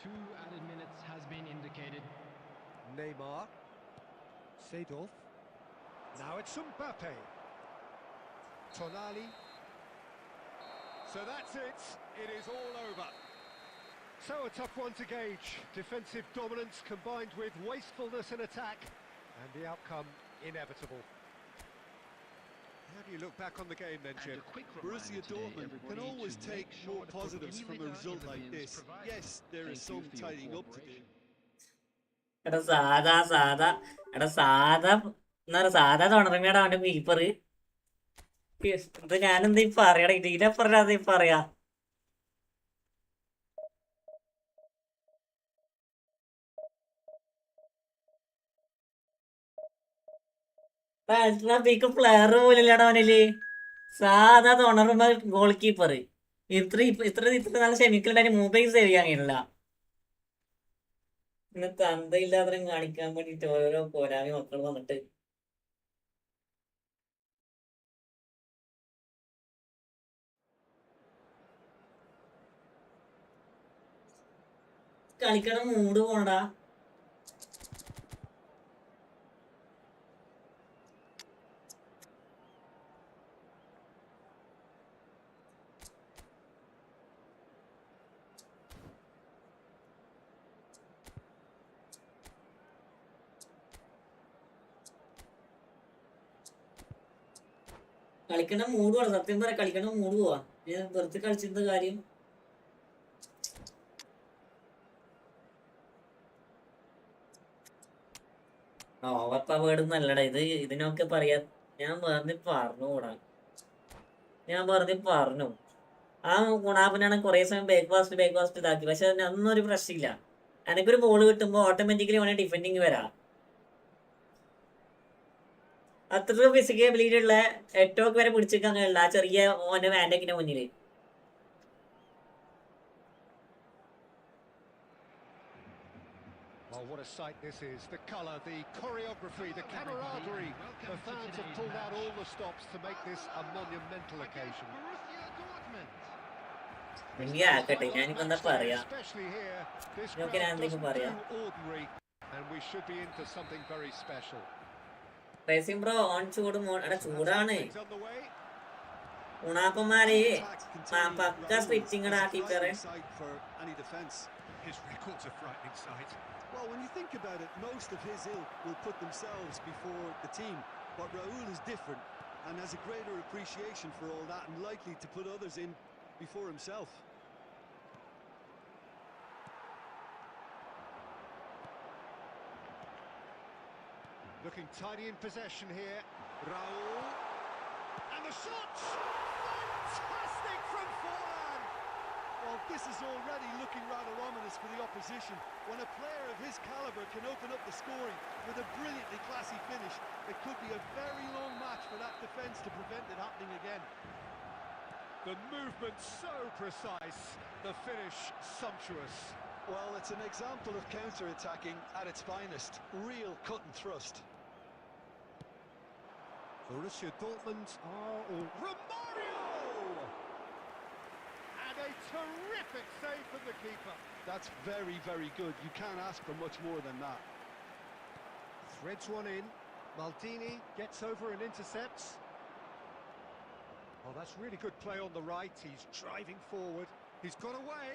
Two added minutes has been indicated. Neymar. Seedorf. Now it's Mbappe. Tonali. So that's it. It is all over. So a tough one to gauge. Defensive dominance combined with wastefulness in attack. And the outcome inevitable. How do you look back on the game then, Jim? Borussia Dortmund can always take more positives from a result like this. Yes, there is some tidying up to do. എടാ സാധാ tournament അവന്റെ keeper. ഇത് ഞാനെന്താ ഈ പറയടാ, ഇതിനെപ്പറയാതെ പറയാ. Player പോലില്ലടാ അവനില്. സാധാ tournament goal keeper. ഇത്ര നല്ല ക്ഷമിക്കലുണ്ടായി മൂപ്പേക്ക് സേവ് ചെയ്യാൻ കഴിയില്ല. ഇന്ന് തന്തയില്ലാതെ കാണിക്കാൻ വേണ്ടിട്ട് ഓരോ പോരാമി മക്കൾ വന്നിട്ട് കളിക്കണ മൂഡ് പോണടാ. കളിക്കണ മൂഡ് പോവാ, സത്യം പറയാം കളിക്കണ മൂഡ് പോവാ. ഞാൻ വെറുതെ കളിച്ചിരുന്ന കാര്യം. ഓവർ പവേർഡ് നല്ലടാ ഇത്. ഇതിനൊക്കെ പറയാ ഞാൻ വെറുതെ പറഞ്ഞു. ആ ഗുണാപ്പനാണ് കുറെ സമയം ബ്രേക്ക്ഫാസ്റ്റ് ഇതാക്കി. പക്ഷെ അതിനൊന്നും ഒരു പ്രശ്നമില്ല. എനിക്കൊരു ബോൾ കിട്ടുമ്പോ ഓട്ടോമാറ്റിക്കലി അവനെ ഡിഫെൻഡിങ് വരാം. അത്ര ഫിസിക്കൽ എബിലിറ്റി ഉള്ള ഏറ്റവും വരെ പിടിച്ചേക്കാൻ കഴിയില്ല ആ ചെറിയ ഓന്റെ വാൻഡക്കിന്റെ മുന്നില്. Oh, what a sight this is. The colour, the choreography, the camaraderie. The fans have pulled out all the stops to make this a monumental occasion. ആക്കട്ടെ, ഞാനിപ്പോ എന്താ പറയാ. ഇതൊക്കെ ഞാൻ എന്തെങ്കിലും പറയാ. And we should be in for something very special. Racing bro on ചൂട് ചൂടാണ്. ഉണാപ്പന്മാര് പക്ക സ്ട്രിച്ചിങ് ആക്കി പേരെ. His record's a frightening sight. Well, when you think about it, most of his ilk will put themselves before the team. But Raul is different and has a greater appreciation for all that and likely to put others in before himself. Looking tidy in possession here. Raul. And the shot! Fantastic from forehand! Well, this is already looking rather ominous for the opposition. When a player of his calibre can open up the scoring with a brilliantly classy finish, it could be a very long match for that defence to prevent it happening again. The movement so precise, the finish sumptuous. Well, it's an example of counter-attacking at its finest. Real cut and thrust. Borussia Dortmund are Romario! And a terrific save from the keeper. That's very, very good. You can't ask for much more than that. Threads one in. Maldini gets over and intercepts. Oh, that's really good play on the right. He's driving forward. He's got away.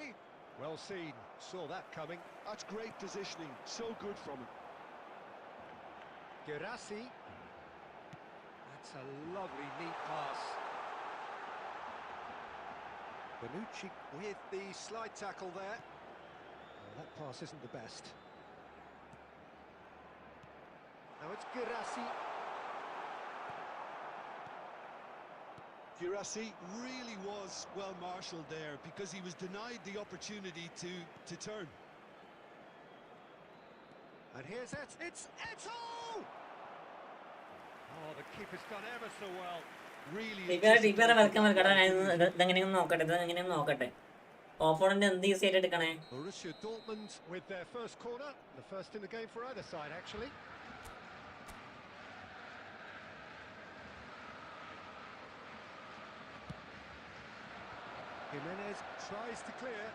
Well seen. Saw that coming. That's great positioning. So good from him. Gerassi. That's a lovely, neat pass. Bonucci with the slide tackle there. Oh, that pass isn't the best. Now it's Gerassi. Gerassi really was well marshalled there because he was denied the opportunity to turn. And here's it. It's Eto! Oh, the keeper's done ever so well. Really. നോക്കട്ടെ opponent എന്ത് easy ആയിട്ട് എടുക്കണേ. Borussia Dortmund with their first corner, the first in the game for either side actually. Jimenez tries to clear.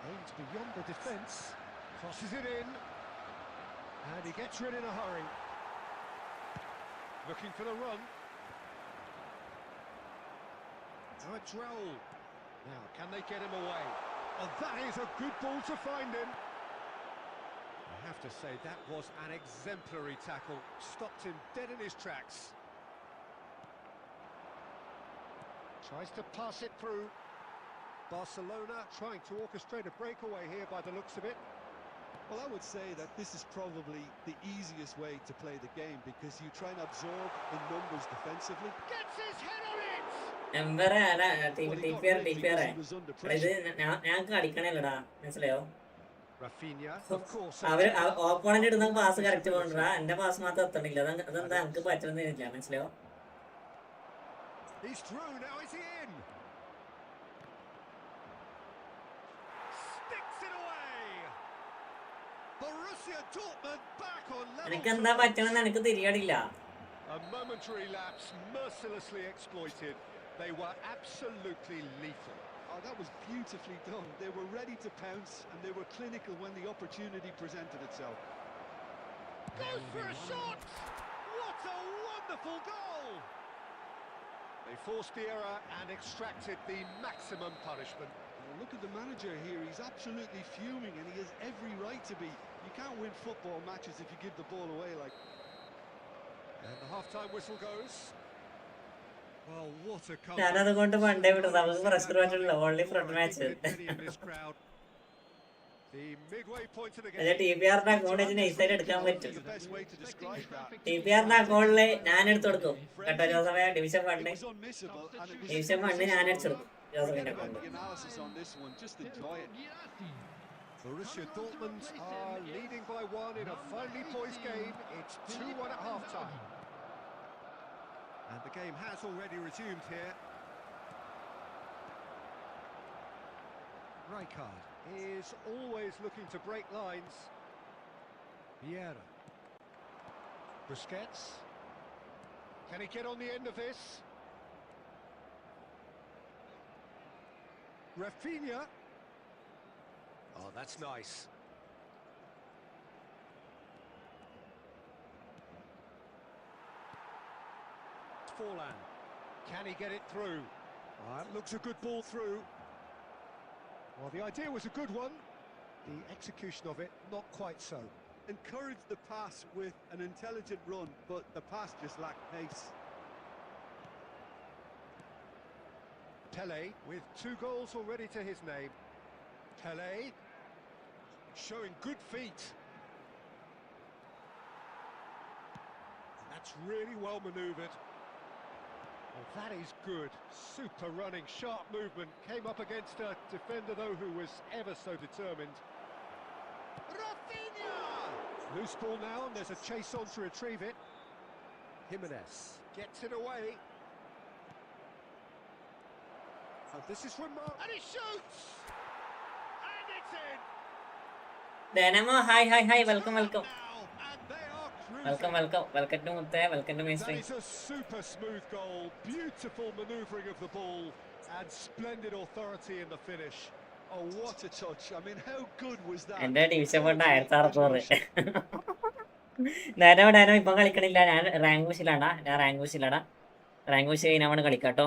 Aims beyond the defence, crosses it in, and he gets rid in a hurry. Looking for the run. Now it's Raul. Now, can they get him away? Oh, that is a good ball to find him. I have to say, that was an exemplary tackle. Stopped him dead in his tracks. Tries to pass it through. Barcelona trying to orchestrate a breakaway here by the looks of it. Well, I would say that this is probably the easiest way to play the game because you try and absorb in numbers defensively. Gets his head on it! ഞാൻ കളിക്കണല്ലടാ, മനസ്സിലായോ? Rafinha, of course. അവര് opponent ഇടുന്ന pass correct പോകണ്ടാ, എന്റെ pass മാത്രം എത്തണില്ല. അതെന്താ നമുക്ക് പറ്റുന്നില്ല, മനസ്സിലായോ? He's through, now is he in? Sticks it away! Borussia Dortmund back on level. എനിക്ക് എന്താ പറ്റണമെന്ന് എനിക്ക് തിരിയടില്ല. A momentary lapse mercilessly exploited. They were absolutely lethal. Oh, that was beautifully done. They were ready to pounce and they were clinical when the opportunity presented itself. Goes for a shot! What a wonderful goal! They forced the error and extracted the maximum punishment. Well, look at the manager here. He's absolutely fuming and he has every right to be. You can't win football matches if you give the ball away like. And the half-time whistle goes. Well, what a comeback. ഞാനതുകൊണ്ട് പണ്ടേ വിട്ടു നമുക്ക് pressure പറ്റില്ല only front match The midway point of the അതെ game. TPR-ന്റെ account നൈസായിട്ട് എടുക്കാൻ പറ്റും TPR-ന്റെ അക്കൗണ്ടില് ഞാൻ എടുത്തു കൊടുക്കും കേട്ടോ ജോസഫേ ഡിവിഷൻ ഫണ്ട് ഞാൻ അടിച്ചു കൊടുക്കും ജോസഫിന്റെ account Borussia Dortmund are leading by 1 in a finely poised game. It's 2-1 at half-time. And the game has already resumed here. Rijkaard is always looking to break lines. Vieira. Busquets. Can he get on the end of this? Rafinha. Oh, that's nice. Forlan. Can he get it through? That looks a good ball through. Well, the idea was a good one. The execution of it, not quite so. Encouraged the pass with an intelligent run, but the pass just lacked pace. Pele with 2 goals already to his name. Pele showing good feet. And that's really well manoeuvred. Well, that is good. Super running, sharp movement. Came up against a defender, though, who was ever so determined. Rafinha! Loose ball now, and there's a chase on to retrieve it. Jimenez gets it away. Oh, this is remarkable. And he shoots! And it's in! Dynamo, hi, welcome. Now, and they are cruising. Welcome to Mutte, welcome to mainstream. That is a super smooth goal, beautiful manoeuvring of the ball, and splendid authority in the finish. Oh, what a touch. I mean, how good was that? എന്റെ division fund 1600 dino ഇപ്പം കളിക്കണില്ല ഞാൻ rank പുഷിലാടാ rank push കഴിഞ്ഞാൽ കളിക്കാട്ടോ